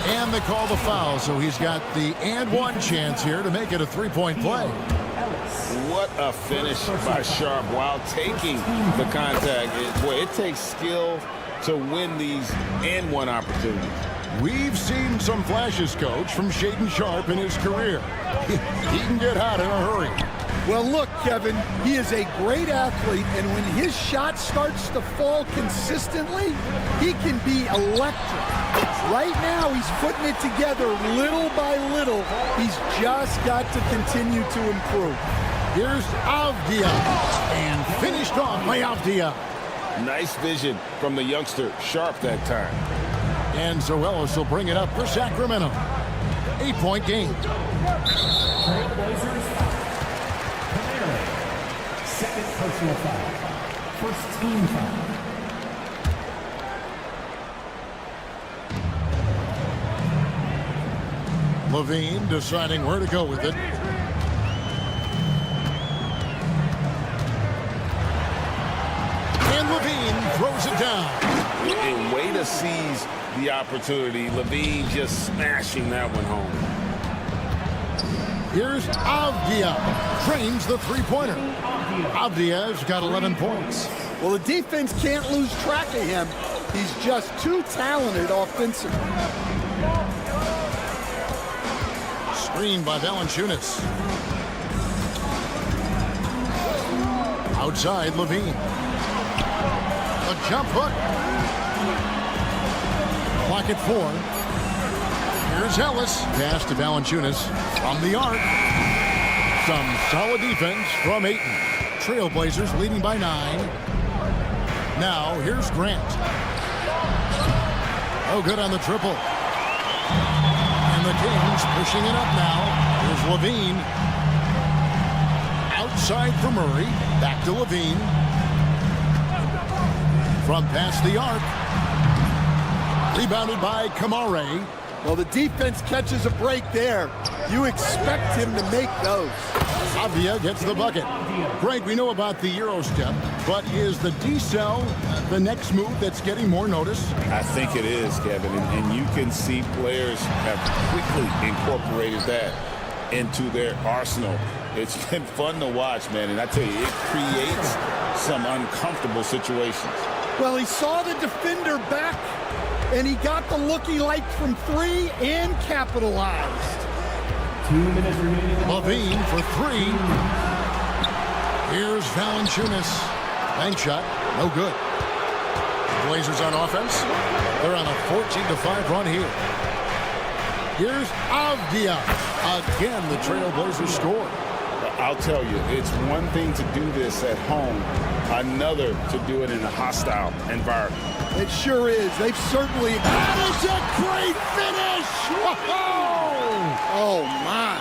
And they call the foul, so he's got the and one chance here to make it a three-point play. What a finish by Sharp while taking the contact. Boy, it takes skill to win these and one opportunities. We've seen some flashes, Coach, from Shaedon Sharp in his career. He can get hot in a hurry. Well, look, Kevin, he is a great athlete, and when his shot starts to fall consistently, he can be electric. Right now, he's putting it together little by little. He's just got to continue to improve. Here's Avdia, and finished off by Avdia. Nice vision from the youngster, Sharp, that time. And Zoelos will bring it up for Sacramento. 8-point game. Second personal foul. First team foul. Levine deciding where to go with it. And Levine throws it down. A way to seize the opportunity. Levine just smashing that one home. Here's Avdia. Trains the three-pointer. Avdia's got 11 points. Well, the defense can't lose track of him. He's just too talented offensively. Screened by Valanciunas. Outside, Levine. A jump hook. Clock at 4. Here's Ellis. Pass to Valanciunas from the arc. Some solid defense from Ayton. Trailblazers leading by 9. Now, here's Grant. Oh, good on the triple. And the Kings pushing it up now. Here's Levine. Outside for Murray. Back to Levine. From past the arc. Rebounded by Kamare. Well, the defense catches a break there. You expect him to make those. Avdia gets the bucket. Greg, we know about the Euro step, but is the decel the next move that's getting more notice? I think it is, Kevin, and you can see players have quickly incorporated that into their arsenal. It's been fun to watch, man, and I tell you, it creates some uncomfortable situations. Well, he saw the defender back, and he got the look he liked from three and capitalized. 2 minutes remaining. Levine for three. Here's Valanciunas. Bank shot, no good. Blazers on offense. They're on a 14-5 run here. Here's Avdia. Again, the Trailblazers score. I'll tell you, it's one thing to do this at home, another to do it in a hostile environment. It sure is. They've certainly... That is a great finish! Whoa! Oh, my.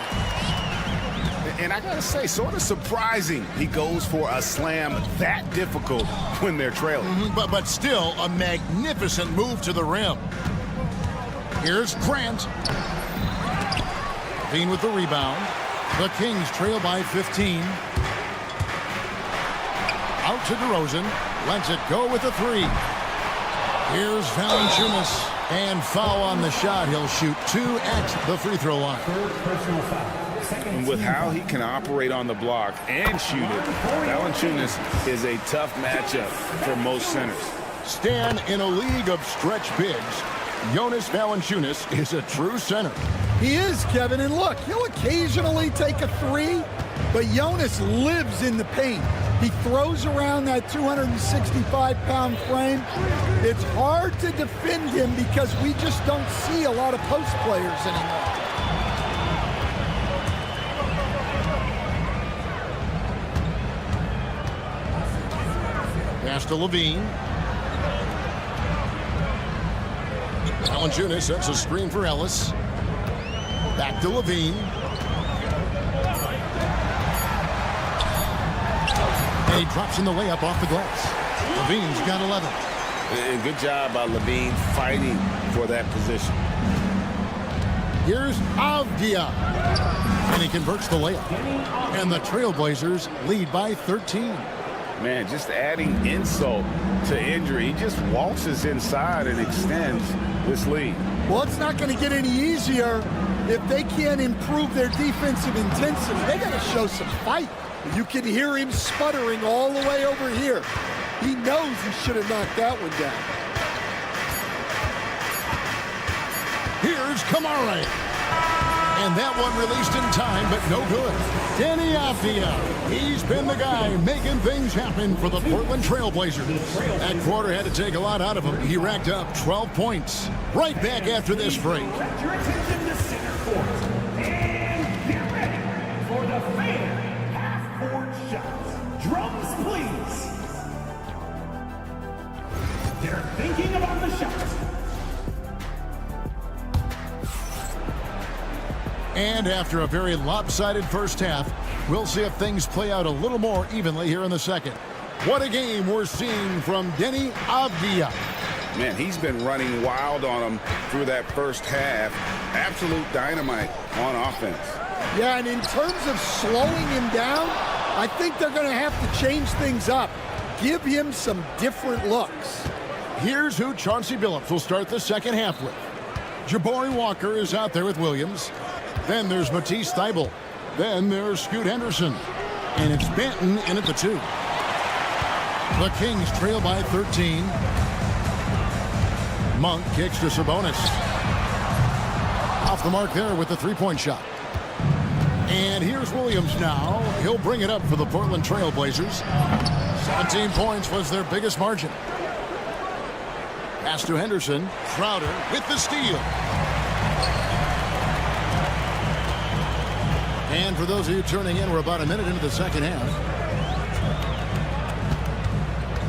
And I got to say, sort of surprising he goes for a slam that difficult when they're trailing. But still, a magnificent move to the rim. Here's Grant. Levine with the rebound. The Kings trail by 15. Out to DeRozan. Lets it go with a three. Here's Valanciunas. And foul on the shot. He'll shoot 2 at the free throw line. And with how he can operate on the block and shoot it, Valanciunas is a tough matchup for most centers. Stan, in a league of stretch bigs, Jonas Valanciunas is a true center. He is, Kevin, and look, he'll occasionally take a three, but Jonas lives in the paint. He throws around that 265-pound frame. It's hard to defend him because we just don't see a lot of post players anymore. Pass to Levine. Valanciunas sets a screen for Ellis. Back to Levine. And he drops in the layup off the glass. Levine's got 11. And good job by Levine fighting for that position. Here's Avdia. And he converts the layup. And the Trailblazers lead by 13. Man, just adding insult to injury. He just waltzes inside and extends this lead. Well, it's not going to get any easier if they can't improve their defensive intensity. They got to show some fight. You can hear him sputtering all the way over here. He knows he should have knocked that one down. Here's Kamara. And that one released in time, but no good. Danny Avdia. He's been the guy making things happen for the Portland Trailblazers. That quarter had to take a lot out of him. He racked up 12 points. Right back after this break. Direct your attention to center court. And get ready for the fan half-court shots. Drums, please. They're thinking about the shot. And after a very lopsided first half, we'll see if things play out a little more evenly here in the second. What a game we're seeing from Danny Avdia. Man, he's been running wild on him through that first half. Absolute dynamite on offense. Yeah, and in terms of slowing him down, I think they're going to have to change things up. Give him some different looks. Here's who Chauncey Billups will start the second half with. Jabari Walker is out there with Williams. Then there's Matisse Thybulle. Then there's Scoot Henderson. And it's Benton in at the 2. The Kings trail by 13. Monk kicks to Sabonis. Off the mark there with the three-point shot. And here's Williams now. He'll bring it up for the Portland Trailblazers. 17 points was their biggest margin. Pass to Henderson. Crowder with the steal. And for those of you turning in, we're about a minute into the second half.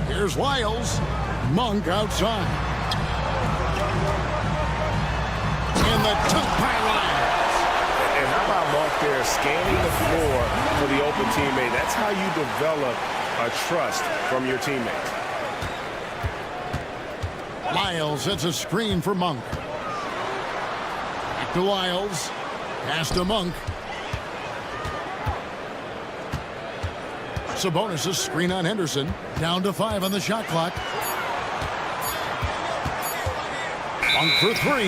Here's Lyles. Monk outside. And the took by Lyles. And how about Monk there scanning the floor for the open teammate? That's how you develop a trust from your teammates. Lyles sets a screen for Monk. To Lyles. Pass to Monk. Sabonis' screen on Henderson. Down to 5 on the shot clock. Monk for 3.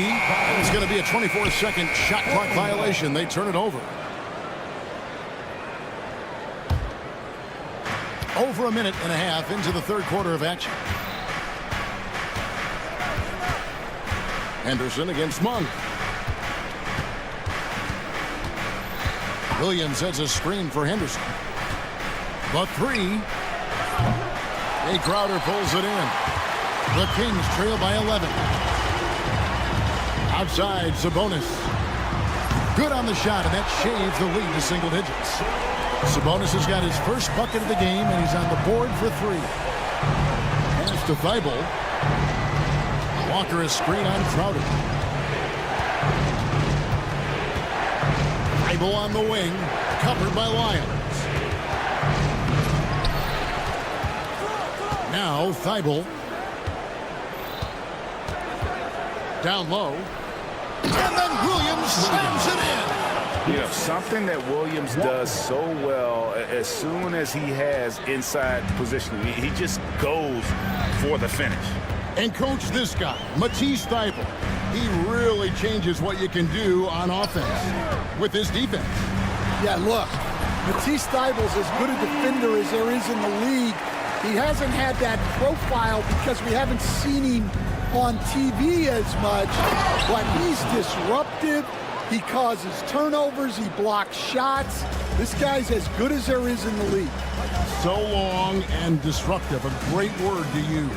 It's going to be a 24-second shot clock violation. They turn it over. Over a minute and a half into the third quarter of action. Henderson against Monk. Williams sets a screen for Henderson. The 3. A Crowder pulls it in. The Kings trail by 11. Outside, Sabonis. Good on the shot, and that shaves the lead to single digits. Sabonis has got his first bucket of the game, and he's on the board for 3. Pass to Thibault. Walker is screen on Crowder. Thibault on the wing, covered by Lyons. Now Thibault. Down low. And then Williams slams it in. You know, something that Williams does so well, as soon as he has inside positioning, he just goes for the finish. And coach, this guy, Matisse Thybulle, he really changes what you can do on offense with his defense. Yeah, look, Matisse Thybulle's as good a defender as there is in the league. He hasn't had that profile because we haven't seen him on TV as much, but he's disruptive. He causes turnovers. He blocks shots. This guy's as good as there is in the league. So long and disruptive, a great word to use.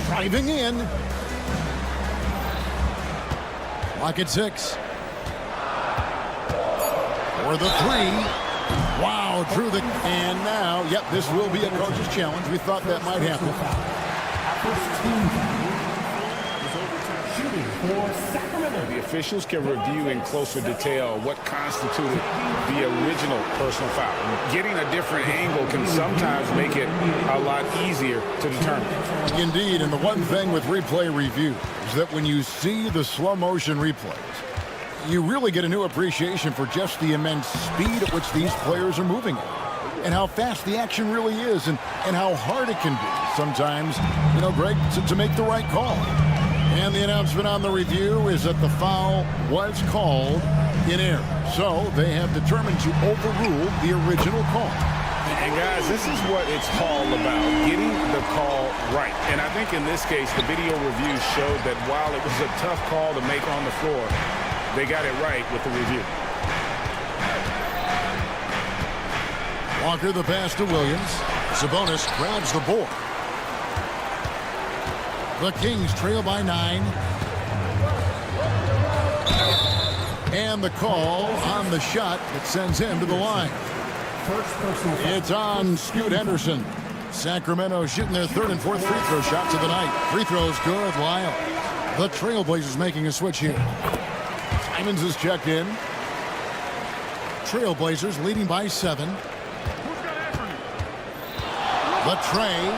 Driving in. Clock at 6. For the 3. Wow, drew the... And now, yep, this will be a coach's challenge. We thought that might happen. The officials can review in closer detail what constituted the original personal foul. Getting a different angle can sometimes make it a lot easier to determine. Indeed, and the one thing with replay review is that when you see the slow motion replays, you really get a new appreciation for just the immense speed at which these players are moving at, and how fast the action really is, and how hard it can be sometimes, you know, Greg, to make the right call. And the announcement on the review is that the foul was called in error. So they have determined to overrule the original call. And guys, this is what it's all about, getting the call right. And I think in this case, the video review showed that while it was a tough call to make on the floor, they got it right with the review. Walker the pass to Williams. Sabonis grabs the board. The Kings trail by 9. And the call on the shot that sends him to the line. It's on Scoot Henderson. Sacramento shooting their 3rd and 4th free throw shots of the night. Free throws good. Lyle. The Trailblazers making a switch here. Simons is checked in. Trailblazers leading by 7. The tray.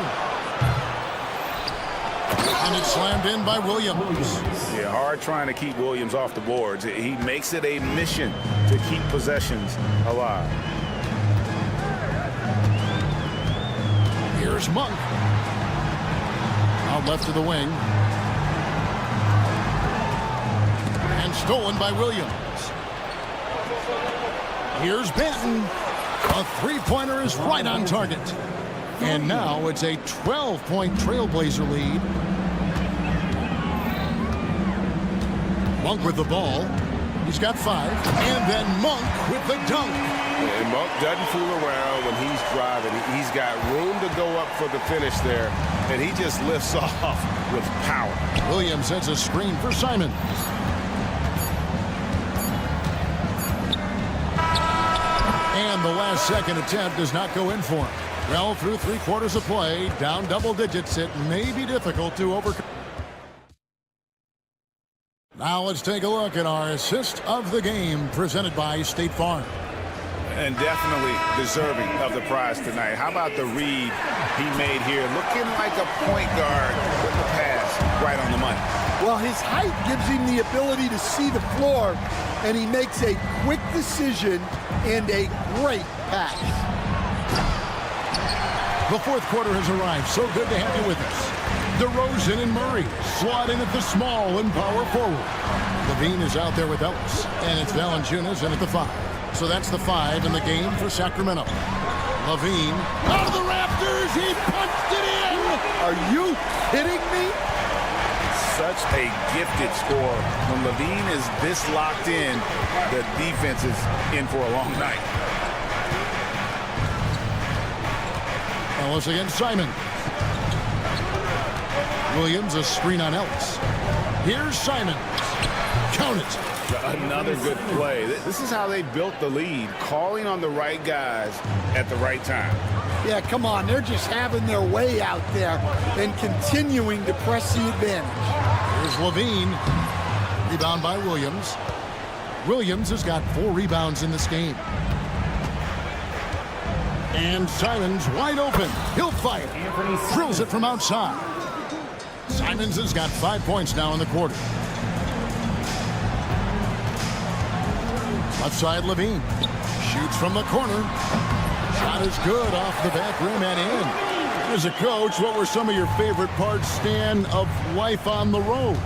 And it's slammed in by Williams. Yeah, hard trying to keep Williams off the boards. He makes it a mission to keep possessions alive. Here's Monk. Out left to the wing. And stolen by Williams. Here's Benton. A three-pointer is right on target. And now it's a 12-point Trailblazer lead. Monk with the ball. He's got 5. And then Monk with the dunk. And Monk doesn't fool around when he's driving. He's got room to go up for the finish there, and he just lifts off with power. Williams sets a screen for Simons. And the last second attempt does not go in for him. Well, through 3 quarters of play, down double digits, it may be difficult to overcome. Now let's take a look at our assist of the game presented by State Farm. And definitely deserving of the prize tonight. How about the read he made here? Looking like a point guard with the pass right on the money. Well, his height gives him the ability to see the floor, and he makes a quick decision and a great pass. The fourth quarter has arrived. So good to have you with us. DeRozan and Murray slot in at the small and power forward. Levine is out there with Ellis, and it's Valanciunas in at the 5. So that's the 5 in the game for Sacramento. Levine out of the rafters. He punched it in. Are you kidding me? Such a gifted scorer. When Levine is this locked in, the defense is in for a long night. Ellis against Simon. Williams a screen on Ellis. Here's Simon. Count it. Another good play. This is how they built the lead, calling on the right guys at the right time. Yeah, come on. They're just having their way out there and continuing to press the advantage. Here's Levine. Rebound by Williams. Williams has got 4 rebounds in this game. And Simon's wide open. He'll fire. Drills it from outside. Simons has got 5 points now in the quarter. Left side, Levine. Shoots from the corner. Shot is good off the back rim and in. As a coach, what were some of your favorite parts, Stan, of life on the road?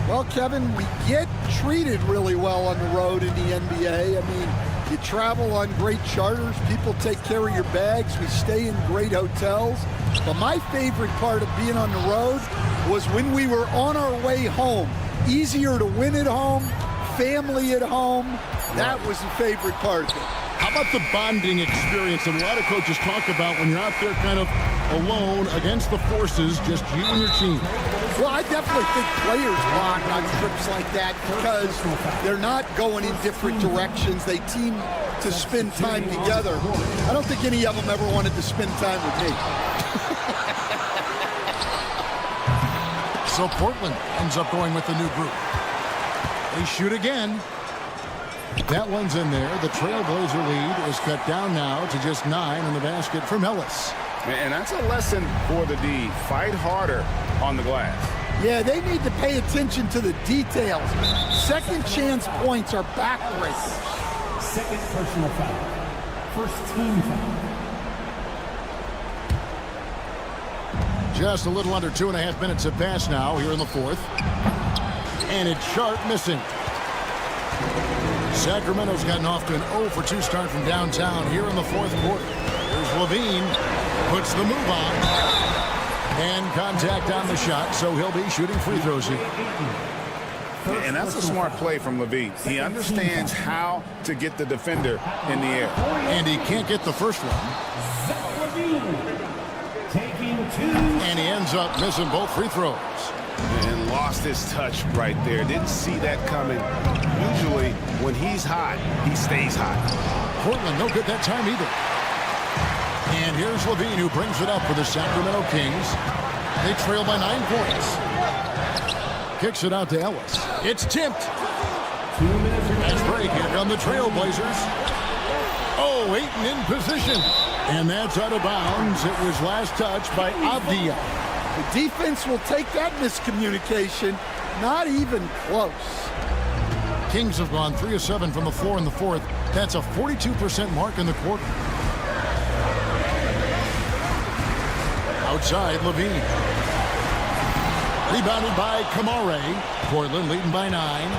Well, Kevin, we get treated really well on the road in the NBA. I mean, you travel on great charters. People take care of your bags. We stay in great hotels. But my favorite part of being on the road was when we were on our way home. Easier to win at home, family at home. That was the favorite part of it. How about the bonding experience that a lot of coaches talk about when you're out there kind of alone against the forces, just you and your team? Well, I definitely think players bond on trips like that because they're not going in different directions. They team to spend time together. I don't think any of them ever wanted to spend time with me. So Portland ends up going with the new group. They shoot again. That one's in there. The Trailblazer lead is cut down now to just 9 in the basket from Ellis. And that's a lesson for the D. Fight harder on the glass. Yeah, they need to pay attention to the details. Second chance points are backbreakers. Second personal foul. First team foul. Just a little under 2.5 minutes have passed now here in the fourth. And it's Sharp missing. Sacramento's gotten off to an 0-for-2 start from downtown here in the fourth quarter. Here's Levine. Puts the move on. And contact on the shot, so he'll be shooting free throws here. And that's a smart play from Levine. He understands how to get the defender in the air. And he can't get the first one. And he ends up missing both free throws. And lost his touch right there. Didn't see that coming. Usually, when he's hot, he stays hot. Portland no good that time either. And here's Levine who brings it up for the Sacramento Kings. They trail by 9 points. Kicks it out to Ellis. It's tipped. Fast break. Here come the Trailblazers. Oh, Ayton in position. And that's out of bounds. It was last touched by Avdia. The defense will take that miscommunication. Not even close. Kings have gone 3 of 7 from the floor in the fourth. That's a 42% mark in the quarter. Outside, Levine. Rebounded by Kamare. Portland leading by 9.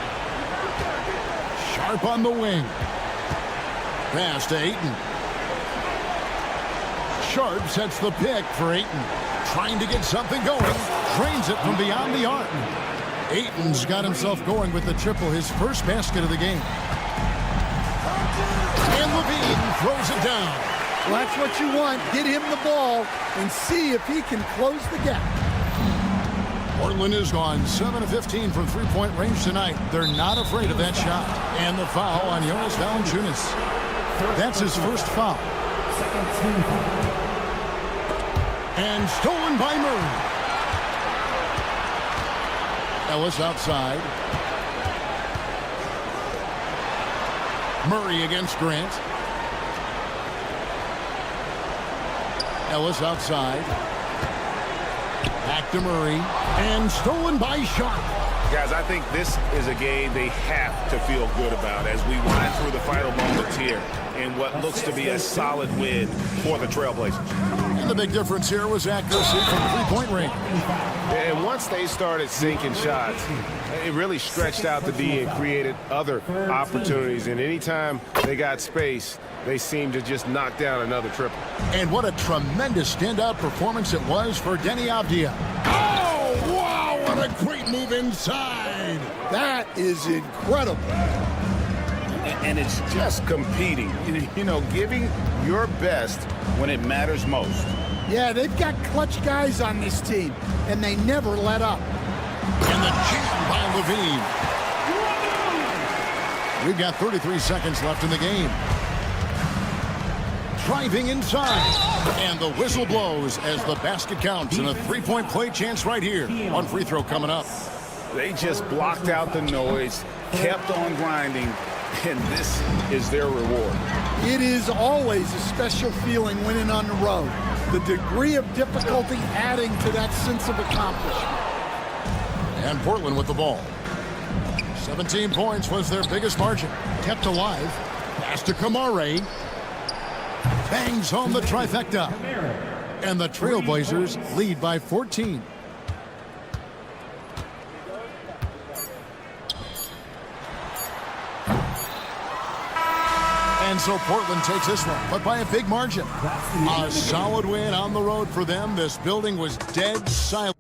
Sharp on the wing. Pass to Ayton. Sharp sets the pick for Ayton. Trying to get something going. Drains it from beyond the arc. Ayton's got himself going with the triple, his first basket of the game. And Levine throws it down. Well, that's what you want. Get him the ball and see if he can close the gap. Portland has gone 7 of 15 from three-point range tonight. They're not afraid of that shot. And the foul on Jonas Valanciunas. That's his first foul. Second team foul. And stolen by Murray. Ellis outside. Murray against Grant. Ellis outside. Back to Murray. And stolen by Shot. Guys, I think this is a game they have to feel good about as we wind through the final moments here in what looks to be a solid win for the Trailblazers. And the big difference here was accuracy from three-point range. And once they started sinking shots, it really stretched out the D and created other opportunities. And anytime they got space, they seemed to just knock down another triple. And what a tremendous standout performance it was for Denny Avdia. Oh, wow, what a great move inside. That is incredible. And it's just competing, you know, giving your best when it matters most. Yeah, they've got clutch guys on this team, and they never let up. And the jam by Levine. We've got 33 seconds left in the game. Driving inside. And the whistle blows as the basket counts. And a three-point play chance right here. One free throw coming up. They just blocked out the noise, kept on grinding, and this is their reward. It is always a special feeling winning on the road. The degree of difficulty adding to that sense of accomplishment. And Portland with the ball. 17 points was their biggest margin. Kept alive. Pass to Kamare. Bangs home the trifecta. And the Trailblazers lead by 14. And so Portland takes this one, but by a big margin. A solid win on the road for them. This building was dead silent.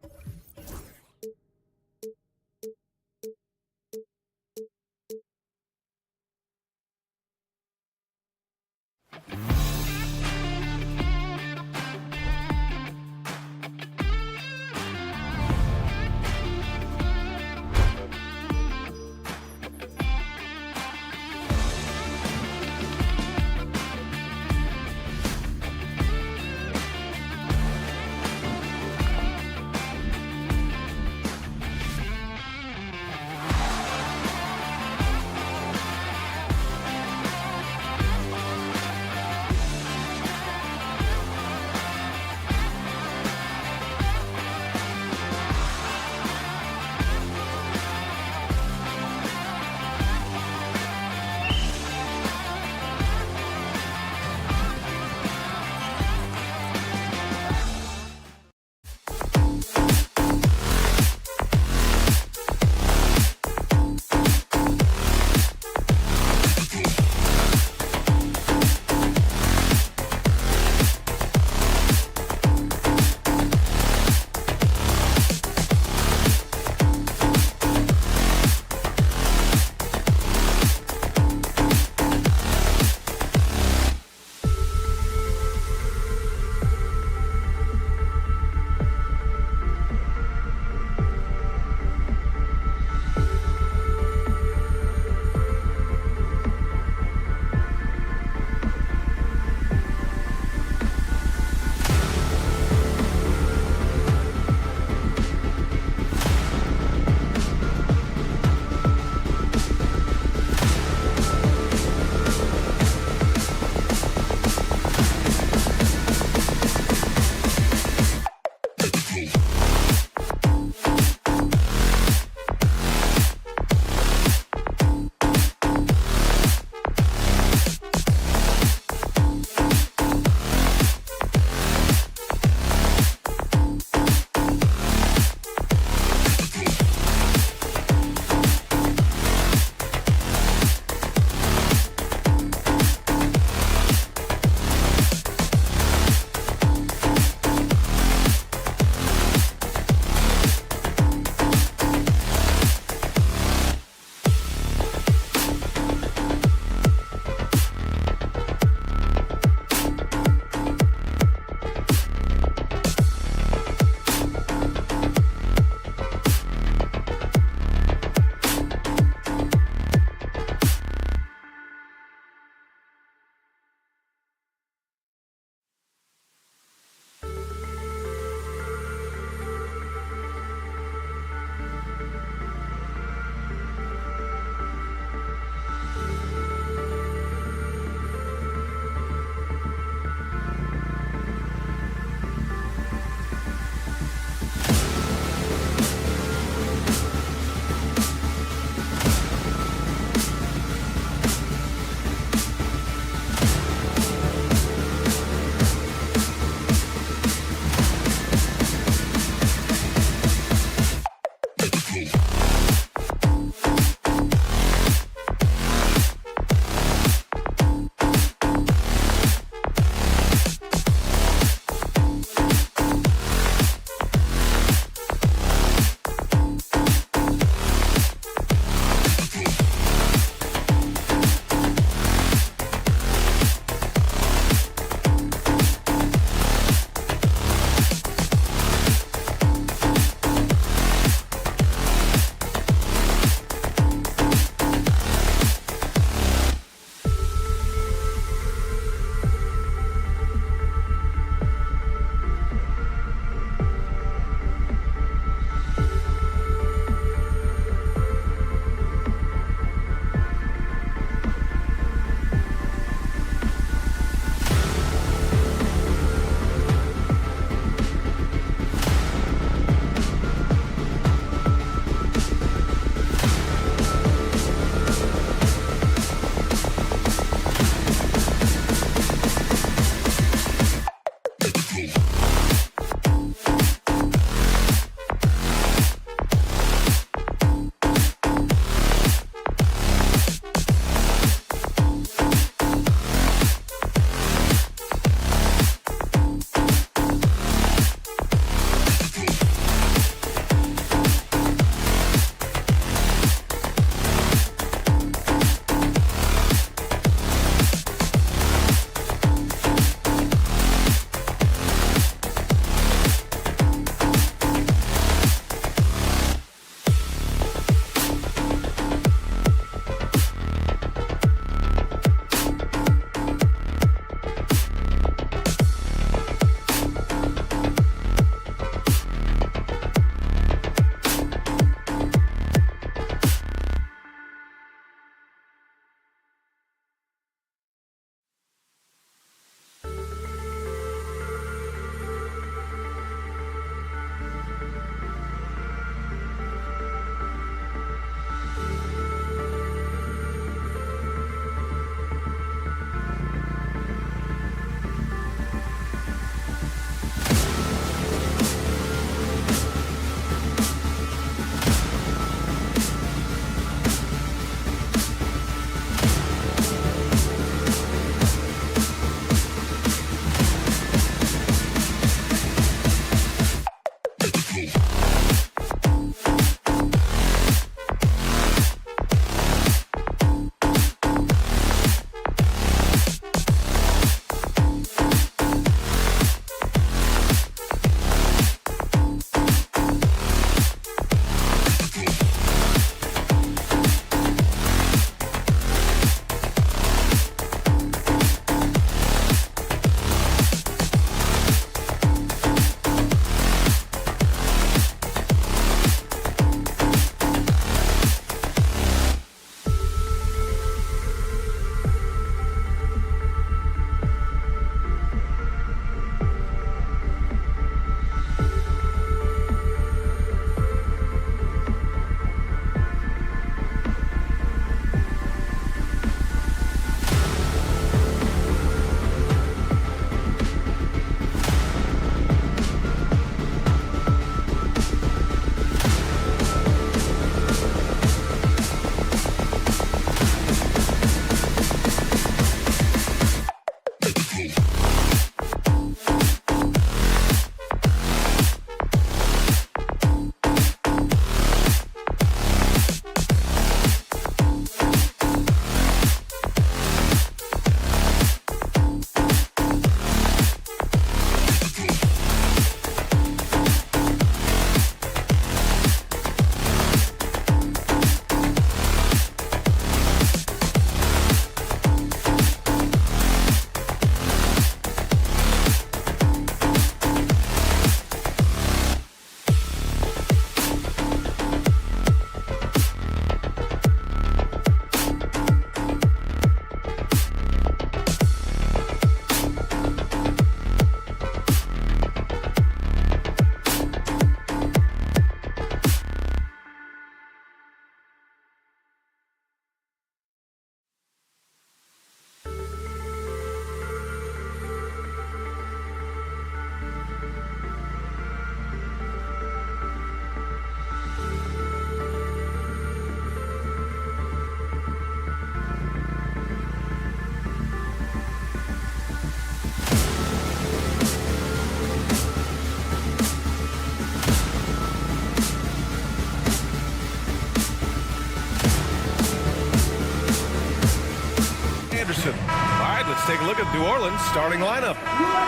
look at New Orleans' starting lineup.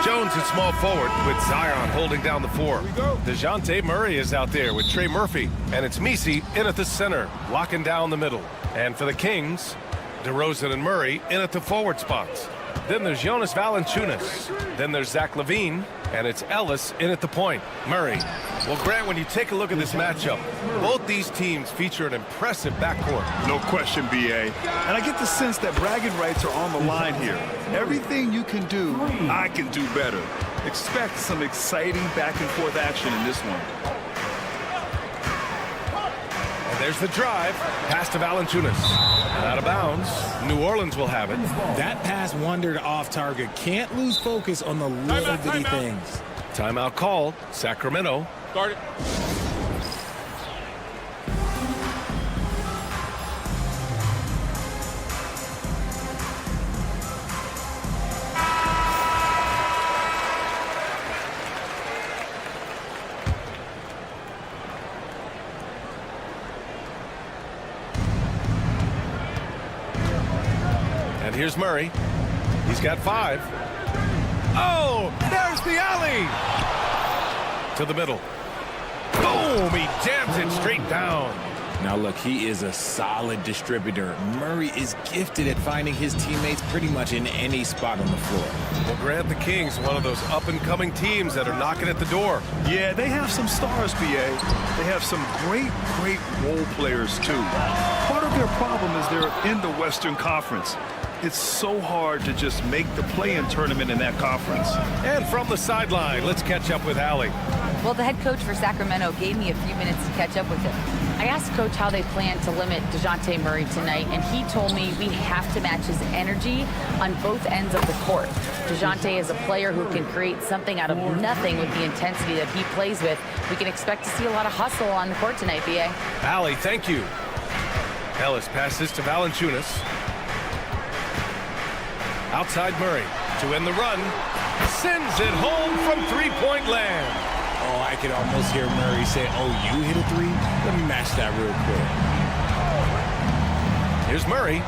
Jones at small forward with Zion holding down the 4. DeJounte Murray is out there with Trey Murphy. And it's Messi in at the center, locking down the middle. And for the Kings, DeRozan and Murray in at the forward spots. Then there's Jonas Valanciunas. Then there's Zach LaVine. And it's Ellis in at the point. Murray. Well, Grant, when you take a look at this matchup, both these teams feature an impressive backcourt. No question, B.A. And I get the sense that bragging rights are on the line here. Everything you can do, I can do better. Expect some exciting back-and-forth action in this one. And there's the drive. Pass to Valanciunas. Out of bounds. New Orleans will have it. That pass wandered off target. Can't lose focus on the little bitty things. Timeout called. Sacramento. Start it. And here's Murray. He's got 5. Oh, there's the alley. To the middle. Boom, he jams it straight down. Now look, he is a solid distributor. Murray is gifted at finding his teammates pretty much in any spot on the floor. Well, Grant, the Kings, one of those up-and-coming teams that are knocking at the door. Yeah, they have some stars, B.A. They have some great role players, too. Part of their problem is they're in the Western Conference. It's so hard to just make the play-in tournament in that conference. And from the sideline, let's catch up with Allie. Well, the head coach for Sacramento gave me a few minutes to catch up with him. I asked Coach how they plan to limit DeJounte Murray tonight, and he told me we have to match his energy on both ends of the court. DeJounte is a player who can create something out of nothing with the intensity that he plays with. We can expect to see a lot of hustle on the court tonight, B.A. Allie, thank you. Ellis passes to Valanciunas. Outside Murray to end the run. Sends it home from three-point land. Oh, I could almost hear Murray say, oh, you hit a 3? Let me match that real quick. Here's Murray.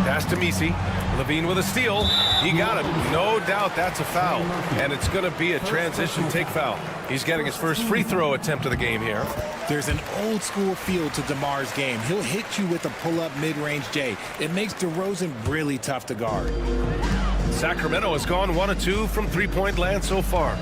Pass to Messi. LaVine with a steal. He got it. No doubt that's a foul. And it's going to be a transition take foul. He's getting his first free throw attempt of the game here. There's an old school feel to DeMar's game. He'll hit you with a pull-up mid-range J. It makes DeRozan really tough to guard. Sacramento has gone 1 of 2 from three-point land so far.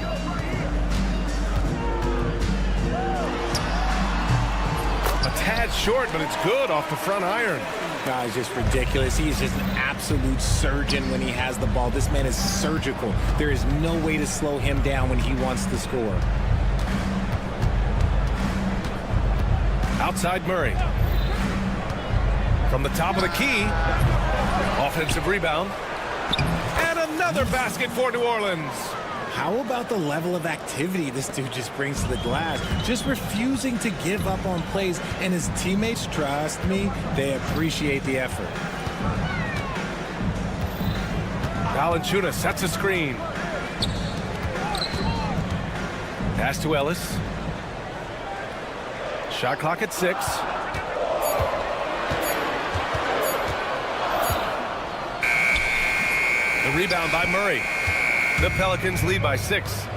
A tad short, but it's good off the front iron. Guy's just ridiculous. He is just an absolute surgeon when he has the ball. This man is surgical. There is no way to slow him down when he wants to score. Outside Murray. From the top of the key. Offensive rebound. And another basket for New Orleans. How about the level of activity this dude just brings to the glass? Just refusing to give up on plays, and his teammates, trust me, they appreciate the effort. Valanciunas sets a screen. Pass to Ellis. Shot clock at 6. The rebound by Murray. The Pelicans lead by 6.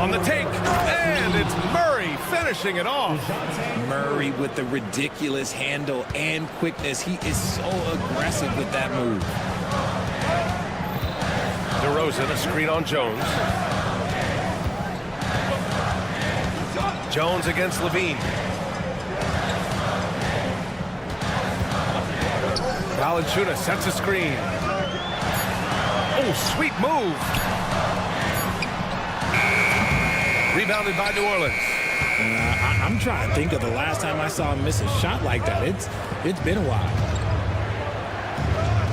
On the take, and it's Murray finishing it off. Murray with the ridiculous handle and quickness. He is so aggressive with that move. DeRozan, a screen on Jones. Jones against LaVine. Valanciunas sets a screen. Oh, sweet move. Rebounded by New Orleans. I'm trying to think of the last time I saw him miss a shot like that. It's been a while.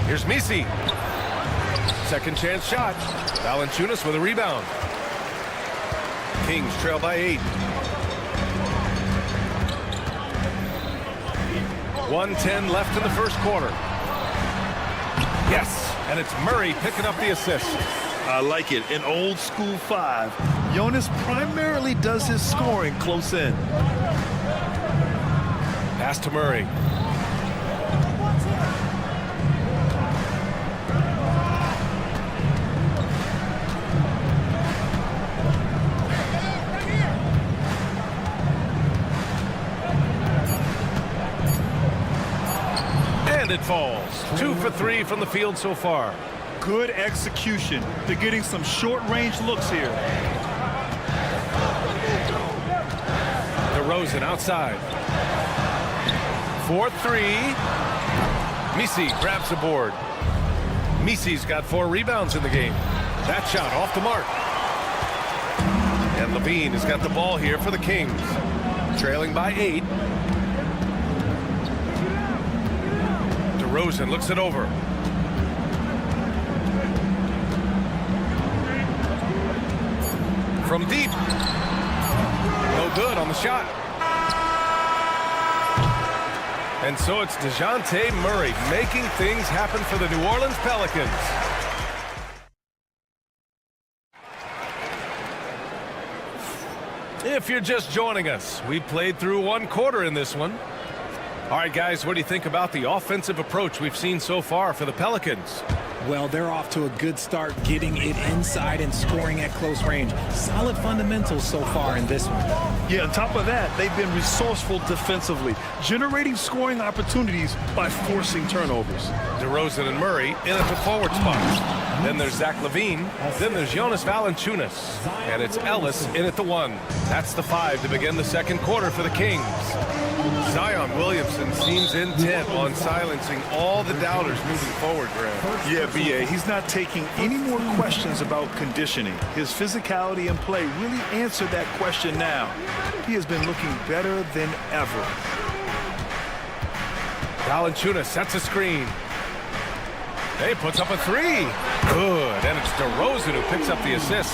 Here's Messi. Second chance shot. Valanciunas with a rebound. Kings trail by 8. 1:10 left in the first quarter. Yes, and it's Murray picking up the assist. I like it. An old school 5. Jonas primarily does his scoring close in. Pass to Murray. falls. 2 for 3 from the field so far. Good execution. They're getting some short-range looks here. DeRozan outside. 4-3. Misi grabs the board. Misi's got 4 rebounds in the game. That shot off the mark. And Levine has got the ball here for the Kings. Trailing by 8. DeRozan looks it over. From deep. No good on the shot. And so it's DeJounte Murray making things happen for the New Orleans Pelicans. If you're just joining us, we played through 1 quarter in this one. All right, guys, what do you think about the offensive approach we've seen so far for the Pelicans? Well, they're off to a good start getting it inside and scoring at close range. Solid fundamentals so far in this one. Yeah, on top of that, they've been resourceful defensively, generating scoring opportunities by forcing turnovers. DeRozan and Murray in at the forward spots. Then there's Zach LaVine. Then there's Jonas Valanciunas. And it's Ellis in at the 1. That's the 5 to begin the second quarter for the Kings. Zion Williamson seems intent on silencing all the doubters moving forward, Graham. Yeah, B.A., he's not taking any more questions about conditioning. His physicality and play really answered that question now. He has been looking better than ever. Valanciunas sets a screen. He puts up a 3. Good, and it's DeRozan who picks up the assist.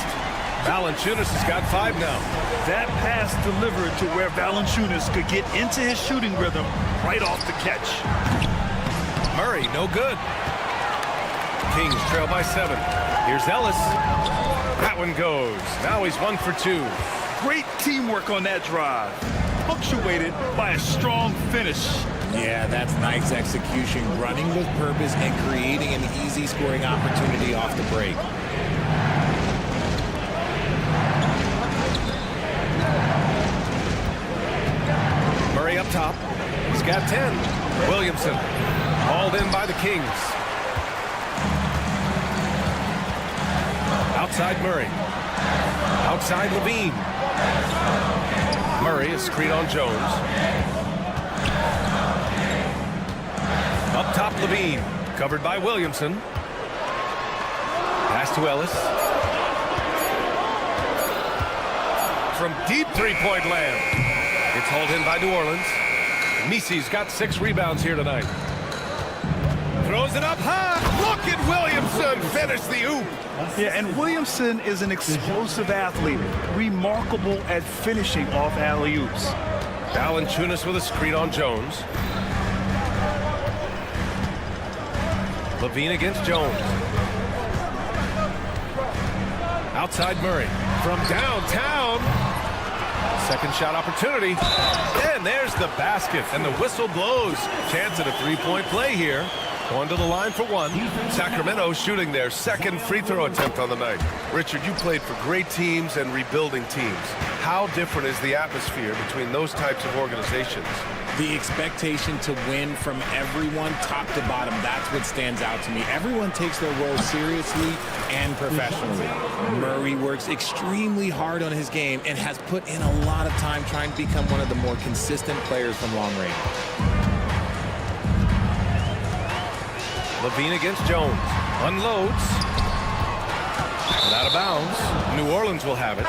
Valanciunas has got 5 now. That pass delivered to where Valanciunas could get into his shooting rhythm right off the catch. Murray, no good. Kings trail by 7. Here's Ellis. That one goes. Now he's 1 for 2. Great teamwork on that drive, punctuated by a strong finish. Yeah, that's nice execution, running with purpose and creating an easy scoring opportunity off the break. Murray up top. He's got 10. Williamson hauled in by the Kings. Outside Murray. Outside Levine. Murray is screen on Jones. Up top Levine. Covered by Williamson. Pass to Ellis. From deep three-point land. It's hauled in by New Orleans. Misi's got 6 rebounds here tonight. Throws it up high. Look at Williamson finish the oop. Yeah, and Williamson is an explosive athlete, remarkable at finishing off alley-oops. Valanciunas with a screen on Jones. Levine against Jones. Outside Murray. From downtown. Second shot opportunity. And there's the basket. And the whistle blows. Chance at a 3-point play here. Going to the line for 1. Sacramento shooting their second free throw attempt on the night. Richard, you played for great teams and rebuilding teams. How different is the atmosphere between those types of organizations? The expectation to win from everyone, top to bottom, that's what stands out to me. Everyone takes their role seriously and professionally. Murray works extremely hard on his game and has put in a lot of time trying to become one of the more consistent players from long range. Levine against Jones. Unloads. And out of bounds. New Orleans will have it.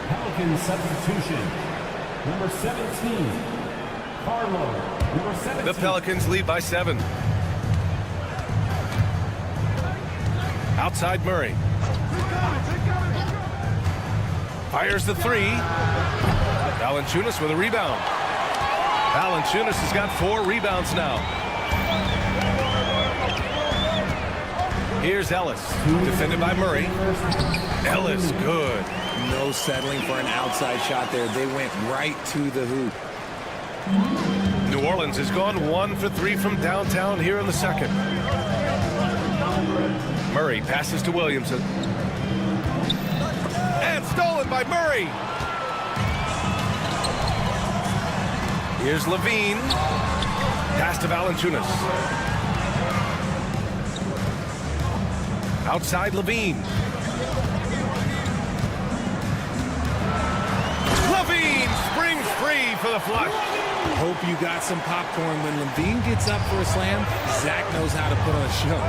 Pelicans substitution. Number 17, Carlo. Number 17. The Pelicans lead by 7. Outside Murray. Fires the 3. Valanciunas with a rebound. Valanciunas has got 4 rebounds now. Here's Ellis, defended by Murray. Ellis, good. No settling for an outside shot there. They went right to the hoop. New Orleans has gone 1 for 3 from downtown here in the second. Murray passes to Williamson. And stolen by Murray. Here's Levine. Pass to Valanciunas. Outside Levine. Levine springs free for the flush. Hope you got some popcorn. When Levine gets up for a slam, Zach knows how to put on a show.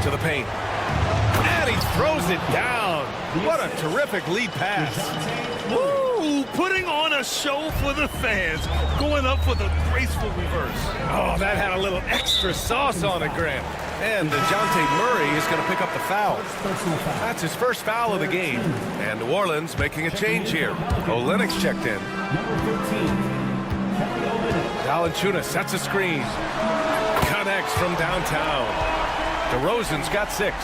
To the paint. And he throws it down. What a terrific lead pass. Woo! Putting on a show for the fans. Going up for the graceful reverse. Oh, that had a little extra sauce on it, Grant. And DeJounte Murray is going to pick up the foul. That's his first foul of the game. And New Orleans making a change here. Olenek's checked in. Valanciunas sets a screen. Connects from downtown. DeRozan's got 6.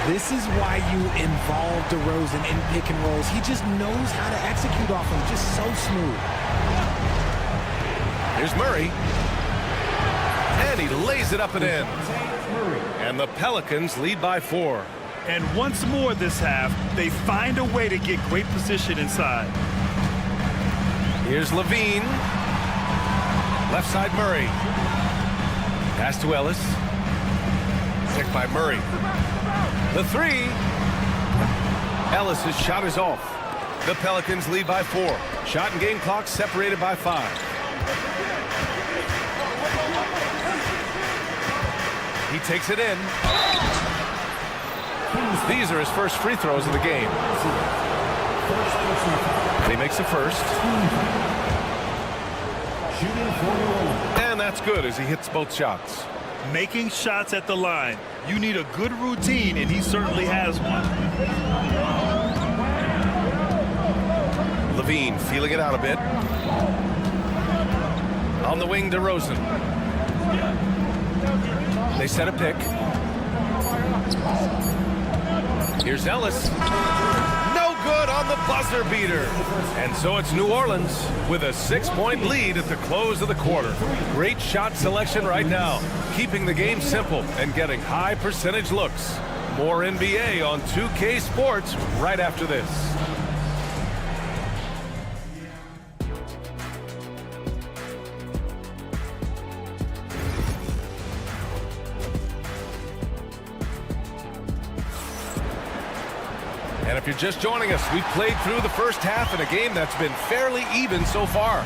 This is why you involve DeRozan in pick and rolls. He just knows how to execute off them. Just so smooth. Here's Murray. And he lays it up and in. And the Pelicans lead by 4. And once more this half, they find a way to get great position inside. Here's Levine. Left side Murray. Pass to Ellis. Picked by Murray. The 3. Ellis's shot is off. The Pelicans lead by 4. Shot and game clock separated by 5. He takes it in. These are his first free throws of the game. He makes the first. And that's good as he hits both shots. Making shots at the line. You need a good routine, and he certainly has one. Levine feeling it out a bit. On the wing, DeRozan. They set a pick. Here's Ellis. No good on the buzzer beater. And so it's New Orleans with a 6-point lead at the close of the quarter. Great shot selection right now, keeping the game simple and getting high percentage looks. More NBA on 2K Sports right after this. And if you're just joining us, we've played through the first half in a game that's been fairly even so far.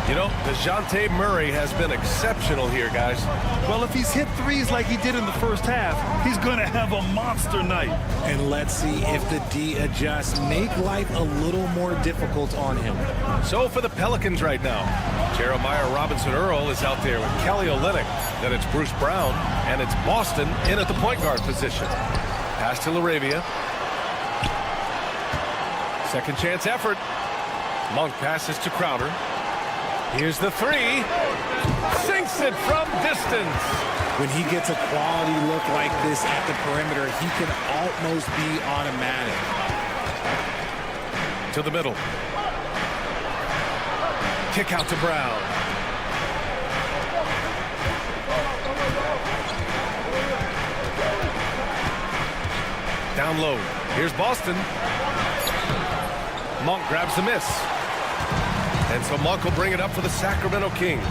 You know, DeJounte Murray has been exceptional here, guys. Well, if he's hit threes like he did in the first half, he's going to have a monster night. And let's see if the D adjusts, make life a little more difficult on him. So for the Pelicans right now, Jeremiah Robinson-Earl is out there with Kelly Olynyk. Then it's Bruce Brown, and it's Boston in at the point guard position. Pass to LaRavia. Second chance effort. Monk passes to Crowder. Here's the 3. Sinks it from distance. When he gets a quality look like this at the perimeter, he can almost be automatic. To the middle. Kick out to Brown. Down low. Here's Boston. Monk grabs the miss. And so Monk will bring it up for the Sacramento Kings.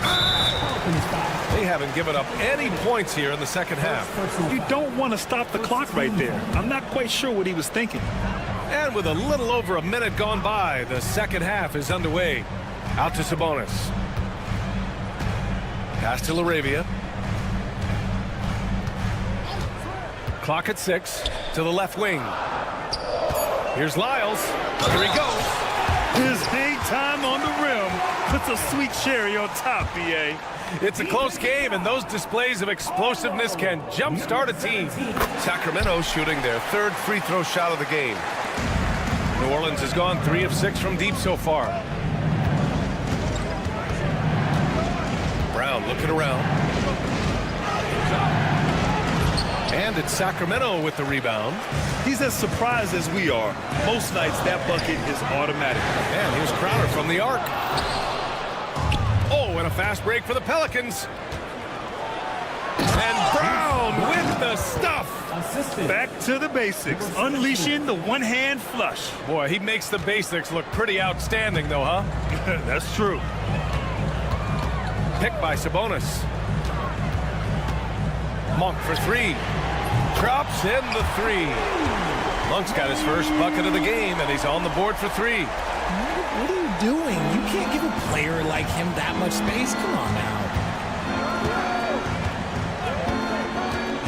They haven't given up any points here in the second half. You don't want to stop the clock right there. I'm not quite sure what he was thinking. And with a little over a minute gone by, the second half is underway. Out to Sabonis. Pass to LaRavia. Clock at 6 to the left wing. Here's Lyles. Here he goes. His hang time on the rim puts a sweet cherry on top, BA. It's a close game, and those displays of explosiveness can jumpstart a team. Sacramento shooting their 3rd free throw shot of the game. New Orleans has gone 3 of 6 from deep so far. Brown looking around. And it's Sacramento with the rebound. He's as surprised as we are. Most nights that bucket is automatic. And here's Crowder from the arc. Oh, and a fast break for the Pelicans. And Brown with the stuff. Back to the basics, unleashing the one-hand flush. Boy, he makes the basics look pretty outstanding, though, huh? That's true. Pick by Sabonis. Monk for three. Drops in the three. Monk's got his first bucket of the game, and he's on the board for three. What are you doing? You can't give a player like him that much space. Come on now.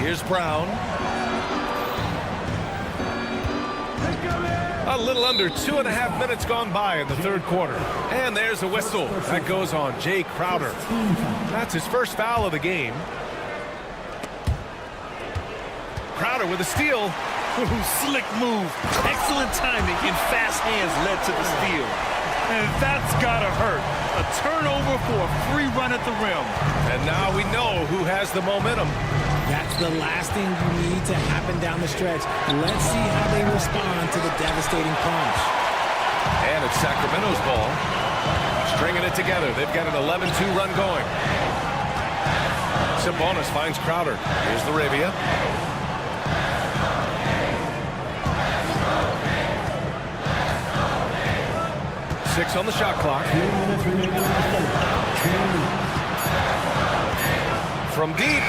Here's Brown. A little under 2.5 minutes gone by in the third quarter. And there's a whistle. That goes on Jay Crowder. That's his first foul of the game. Crowder with a steal. Slick move. Excellent timing and fast hands led to the steal. And that's gotta hurt. A turnover for a free run at the rim. And now we know who has the momentum. That's the last thing you need to happen down the stretch. Let's see how they respond to the devastating punch. And it's Sacramento's ball. Stringing it together. They've got an 11-2 run going. Sabonis finds Crowder. Here's the Arabia. Six on the shot clock. From deep.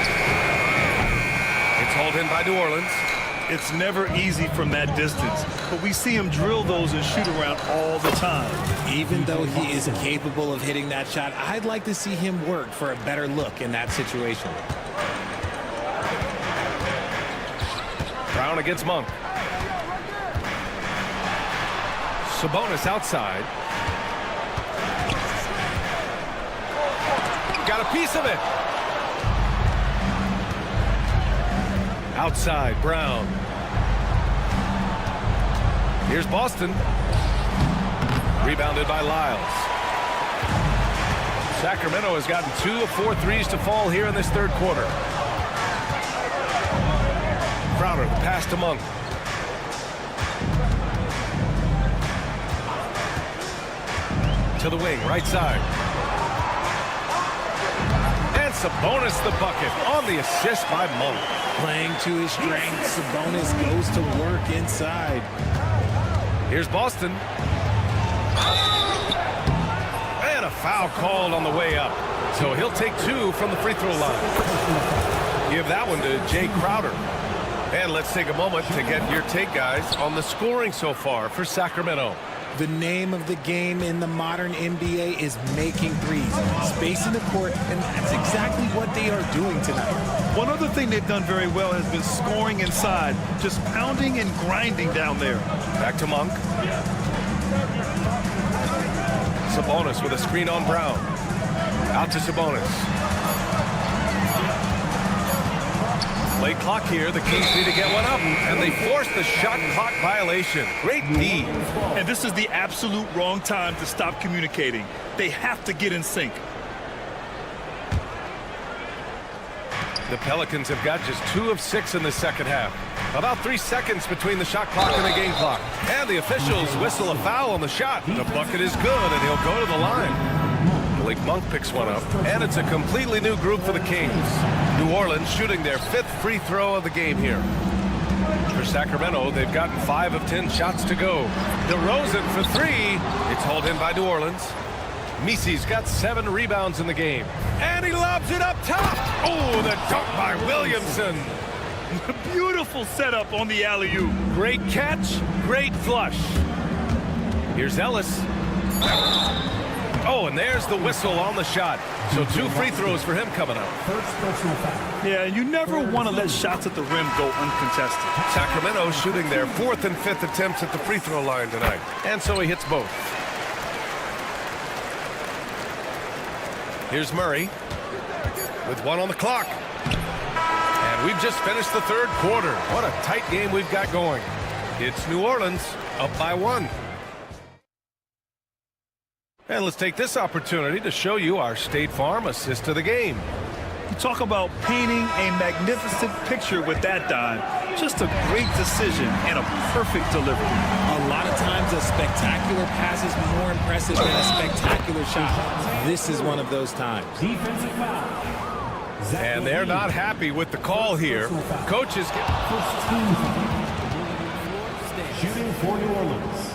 It's hauled in by New Orleans. It's never easy from that distance, but we see him drill those and shoot around all the time. Even though he is capable of hitting that shot, I'd like to see him work for a better look in that situation. Brown against Monk. Sabonis outside. Got a piece of it. Outside, Brown. Here's Boston. Rebounded by Lyles. Sacramento has gotten 2 of 4 threes to fall here in this third quarter. Crowder, the pass to Monk. To the wing, right side. And Sabonis the bucket on the assist by Monk. Playing to his strengths, Sabonis goes to work inside. Here's Boston. And a foul called on the way up. So he'll take 2 from the free throw line. Give that one to Jay Crowder. And let's take a moment to get your take, guys, on the scoring so far for Sacramento. The name of the game in the modern NBA is making threes, spacing the court, and that's exactly what they are doing tonight. One other thing they've done very well has been scoring inside, just pounding and grinding down there. Back to Monk. Sabonis with a screen on Brown. Out to Sabonis. Late clock here. The Kings need to get one up, and they force the shot clock violation. Great D. And this is the absolute wrong time to stop communicating. They have to get in sync. The Pelicans have got just 2 of 6 in the second half. About 3 seconds between the shot clock and the game clock. And the officials whistle a foul on the shot. The bucket is good, and he'll go to the line. Malik Monk picks one up, and it's a completely new group for the Kings. New Orleans shooting their 5th free throw of the game here. For Sacramento, they've gotten 5 of 10 shots to go. DeRozan for 3. It's hauled in by New Orleans. Misi's got 7 rebounds in the game. And he lobs it up top. Oh, the dunk by Williamson. Beautiful setup on the alley-oop. Great catch, great flush. Here's Ellis. Oh, and there's the whistle on the shot. So 2 free throws for him coming up. Yeah, you never want to let shots at the rim go uncontested. Sacramento shooting their 4th and 5th attempts at the free throw line tonight. And so he hits both. Here's Murray with 1 on the clock. And we've just finished the third quarter. What a tight game we've got going. It's New Orleans up by 1. And let's take this opportunity to show you our State Farm assist of the game. You talk about painting a magnificent picture with that dime. Just a great decision and a perfect delivery. A lot of times a spectacular pass is more impressive than a spectacular shot. This is one of those times. Defensive foul. And they're not happy with the call here. Coaches Shooting for New Orleans.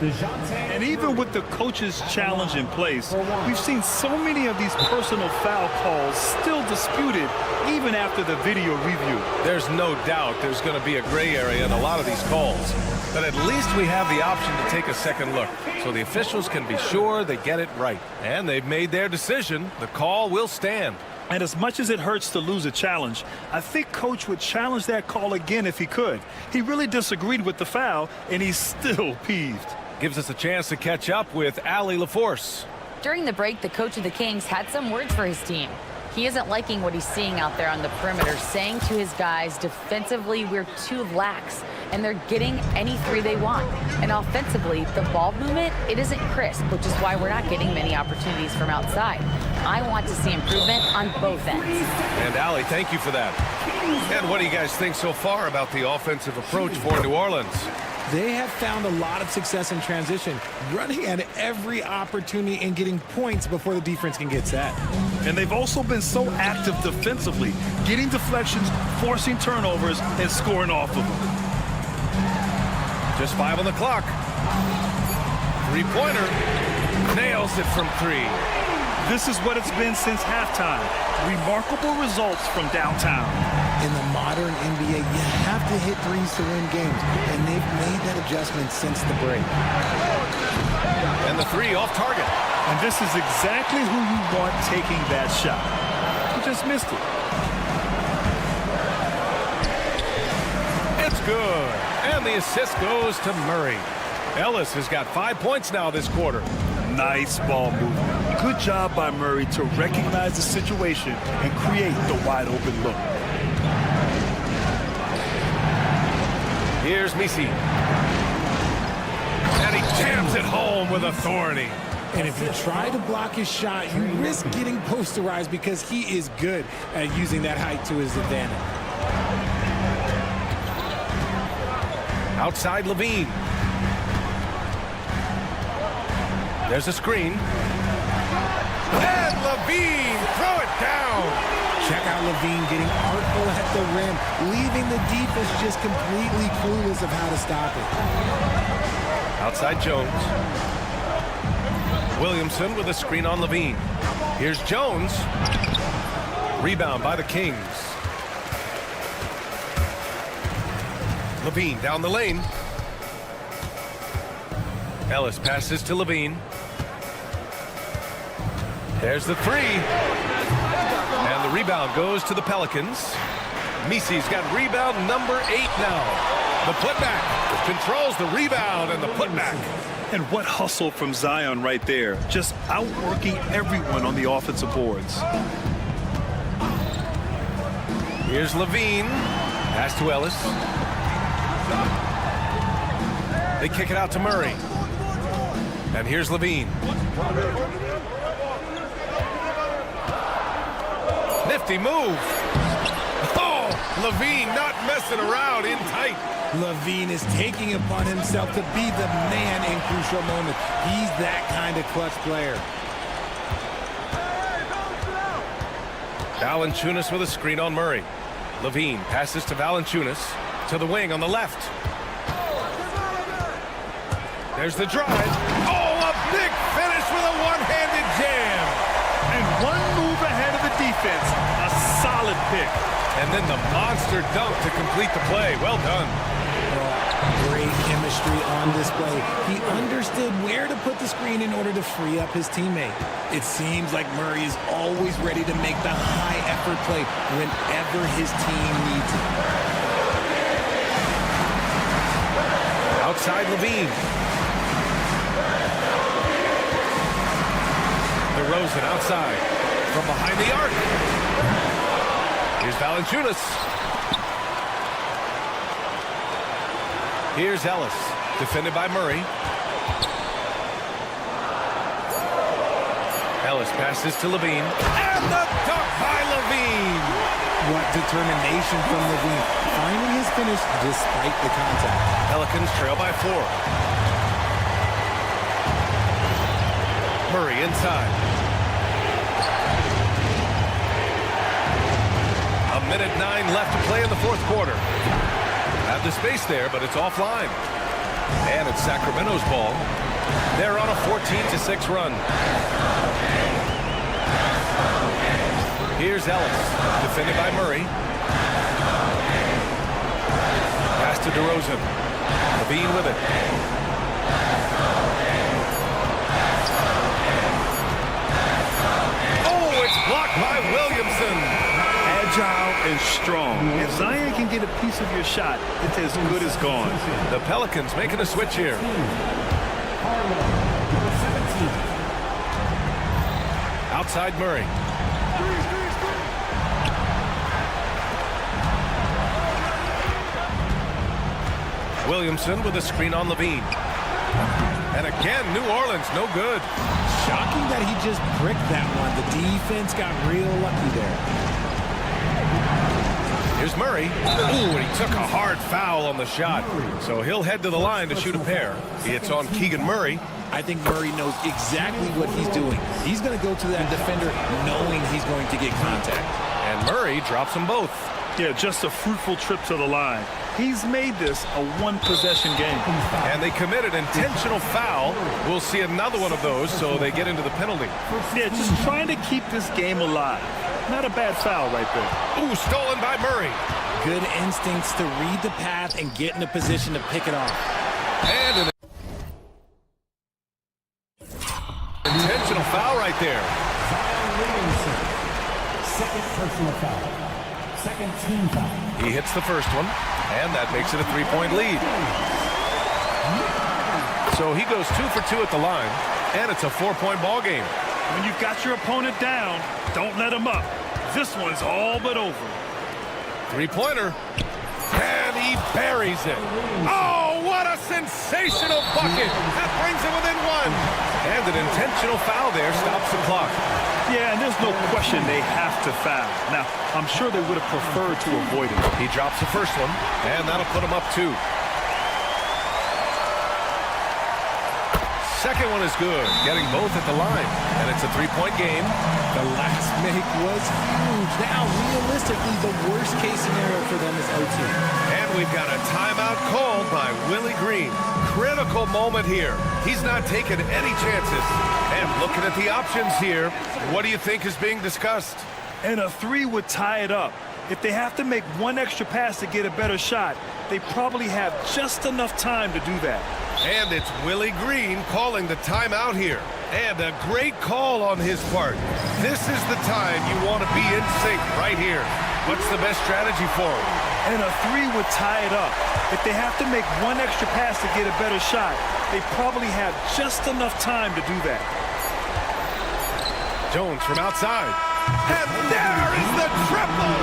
And even with the coach's challenge in place, we've seen so many of these personal foul calls still disputed even after the video review. There's no doubt there's going to be a gray area in a lot of these calls. But at least we have the option to take a second look, so the officials can be sure they get it right. And they've made their decision. The call will stand. And as much as it hurts to lose a challenge, I think Coach would challenge that call again if he could. He really disagreed with the foul, and he's still peeved. Gives us a chance to catch up with Allie LaForce. During the break, the coach of the Kings had some words for his team. He isn't liking what he's seeing out there on the perimeter, saying to his guys, defensively, we're too lax, and they're getting any three they want. And offensively, the ball movement, it isn't crisp, which is why we're not getting many opportunities from outside. I want to see improvement on both ends. And Allie, thank you for that. And what do you guys think so far about the offensive approach for New Orleans? They have found a lot of success in transition, running at every opportunity and getting points before the defense can get set. And they've also been so active defensively, getting deflections, forcing turnovers, and scoring off of them. Just 5 on the clock. Three-pointer. Nails it from 3. This is what it's been since halftime. Remarkable results from downtown. In the modern NBA, you have to hit threes to win games, and they've made that adjustment since the break. And the 3 off target. And this is exactly who you want taking that shot. He just missed it. It's good. And the assist goes to Murray. Ellis has got 5 points now this quarter. Nice ball movement. Good job by Murray to recognize the situation and create the wide open look. Here's Misi. And he jams it home with authority. And if you try to block his shot, you risk getting posterized because he is good at using that height to his advantage. Outside Levine. There's a screen. And Levine, throw it down. Check out Levine getting artful at the rim, leaving the defense just completely clueless of how to stop it. Outside Jones. Williamson with a screen on Levine. Here's Jones. Rebound by the Kings. Levine down the lane. Ellis passes to Levine. There's the 3. And the rebound goes to the Pelicans. Misi's got rebound number 8 now. The putback controls the rebound and the putback. And what hustle from Zion right there. Just outworking everyone on the offensive boards. Here's Levine. Pass to Ellis. They kick it out to Murray. And here's Levine. Nifty move. Oh, Levine not messing around, in tight. Levine is taking upon himself to be the man in crucial moments. He's that kind of clutch player. Valanciunas with a screen on Murray. Levine passes to Valanciunas to the wing on the left. There's the drive. Oh, a big finish with a one-handed jam. And one move ahead of the defense. A solid pick. And then the monster dunk to complete the play. Well done. Great chemistry on display. He understood where to put the screen in order to free up his teammate. It seems like Murray is always ready to make the high-effort play whenever his team needs it. Outside Levine. DeRozan outside from behind the arc. Here's Valanciunas. Here's Ellis, defended by Murray. Ellis passes to Levine. And the dunk by Levine. What determination from Levine, finding his finish despite the contact. Pelicans trail by 4. Murray inside. A minute 9 left to play in the fourth quarter. Have the space there, but it's offline. And it's Sacramento's ball. They're on a 14-6 run. Here's Ellis, defended by Murray. Pass to DeRozan. Levine with it. Oh, it's blocked by Williamson. Agile and strong. If Zion can get a piece of your shot, it's as good as gone. The Pelicans making a switch here. Outside Murray. Williamson with a screen on Levine. And again, New Orleans, no good. Shocking that he just bricked that one. The defense got real lucky there. Here's Murray. Ooh, and he took a hard foul on the shot. So he'll head to the line to shoot a pair. It's on Keegan Murray. I think Murray knows exactly what he's doing. He's going to go to that defender knowing he's going to get contact. And Murray drops them both. Yeah, just a fruitful trip to the line. He's made this a one-possession game. And they committed intentional foul. We'll see another one of those, so they get into the penalty. Yeah, just trying to keep this game alive. Not a bad foul right there. Ooh, stolen by Murray. Good instincts to read the path and get in a position to pick it off. And an intentional foul right there. Second personal foul. Second team foul. He hits the first one, and that makes it a three-point lead. So he goes 2 for 2 at the line, and it's a 4-point ball game. When you've got your opponent down, don't let him up. This one's all but over. Three-pointer, and he buries it. Oh, what a sensational bucket. That brings it within one. And an intentional foul there stops the clock. Yeah, and there's no question they have to foul. Now, I'm sure they would have preferred to avoid it. He drops the first one, and that'll put him up 2. Second one is good, getting both at the line. And it's a 3-point game. The last make was huge. Now, realistically, the worst-case scenario for them is OT. And we've got a timeout called by Willie Green. Critical moment here. He's not taking any chances. And looking at the options here, what do you think is being discussed? And a 3 would tie it up. If they have to make one extra pass to get a better shot, they probably have just enough time to do that. And it's Willie Green calling the timeout here. And a great call on his part. This is the time you want to be in sync right here. What's the best strategy for him? And a 3 would tie it up. If they have to make one extra pass to get a better shot, they probably have just enough time to do that. Jones from outside. And there is the triple!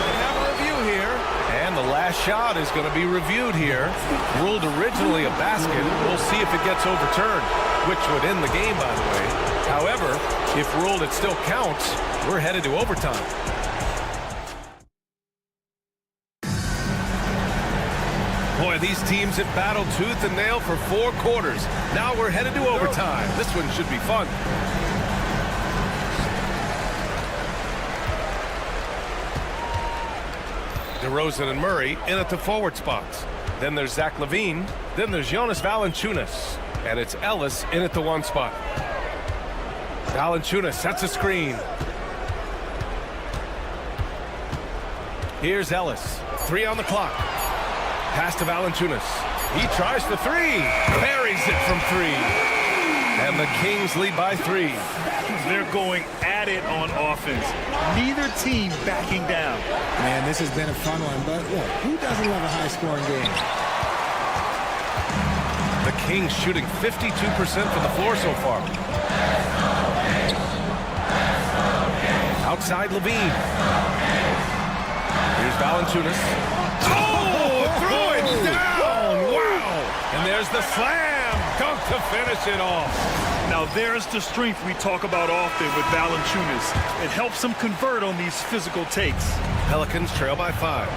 They have a review here. And the last shot is going to be reviewed here. Ruled originally a basket. We'll see if it gets overturned, which would end the game, by the way. However, if ruled it still counts, we're headed to overtime. Boy, these teams have battled tooth and nail for 4 quarters. Now we're headed to overtime. This one should be fun. DeRozan and Murray in at the forward spots. Then there's Zach LaVine. Then there's Jonas Valanciunas. And it's Ellis in at the 1 spot. Valanciunas sets a screen. Here's Ellis. 3 on the clock. Pass to Valanciunas. He tries the 3. Buries it from 3. And the Kings lead by 3. They're going at it on offense. Neither team backing down. Man, this has been a fun one, but look, who doesn't love a high-scoring game? The Kings shooting 52% from the floor so far. Outside LaVine. Here's Valanciunas. Oh, threw it down! Wow! And there's the slam dunk to finish it off. Now there's the strength we talk about often with Valanciunas. It helps him convert on these physical takes. Pelicans trail by 5.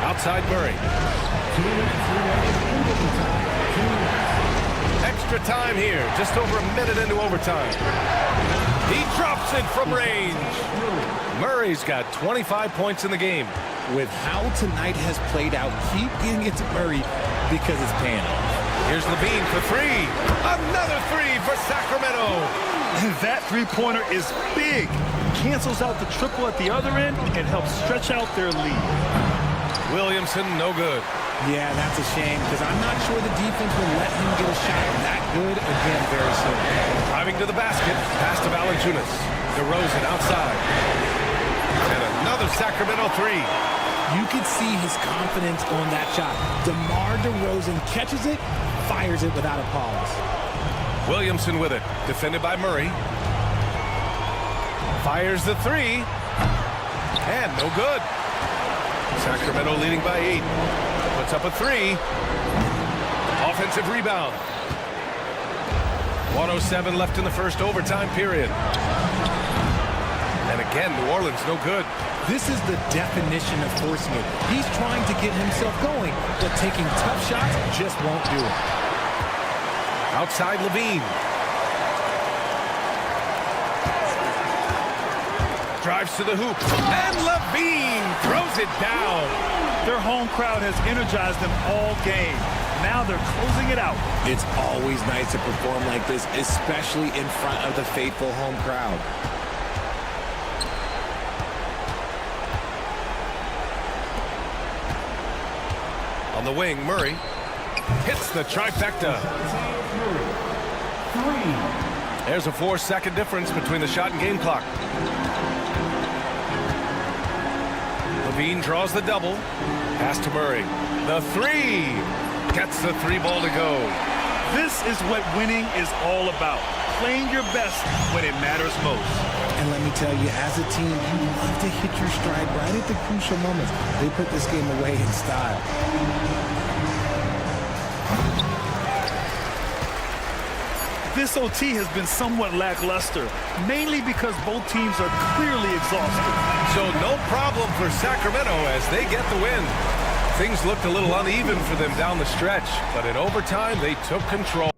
Outside Murray. Extra time here, just over a minute into overtime. He drops hits it from range. Murray's got 25 points in the game. With how tonight has played out, keep getting it to Murray because it's paying off. Here's Levine for three. Another three for Sacramento. That three-pointer is big. Cancels out the triple at the other end and helps stretch out their lead. Williamson, no good. Yeah, that's a shame because I'm not sure the defense will let him get a shot that good again very soon. Driving to the basket, pass to Valanciunas. DeRozan outside. And another Sacramento three. You could see his confidence on that shot. DeMar DeRozan catches it, fires it without a pause. Williamson with it, defended by Murray. Fires the three. And no good. Sacramento leading by 8. Puts up a three. Offensive rebound. 1:07 left in the first overtime period. And again, New Orleans no good. This is the definition of forcing it. He's trying to get himself going, but taking tough shots just won't do it. Outside Levine. Drives to the hoop. And Levine throws it down. Their home crowd has energized them all game. Now they're closing it out. It's always nice to perform like this, especially in front of the faithful home crowd. On the wing, Murray hits the trifecta. There's a 4-second difference between the shot and game clock. Levine draws the double. Pass to Murray. The three. Gets the three ball to go. This is what winning is all about. Playing your best when it matters most. And let me tell you, as a team, you love to hit your stride right at the crucial moments. They put this game away in style. This OT has been somewhat lackluster, mainly because both teams are clearly exhausted. So no problem for Sacramento as they get the win. Things looked a little uneven for them down the stretch, but in overtime, they took control.